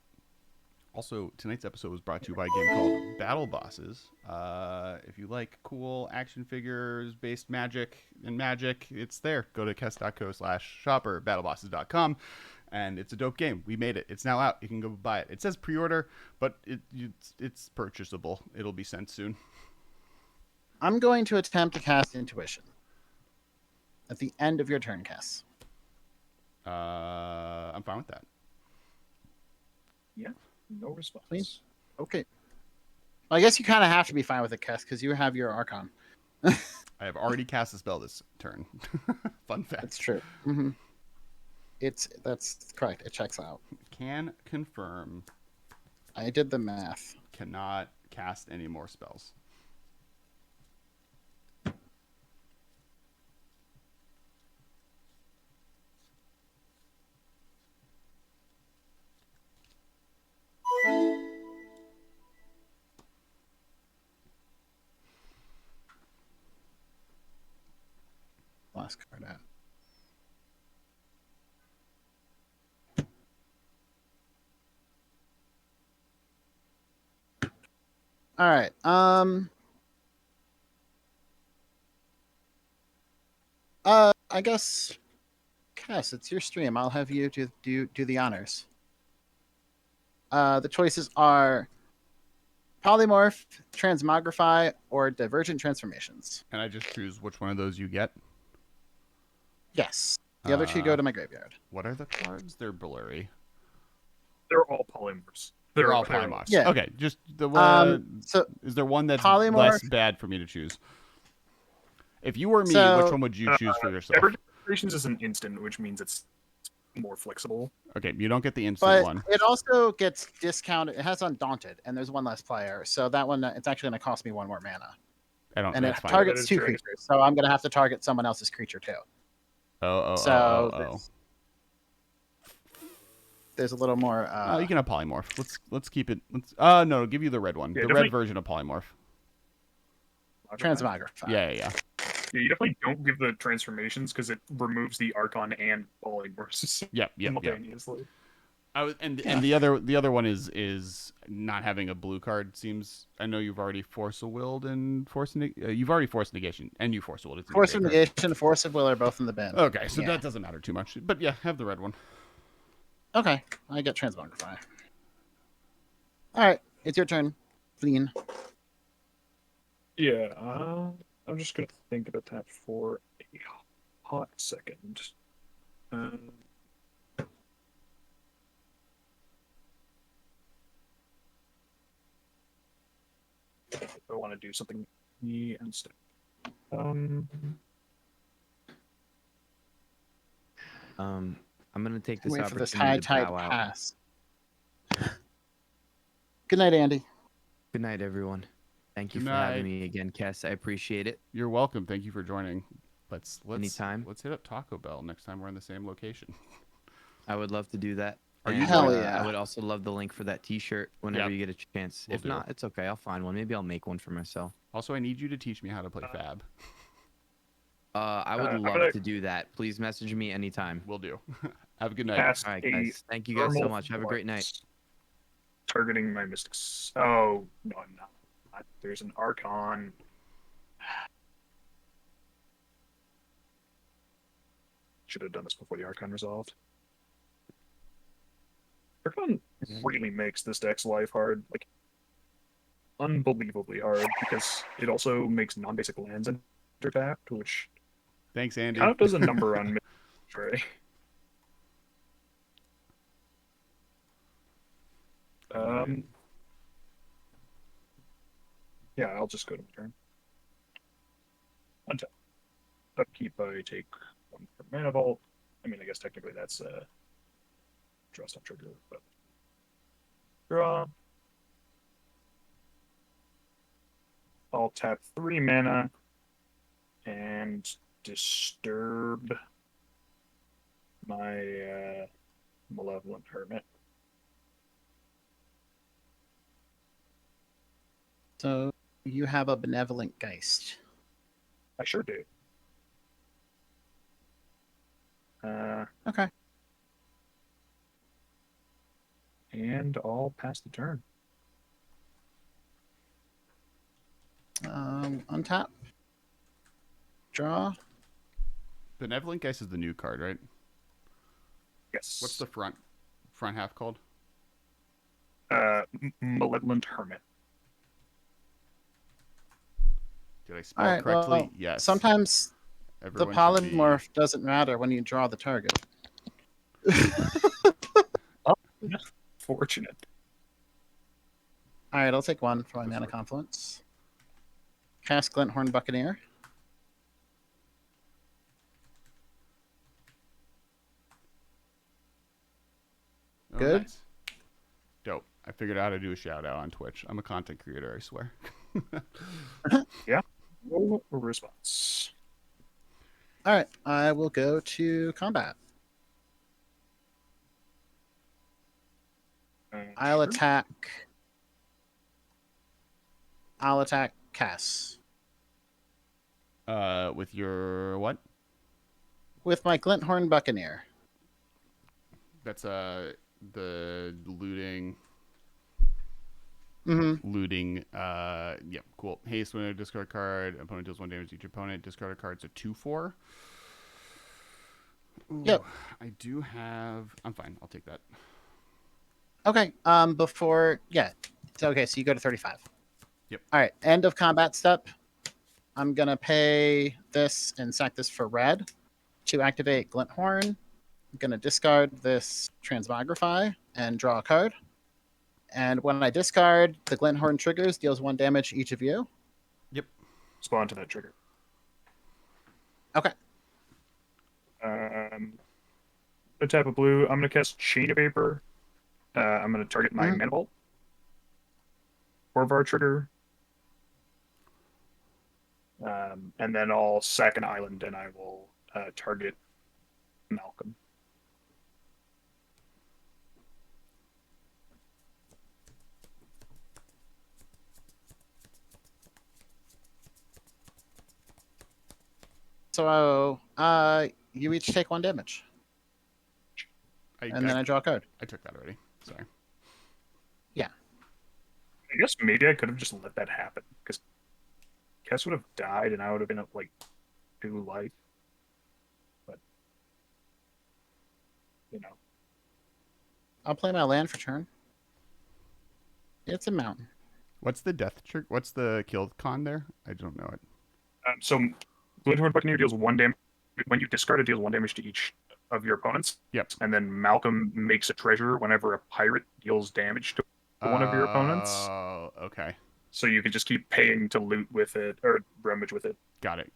Also, tonight's episode was brought to you by a game called Battle Bosses. If you like cool action figures based magic, it's there. Go to kess.co/shop or battlebosses.com. And it's a dope game. We made it. It's now out. You can go buy it. It says pre-order, but it's purchasable. It'll be sent soon. I'm going to attempt to cast Intuition at the end of your turn, Kess. I'm fine with that. Yeah. No response. Please. Okay. Well, I guess you kind of have to be fine with it, Kess, because you have your Archon. I have already cast a spell this turn. Fun fact. That's true. Mm-hmm. That's correct. It checks out. Can confirm. I did the math. Cannot cast any more spells. Last card out. All right. I guess, Cass, it's your stream. I'll have you do the honors. The choices are polymorph, transmogrify, or divergent transformations. Can I just choose which one of those you get? Yes. The other two go to my graveyard. What are the cards? They're blurry. They're all polymorphs. They're all polymorphs. Yeah. Okay. Just the one. So Is there one that's polymorph- less bad for me to choose? If you were me, So- which one would you choose for yourself? Divergent transformations is an instant, which means it's more flexible. Okay, you don't get the instant but one. it also gets discounted. It has Undaunted, and there's one less player. So that one, it's actually going to cost me one more mana. I don't. And it That's fine. targets That is two true. creatures. So I'm going to have to target someone else's creature too. Oh. There's a little more. Oh, you can have polymorph. Let's keep it. No, I'll give you the red one. Yeah, the definitely- red version of polymorph. Transmogrify. Yeah. Yeah, you definitely don't give the transformations because it removes the Archon and polymorphs Yep. simultaneously. And Yeah. the other one is not having a blue card seems. I know you've already force a willed and you've already forced negation and you force a willed. It's a Force of negate card. negation, force of will are both in the bin. Okay, so Yeah. that doesn't matter too much. But yeah, have the red one. Okay, I get transmogrify. All right, it's your turn, Fleen. Yeah, I'm just gonna think about that for a hot second. Um, I want to do something instead. I'm gonna take this Wait for this opportunity high to tide bow out. pass. Good night, Andy. Good night, everyone. Thank you Good for having night. me again, Kess. I appreciate it. You're welcome. Thank you for joining. Let's Anytime. Let's hit up Taco Bell next time we're in the same location. I would love to do that. Are you And, Hell yeah. I would also love the link for that T-shirt whenever Yep. you get a chance. Will If do. not, it's okay. I'll find one. Maybe I'll make one for myself. Also, I need you to teach me how to play Fab. I would I'm love gonna to do that. Please message me anytime. Will do. Have a good night. cast All right, a guys. Thank you guys so thermal much. Have a great night. flux targeting my mystics. Oh no, I'm not. There's an Archon. Should have done this before the Archon resolved. Archon really makes this deck's life hard, like unbelievably hard, because it also makes non-basic lands enter tapped, which Thanks, Andy. kind of does a number on Trey. Yeah, I'll just go to my turn. Untap. Upkeep, I take one for Mana Vault. I mean, I guess technically that's draw stop trigger, but draw. I'll tap 3 mana and disturb my Malevolent Hermit. So you have a benevolent Geist. I sure do. Okay. And I'll pass the turn. Untap. Draw. Benevolent Geist is the new card, right? Yes. What's the front half called? Malevolent Hermit. Did I spell All right. correctly? Well, Yes. sometimes Everyone the should be- polymorph doesn't matter when you draw the target. Fortunate. All right, I'll take one for my mana confluence. Cast Glinthorn Buccaneer. Oh, Good. nice. Dope. I figured out how to do a shout out on Twitch. I'm a content creator, I swear. No response. All right, I will go to combat. I'll Sure. attack. I'll attack Cass With your what? with my Glinthorn Buccaneer. That's the looting. Mm-hmm. Looting. Yeah, cool. Haste when a discard card. Opponent deals 1 damage to each opponent. Discard a card. So 2/4. Ooh, Yep. I do have. I'm fine. I'll take that. Okay. Before, yeah. So okay. So you go to 35. Yep. All right. End of combat step. I'm gonna pay this and sack this for red to activate Glinthorn. I'm gonna discard this Transmogrify and draw a card. And when I discard, the Glinthorn triggers, deals 1 damage to each of you. Yep. Respond to that trigger. Okay. A tap of blue. I'm gonna cast Chain of Vapor. I'm gonna target my Mhm. Mana Vault. Orvar trigger. And then I'll sack an island and I will target Malcolm. So, you each take 1 damage, and then I draw a card. I took that already. Sorry. I guess maybe I could have just let that happen because Kess would have died and I would have been at like 2 life. But you know, I'll play my land for turn. It's a mountain. What's the death trick? What's the kill con there? I don't know it. so Glinthorn Buccaneer deals 1 damage when you discard it. Deals 1 damage to each of your opponents. Yep. And then Malcolm makes a treasure whenever a pirate deals damage to one of your opponents. Oh, okay. So you can just keep paying to loot with it or rummage with it. Got it.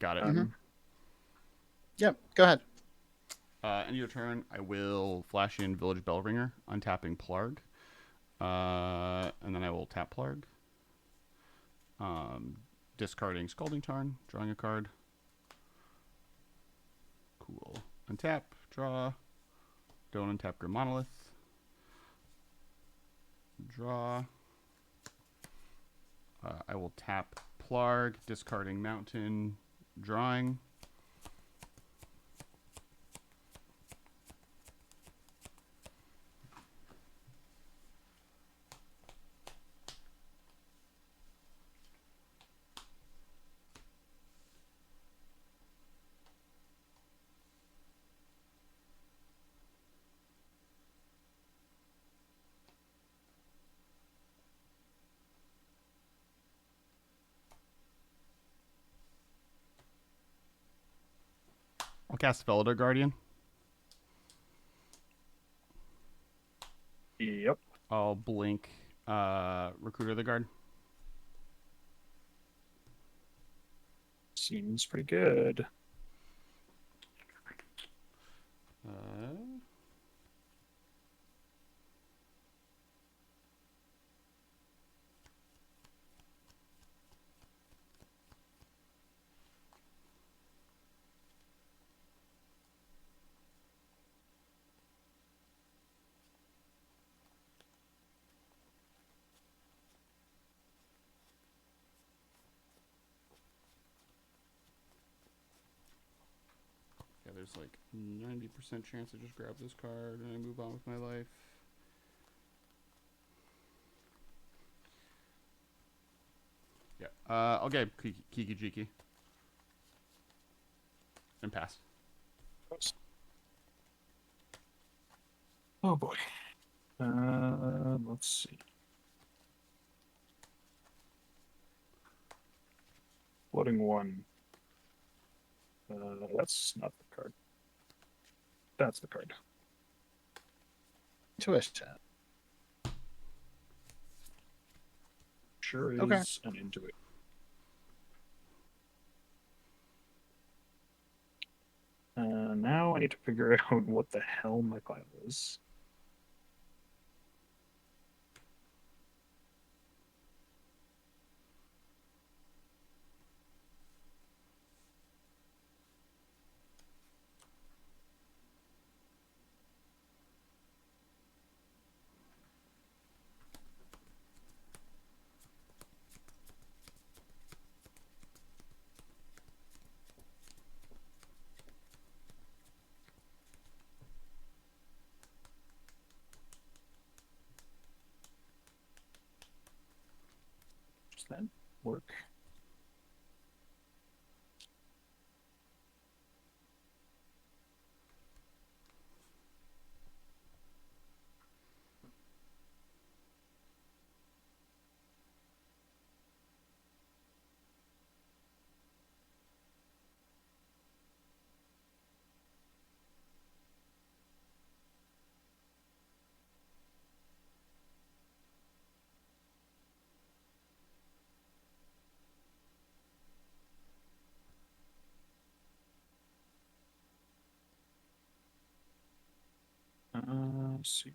Yep, go ahead. End of your turn, I will flash in Village Bellringer, untapping Plarg. And then I will tap Plarg. Discarding Scalding Tarn, drawing a card. Cool. Untap, draw. Don't untap Grim Monolith. Draw. I will tap Plarg, discarding Mountain, drawing. I'll cast Felidar Guardian. Yep. I'll blink Recruiter the Guard. Seems pretty good. Yeah, there's like 90% chance I just grab this card and I move on with my life. Yeah. I'll get Kiki Jiki. And pass. Oh boy. Let's see. Floating 1. That's not the card. That's the card. Twist. Sure is Okay. an Intuit. Now I need to figure out what the hell my pile is. Does that work? Uh, let's see.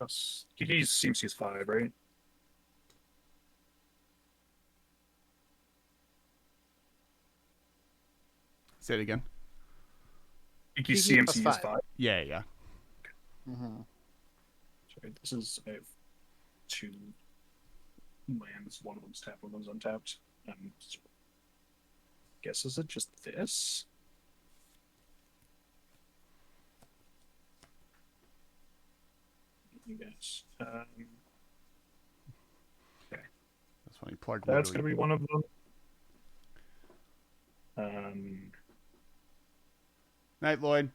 See. He seems he's 5, right? Say it again. Geeky Geeky CMC plus is 5. 5. Yeah. Mm-hmm. Sorry, this is I have 2 lands. One of them's tapped, one of them's untapped. Guess is it just this? You guys. That's funny. Plug. That's literally- gonna be one of them. Night, Lloyd.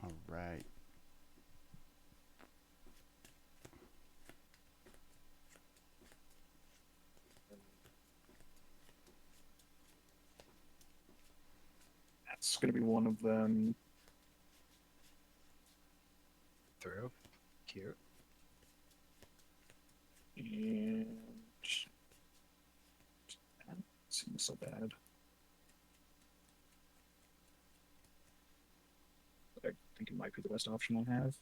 All right. That's gonna be one of them. Through. Cute. And that seems so bad. I think it might be the best option I have.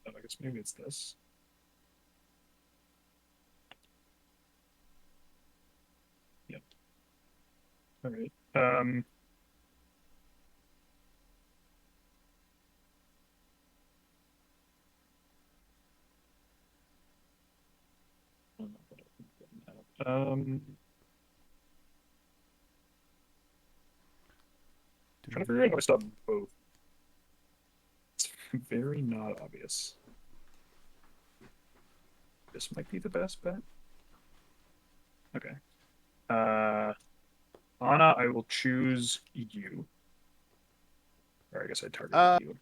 I guess maybe it's this. Yep. All right. Trying to figure out how to stop both. It's very not obvious. This might be the best bet. Okay. Anna, I will choose you. Or I guess I target you.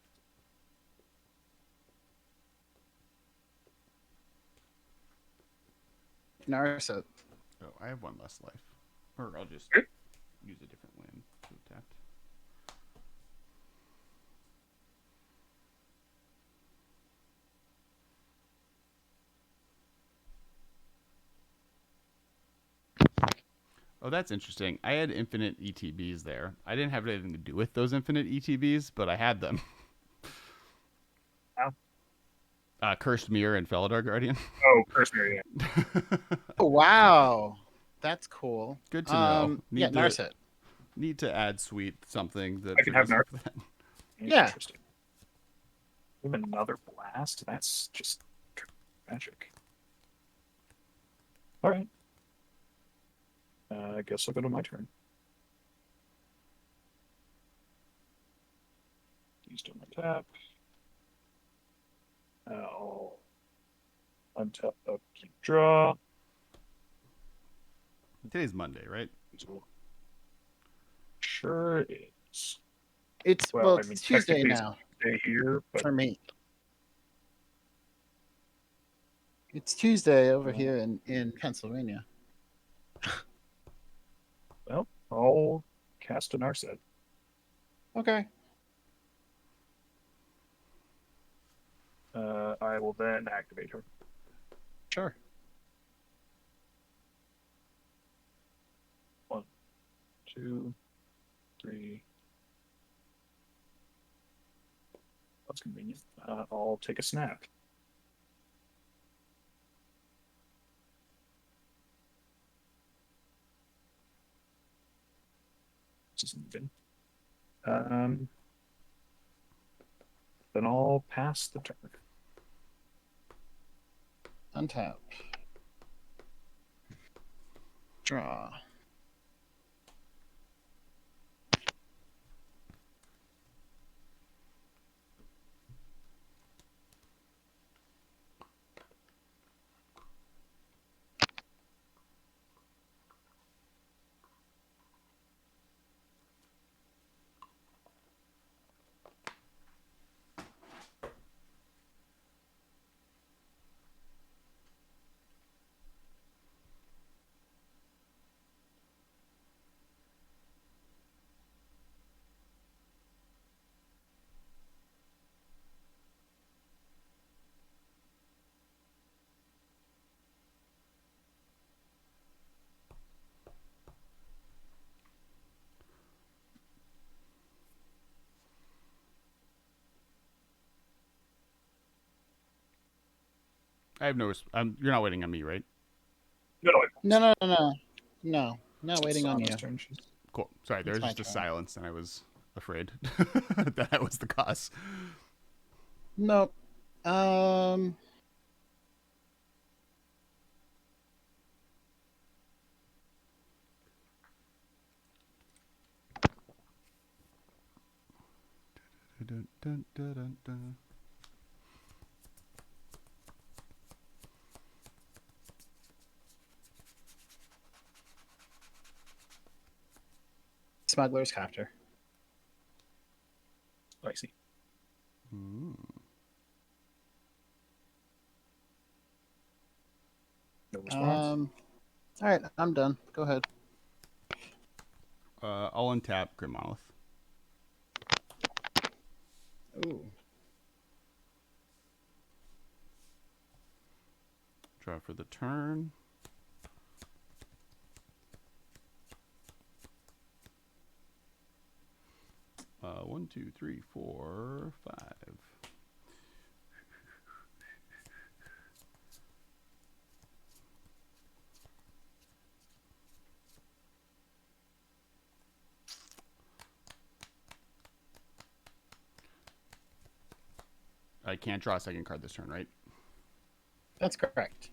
Narset. Oh, I have 1 less life. Or I'll just use a different land to attack. Oh, that's interesting. I had infinite ETBs there. I didn't have anything to do with those infinite ETBs, but I had them. Wow. Cursed Mirror and Felidar Guardian. Oh, Mercenary. Yeah. Oh, wow. That's cool. Good to know. Yeah, Narset. Need to add sweet something that I can have triggers that. Yeah. Interesting. We have another blast. That's just magic. All right. I guess I'll go to my turn. Used on my tap. I'll untap, keep draw. Today's Monday, right? Sure is. It's Well, I it's mean, Tuesday technically it's now Day here, but for me. It's Tuesday over here in Pennsylvania. well, I'll cast an Narset. Okay. I will then activate her. Sure. 1, 2, 3. That's convenient. I'll take a snap. This isn't even. Then I'll pass the turn. Untap. Draw. I have no. You're not waiting on me, right? No, No. Not waiting on you. Sana's turn. She's- Cool. Sorry, there It's was my just a turn. silence, and I was afraid that I was the cause. Nope. Dun, dun, dun, dun, dun. Smuggler's Copter. I see. Hmm. No response. All right, I'm done. Go ahead. I'll untap Grim Monolith. Ooh. Draw for the turn. One, two, three, four, five. I can't draw a second card this turn, right? That's correct.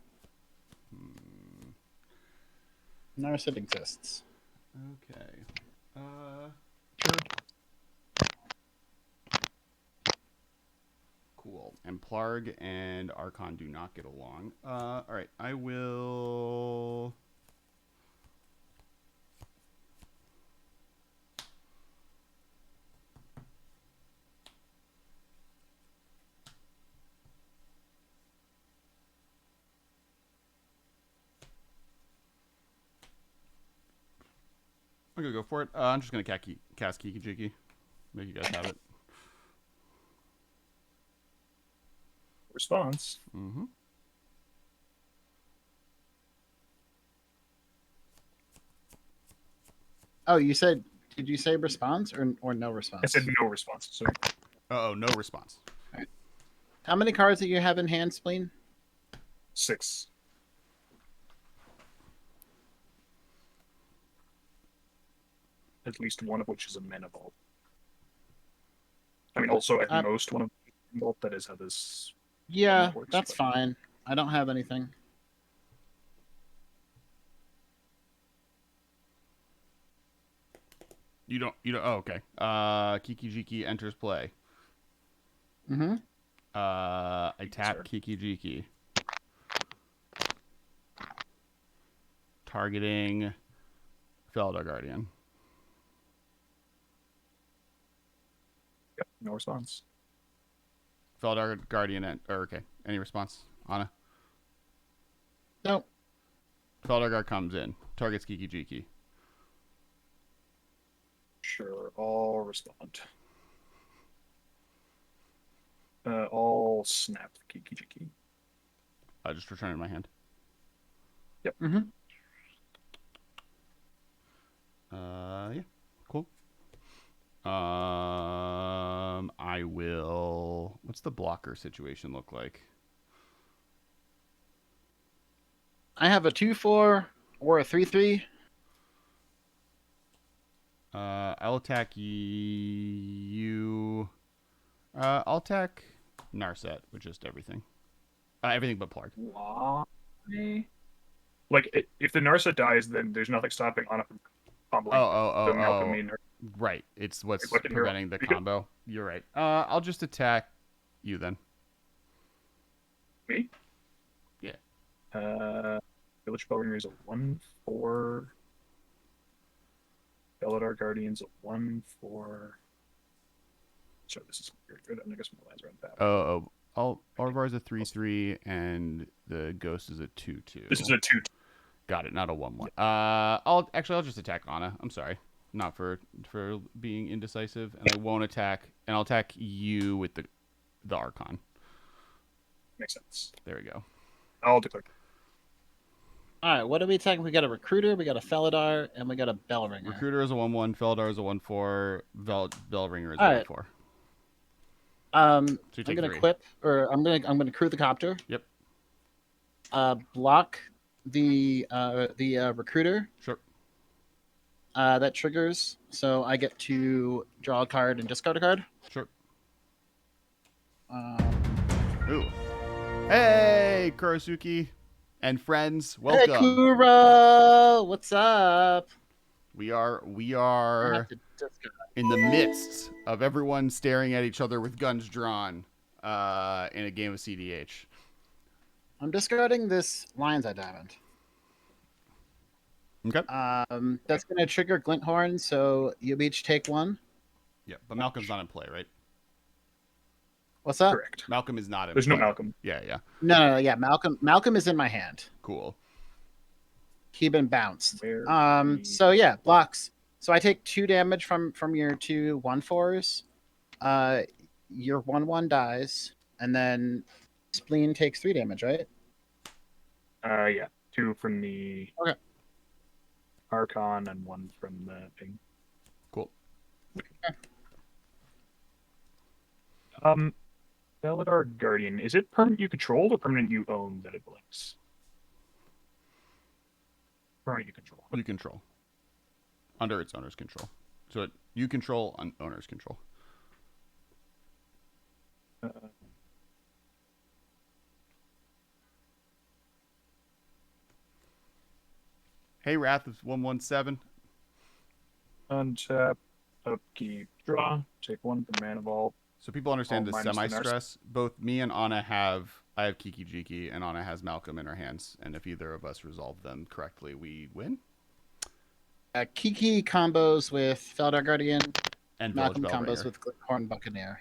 Narset exists. Okay. Cool. And Plarg and Archon do not get along. All right. I will. I'm gonna go for it. I'm just gonna cast Kiki Jiki. Make you guys have it. Response. Mm-hmm. Oh, you said? Did you say response or no response? I said no response. So Oh, no response. How many cards do you have in hand, Spleen? 6. At least one of which is a mana vault. I mean, also at most one of them vault. That is how this. Yeah, That works, that's but- fine. I don't have anything. You don't. Oh, okay. Kiki Jiki enters play. Mm-hmm. I tap Sir. Kiki Jiki. Targeting Felidar Guardian. Yep, no response. Felidar Guardian. Okay. Any response, Anna? Nope. Felidar Guard comes in. Targets Kiki Jiki. Sure, I'll respond. I'll snap Kiki Jiki. Just return it in my hand. Mm-hmm. Yeah. Cool. I will. What's the blocker situation look like? I have a 2/4 or a 3/3. I'll attack you. I'll attack Narset with just everything. Everything but Plarg. Why? Like, if the Narsa dies, then there's nothing stopping Anna from comboing the Malcolm and Narsa. Right. It's what's Like, what can hero- preventing the you can- combo. You're right. I'll just attack you then. Me? Yeah. Village Bellringer is a 1/4. Felidar Guardian's a 1/4. Sorry, this is weird. I guess my lines are on that. Orvar's a 3/3 and the Ghost is a 2/2. This is a 2. Got it, not a 1/1. I'll just attack Anna. I'm sorry. Not for being indecisive, and I won't attack, and I'll attack you with the Archon. Makes sense. There we go. I'll declare. All right, what are we attacking? We got a Recruiter, we got a Felidar, and we got a Bellringer. Recruiter is a 1/1, Felidar is a 1/4, Bellringer is a All right. 1/4. So you I'm take gonna 3. equip, or I'm gonna crew the copter. Yep. block the recruiter. Sure. That triggers, so I get to draw a card and discard a card. Sure. Um, Ooh. Hey, Kurosuke and friends, hey, welcome. Kuro, what's up? We are I have to discard. in the midst of everyone staring at each other with guns drawn in a game of CDH. I'm discarding this Lion's Eye Diamond. Okay. That's going to trigger Glinthorn, so you each take one. Yeah, but Malcolm's not in play, right? What's up? Correct. Malcolm is not in There's play. no Malcolm. Yeah. No, yeah, Malcolm is in my hand. Cool. He been bounced. Where So yeah, blocks. So I take 2 damage from your 2 1/4s. Your 1/1 dies, and then Spleen takes 3 damage, right? Yeah, 2 from the Okay. Archon and 1 from the thing. Cool. Beladar Guardian, is it permanent you control or permanent you own that it blinks? Permanent you control. You control. Under its owner's control. So you control on owner's control. Hey, Wrath of 117. Untap, upkeep, draw, take 1 from Mana Vault. So people understand the minus the semi-stress. Both me and Anna I have Kiki Jiki, and Anna has Malcolm in her hands. And if either of us resolve them correctly, we win. Kiki combos with Feldar Guardian. And Malcolm Village combos Bellbringer. with Glinthorn Buccaneer.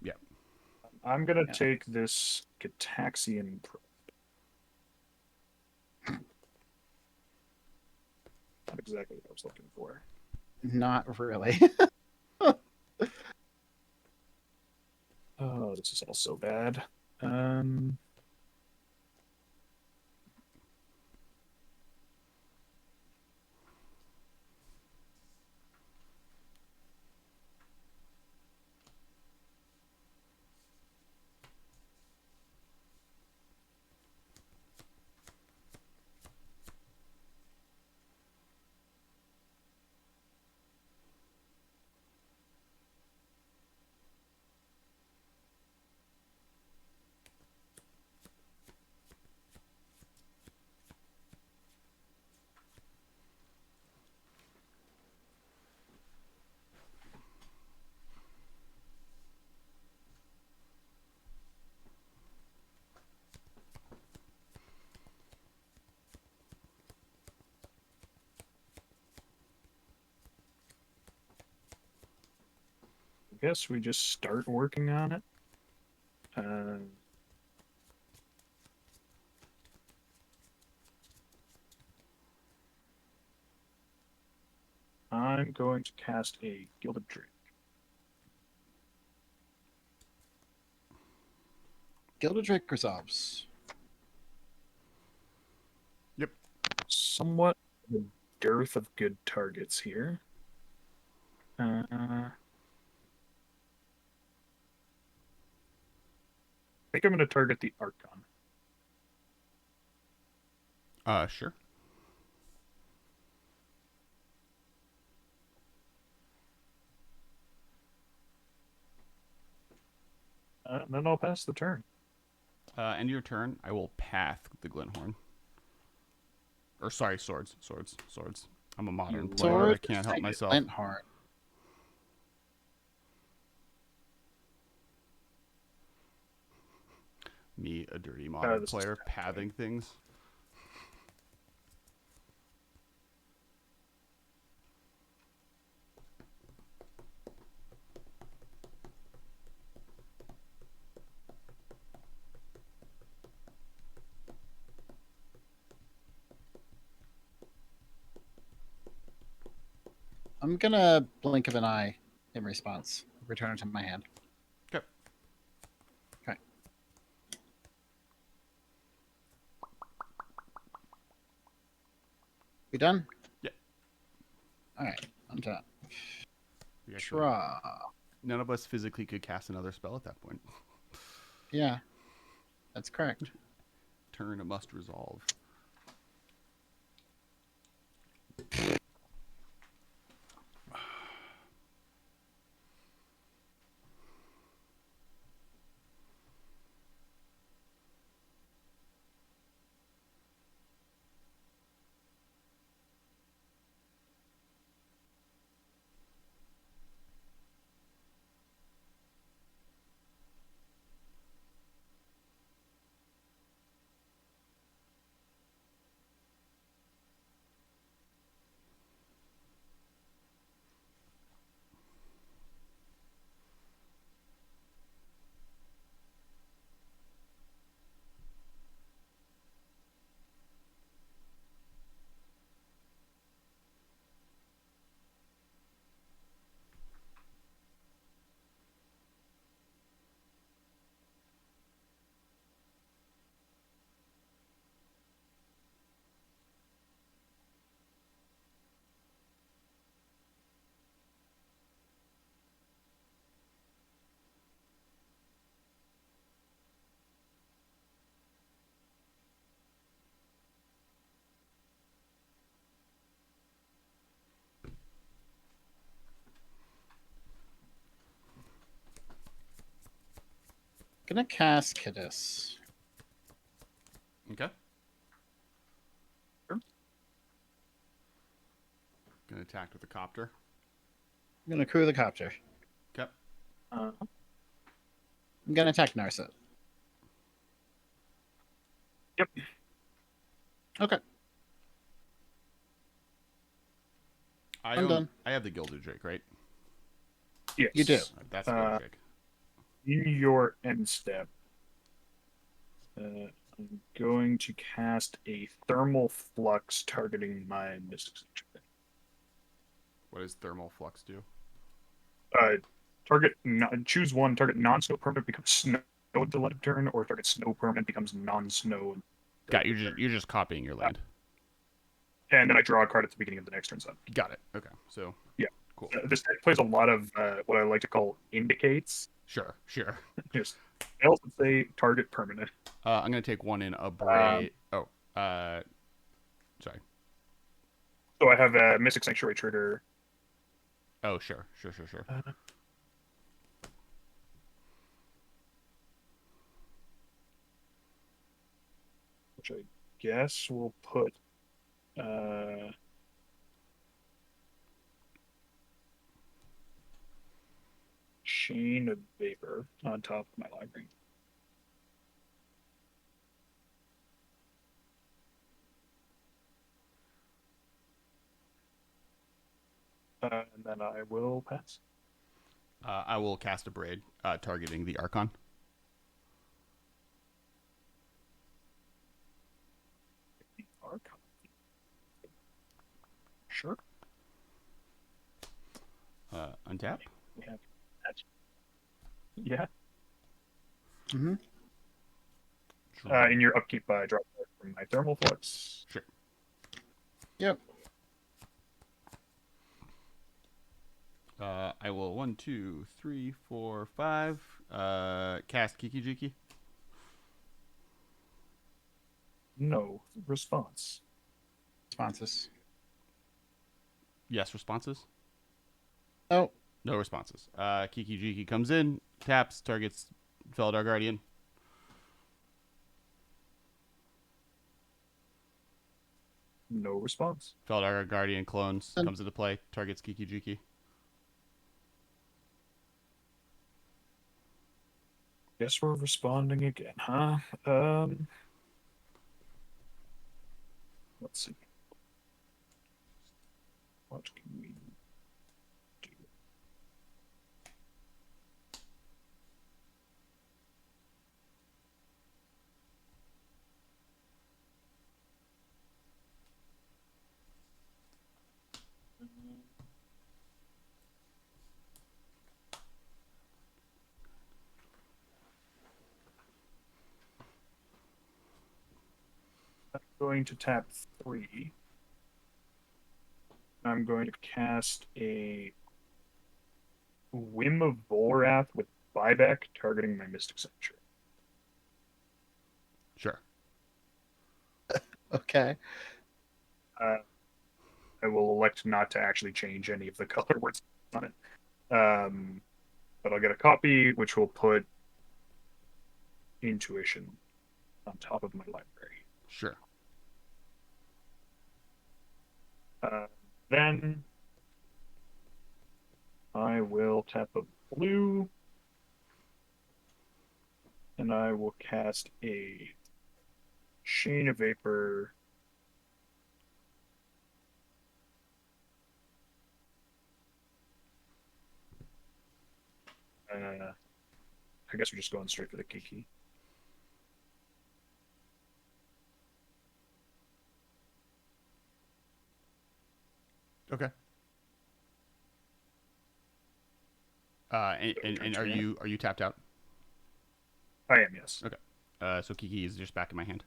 Yeah. I'm gonna take this Gataxian Probe. Not exactly what I was looking for. Not really. Oh, this is all so bad. I guess we just start working on it. I'm going to cast a Gilded Drake. Gilded Drake resolves. Yep. Somewhat a dearth of good targets here. I think I'm going to target the Archon. Sure. And then I'll pass the turn. End your turn. I will path the Glinthorn. Or sorry, swords. I'm a modern player. I can't help myself. Glinthorn. Me, a dirty modern this is player, bad. pathing things. I'm gonna blink of an eye in response. Return it to my hand. Okay. Okay. We done? Yeah. All right. I'm done. We actually- Draw. None of us physically could cast another spell at that point. Yeah, that's correct. turn, a must resolve. Gonna cast Kidus. Okay. Sure. Gonna attack with the copter. I'm gonna crew the copter. Okay. Uh, I'm gonna attack Narset. yep. Okay. I'm done. I have the Gilded Drake, right? Yes. You do. That's Gilded Drake. In your end step, I'm going to cast a thermal flux targeting my Mystic Sanctuary. What does Thermal Flux do? Choose one. Target non-snow permanent becomes snow at the end of turn, or target snow permanent becomes non-snow. Got it. You're just copying your land. And then I draw a card at the beginning of the next turn. So Got it. Okay. So yeah, cool. this deck plays a lot of what I like to call indicates. Sure. Just I also say target permanent. I'm gonna take one in Abrade. Sorry. So I have a Mystic Sanctuary trigger. Oh, sure. Which I guess we'll put Chain of Vapor on top of my library. And then I will pass. I will cast Abrade, targeting the Archon. Archon. Sure. Untap. Yeah. Yeah. Mm-hmm. In your upkeep, I drop from my thermal flux. Sure. Yep. I will 1, 2, 3, 4, 5. Cast Kiki Jiki. No response. Responses. Yes, responses. Oh. No responses. Kiki Jiki comes in, taps, targets Feldar Guardian. No response. Feldar Guardian clones comes into play, targets Kiki Jiki. Guess we're responding again, huh? Let's see. What can we do? I'm going to tap 3. I'm going to cast a Whim of Volrath with buyback targeting my Mystic Sanctuary. Sure. Okay. Uh, I will elect not to actually change any of the color words on it. But I'll get a copy, which will put intuition on top of my library. Sure. Then I will tap a blue, and I will cast a Chain of Vapor. I guess we're just going straight for the Kiki. Okay. And are you tapped out? I am, yes. Okay. So Kiki is just back in my hand.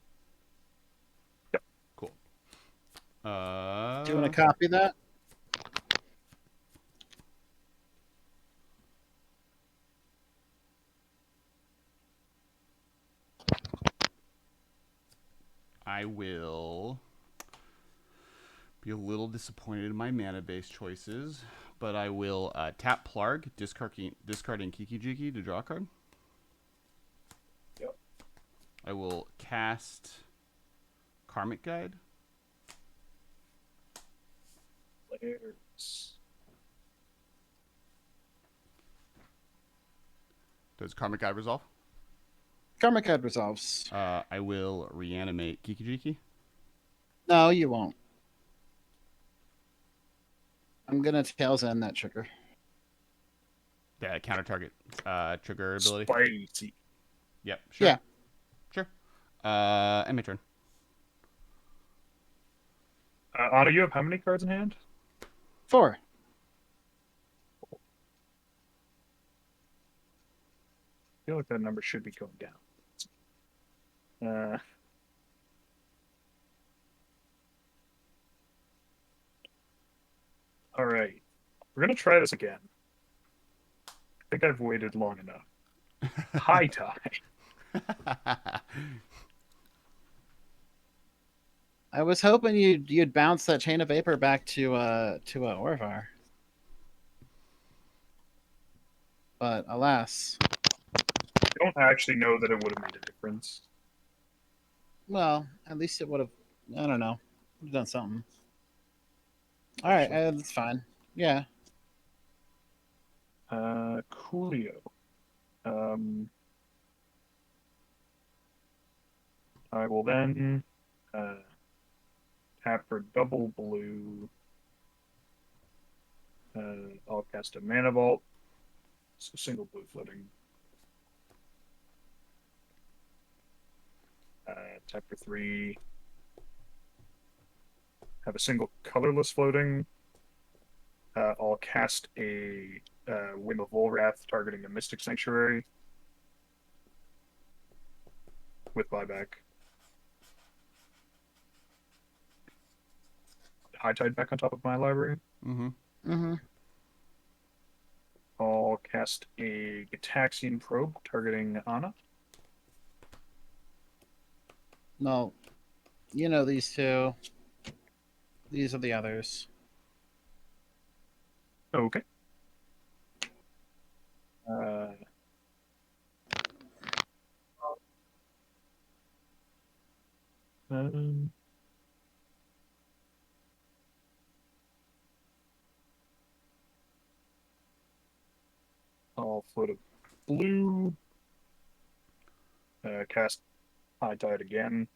Yep. Cool. Do you want to copy that? I will be a little disappointed in my mana-based choices, but I will tap Plarg, discarding Kiki Jiki to draw a card. Yep. I will cast Karmic Guide. Players. Does Karmic Guide resolve? Karmic Guide resolves. I will reanimate Kiki Jiki. No, you won't. I'm gonna Tails End that trigger. Yeah, counter target trigger ability. Spicy. Yep, sure. Yeah. Sure. And my turn. Otto, you have how many cards in hand? 4. I feel like that number should be going down. All right. We're going to try this again. I think I've waited long enough. High Tide. I was hoping you'd bounce that Chain of Vapor back to Orvar. But alas. I don't actually know that it would have made a difference. Well, at least it would have. I don't know. Would have done something. All right, that's fine. Yeah. Coolio. I will then tap for double blue. I'll cast a Mana Vault. So single blue floating. Tap for 3. Have a single colorless floating. I'll cast a Whim of Volrath targeting a Mystic Sanctuary with buyback. High Tide back on top of my library. Mm-hmm. Mm-hmm. I'll cast a Gitaxian Probe targeting Ana. No. You know these two. These are the others. Okay. I'll float a blue. Cast High Tide again.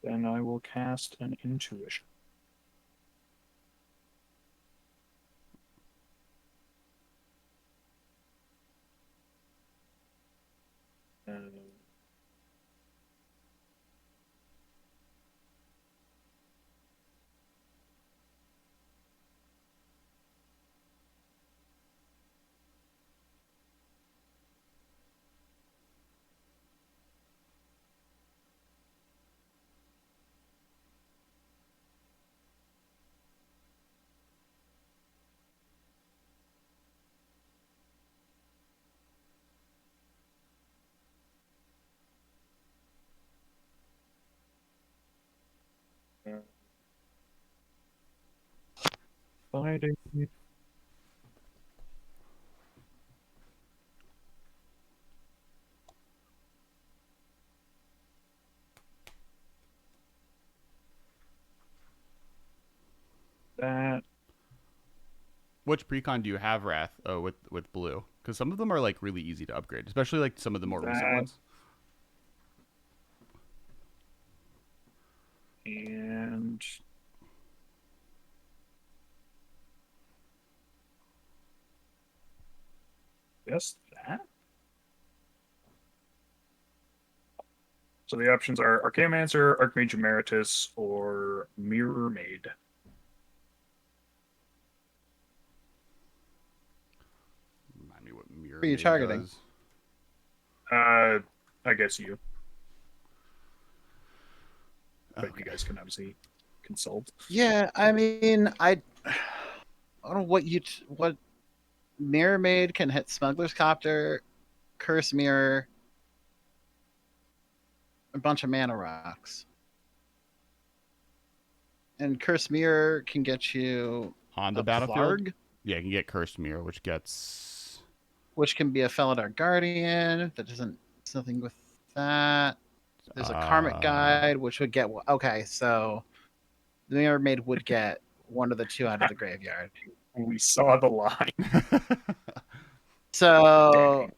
Then I will cast an Intuition. Fighting. That. Which precon do you have, Wrath? Oh, with blue, because some of them are like really easy to upgrade, especially like some of the more recent That. ones. And yes, that. So the options are Archaeomancer, Archmage Emeritus, or Mirror Maid. Remind me what Mirror Who are you Maid targeting? does. I guess you, but Okay. you guys can obviously consult. Yeah, I mean, I don't know what Mirror Maid can hit Smuggler's Copter, Curse Mirror, a bunch of mana rocks. And Curse Mirror can get you On the a battlefield, Varg, yeah, you can get Cursed Mirror, which gets which can be a Felidar Guardian. That doesn't. It's nothing with that. There's a Karmic Guide, which would get. Okay, so the Mirror Maid would get one of the two out of the graveyard. We saw the line. So,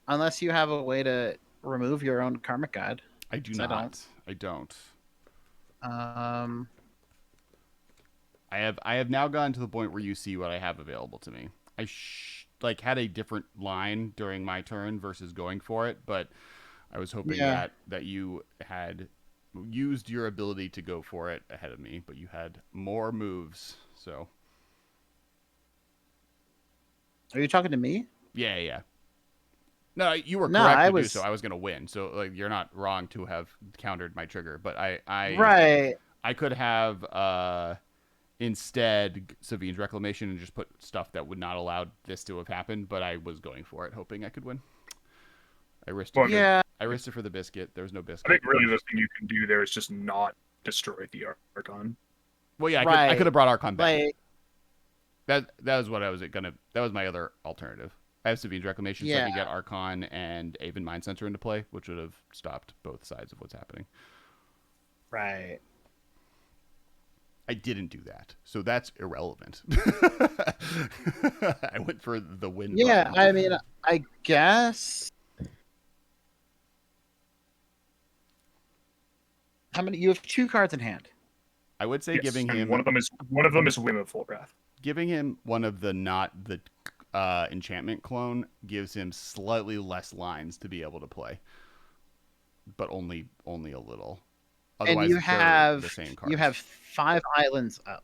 unless you have a way to remove your own Karmic Guide, I do 'cause I not. I don't. um, I have now gotten to the point where you see what I have available to me. I like had a different line during my turn versus going for it, but I was hoping Yeah. that you had used your ability to go for it ahead of me, but you had more moves. So are you talking to me? yeah. No, you were No, correct I to do was so. I was going to win. So like you're not wrong to have countered my trigger, but I right. I could have instead Savine's Reclamation and just put stuff that would not allow this to have happened, but I was going for it, hoping I could win. I risked it. Yeah. I risked it for the biscuit. There was no I biscuit. think really the thing you can do there is just not destroy the Archon. Well, yeah, I Right. could have brought Archon back. Like, That was what I was gonna. That was my other alternative. I have Savine's Reclamation, so I Yeah. could get Archon and Aven Mind Center into play, which would have stopped both sides of what's happening. right. I didn't do that, so that's irrelevant. I went for the win. Yeah, button. I mean, I guess. How many? You have 2 cards in hand. I would say Yes, giving and him one of them is Whim of Full Wrath. giving him one of the not the enchantment clone gives him slightly less lines to be able to play, but only a little. Otherwise, And they're the same cards. you have 5 islands up.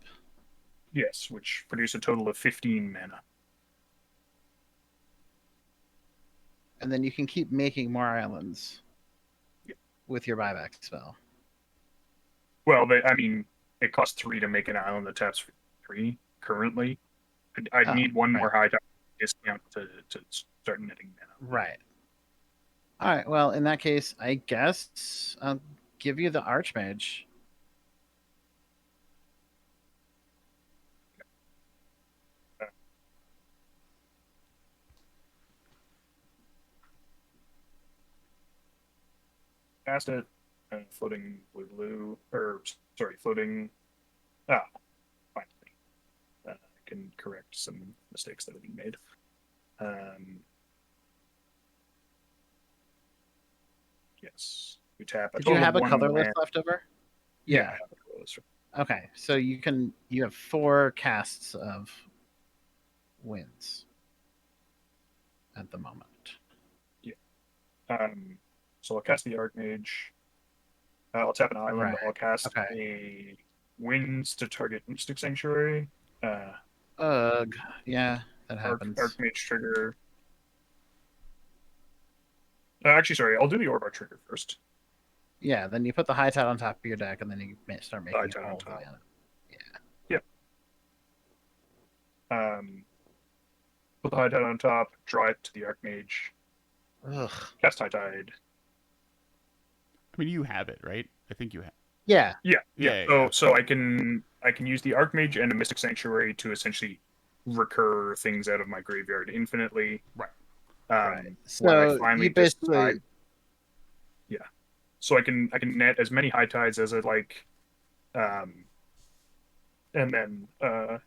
Yes, which produce a total of 15 mana. And then you can keep making more islands Yep. with your buyback spell. Well, it costs 3 to make an island that taps 3 currently. I'd Oh, need one right. more high top discount to start netting mana. Right. All right. Well, in that case, I guess I'll give you the Archmage. Cast it, floating blue, or sorry, floating. Finally, I can correct some mistakes that have been made. Yes, we tap. Did you have a colorless left over? Yeah, I have a colorless. Okay. So you have 4 casts of winds at the moment. So I'll cast the Archmage. I'll tap an island. Right. I'll cast Okay. a Winds to target Mystic Sanctuary. Ugh. Yeah, that happens. Archmage trigger. Actually, sorry. I'll do the Orbar trigger first. Yeah, then you put the high tide on top of your deck, and then you start making High tide on all the top. mana. Put the High Tide on top. Draw it to the Archmage. Ugh. Cast High Tide. I mean, you have it, right? I think you have. Yeah. So I can use the Archmage and a Mystic Sanctuary to essentially recur things out of my graveyard infinitely. Right. Right. When I So finally you basically decide, so I can net as many high tides as I like, and then I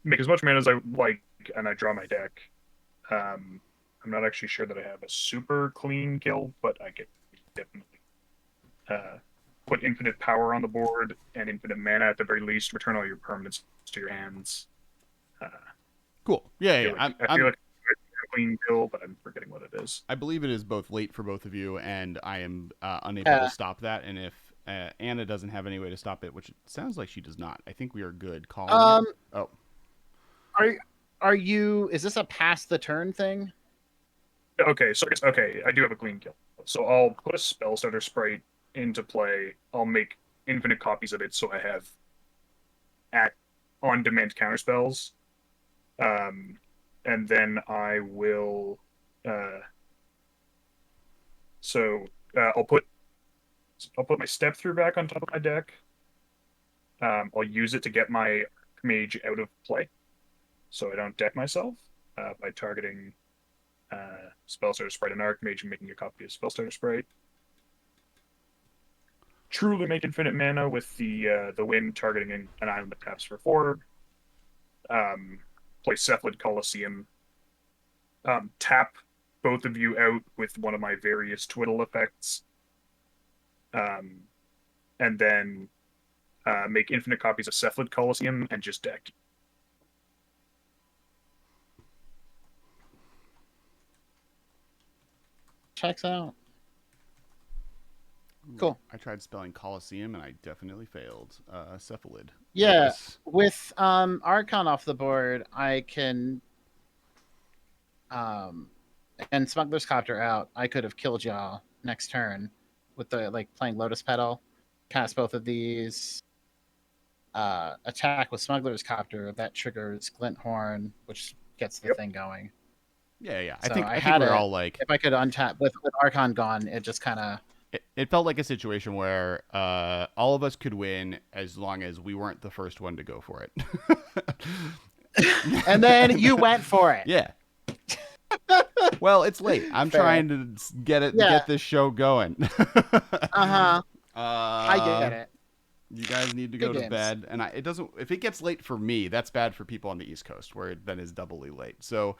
make as much mana as I like, and I draw my deck. I'm not actually sure that I have a super clean guild, but I can definitely uh, put infinite power on the board and infinite mana at the very least. Return all your permanents to your hands. Uh, Cool. Yeah, I yeah. feel like I have a clean guild, but I'm forgetting what it is. I believe it is both late for both of you, and I am unable to stop that. And if Anna doesn't have any way to stop it, which it sounds like she does not, I think we are good calling it. Oh. are you? Is this a pass the turn thing? Okay, so I do have a clean guild. So I'll put a spell starter sprite into play. I'll make infinite copies of it, so I have on-demand counterspells. And then I will. I'll put my step through back on top of my deck. I'll use it to get my mage out of play, so I don't deck myself by targeting Spellstarter Sprite and Archmage and making a copy of Spellstarter Sprite. Truly make infinite mana with the wind targeting an island that taps for 4. Play Cephalid Colosseum. Tap both of you out with one of my various twiddle effects. And then make infinite copies of Cephalid Colosseum and just deck. Checks out. Cool. I tried spelling Colosseum and I definitely failed. Cephalid. Yeah. Yes. With Archon off the board, I can and Smuggler's Copter out, I could have killed y'all next turn with the playing Lotus Petal. Cast both of these. Attack with Smuggler's Copter, that triggers Glint Horn, which gets the thing going. Yeah, yeah. So I think we're all like, if I could untap with Archon gone, it just kind of it felt like a situation where all of us could win as long as we weren't the first one to go for it. And then you went for it. Yeah. Well, it's late. I'm trying to get this show going. I get it. You guys need to go to bed, and it doesn't. If it gets late for me, that's bad for people on the East Coast, where it then is doubly late. So,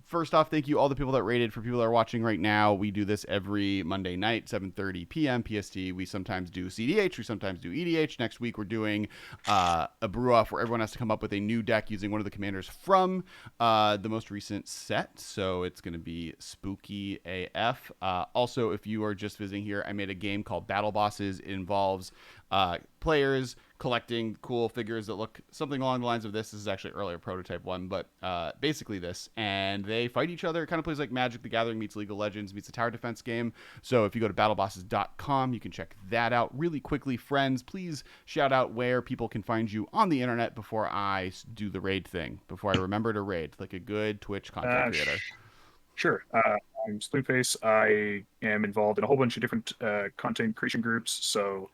first off, thank you all the people that rated. For people that are watching right now, we do this every Monday night, 7:30 p.m. PST. We sometimes do CDH, we sometimes do EDH. Next week, we're doing a brew off where everyone has to come up with a new deck using one of the commanders from the most recent set. So it's going to be spooky AF. Also, if you are just visiting here, I made a game called Battle Bosses. It involves players collecting cool figures that look something along the lines of this. This is actually an earlier prototype one, but basically this. And they fight each other. It kind of plays like Magic the Gathering meets League of Legends meets a tower defense game. So if you go to battlebosses.com, you can check that out. Really quickly, friends, please shout out where people can find you on the internet before I do the raid thing, before I remember to raid, like a good Twitch content creator. Sure. I'm Spleenface. I am involved in a whole bunch of different content creation groups. So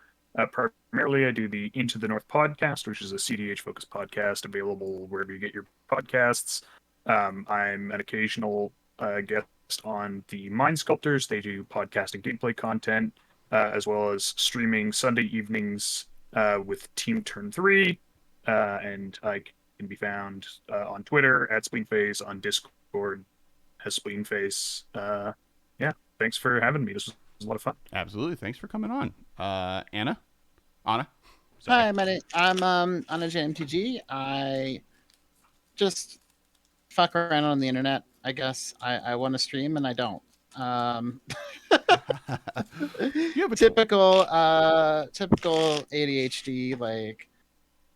primarily, I do the Into the North podcast, which is a CDH-focused podcast available wherever you get your podcasts. I'm an occasional guest on the Mind Sculptors. They do podcast and gameplay content, as well as streaming Sunday evenings with Team Turn 3. And I can be found on Twitter at Spleenface, on Discord as Spleenface. Thanks for having me. This was a lot of fun. Absolutely. Thanks for coming on. Anna? Sorry. Hi, I'm Anna JMTG. I just fuck around on the internet, I guess. I want to stream and I don't. You have a typical ADHD. Like,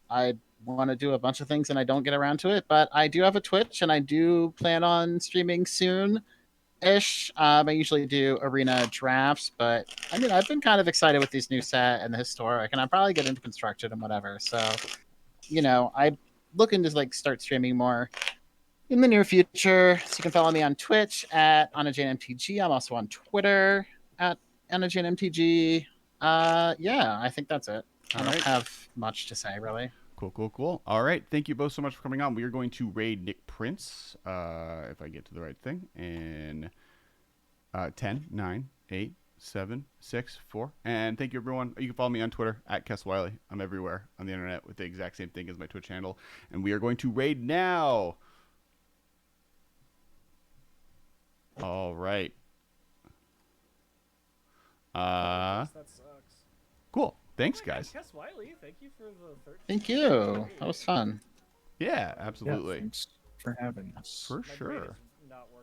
I want to do a bunch of things and I don't get around to it, but I do have a Twitch and I do plan on streaming soon. Ish. I usually do arena drafts, but I mean, I've been kind of excited with these new set and the historic, and I'll probably get into constructed and whatever. So, I'm looking to start streaming more in the near future. So you can follow me on Twitch at AnnaJaneMTG. I'm also on Twitter at Energy and MTG. Yeah, I think that's it. I All don't right. have much to say really. Cool. All right. Thank you both so much for coming on. We are going to raid Nick Prince, if I get to the right thing, in 10, 9, 8, 7, 6, 4. And thank you, everyone. You can follow me on Twitter, @KessWiley. I'm everywhere on the internet with the exact same thing as my Twitch handle. And we are going to raid now. All right. That sucks. Cool. Thanks, Oh my God, guys. Cass Wiley, thank you for the 13. Thank you. That was fun. Yeah, Yeah, absolutely. thanks for having us. For My brain sure. is not working.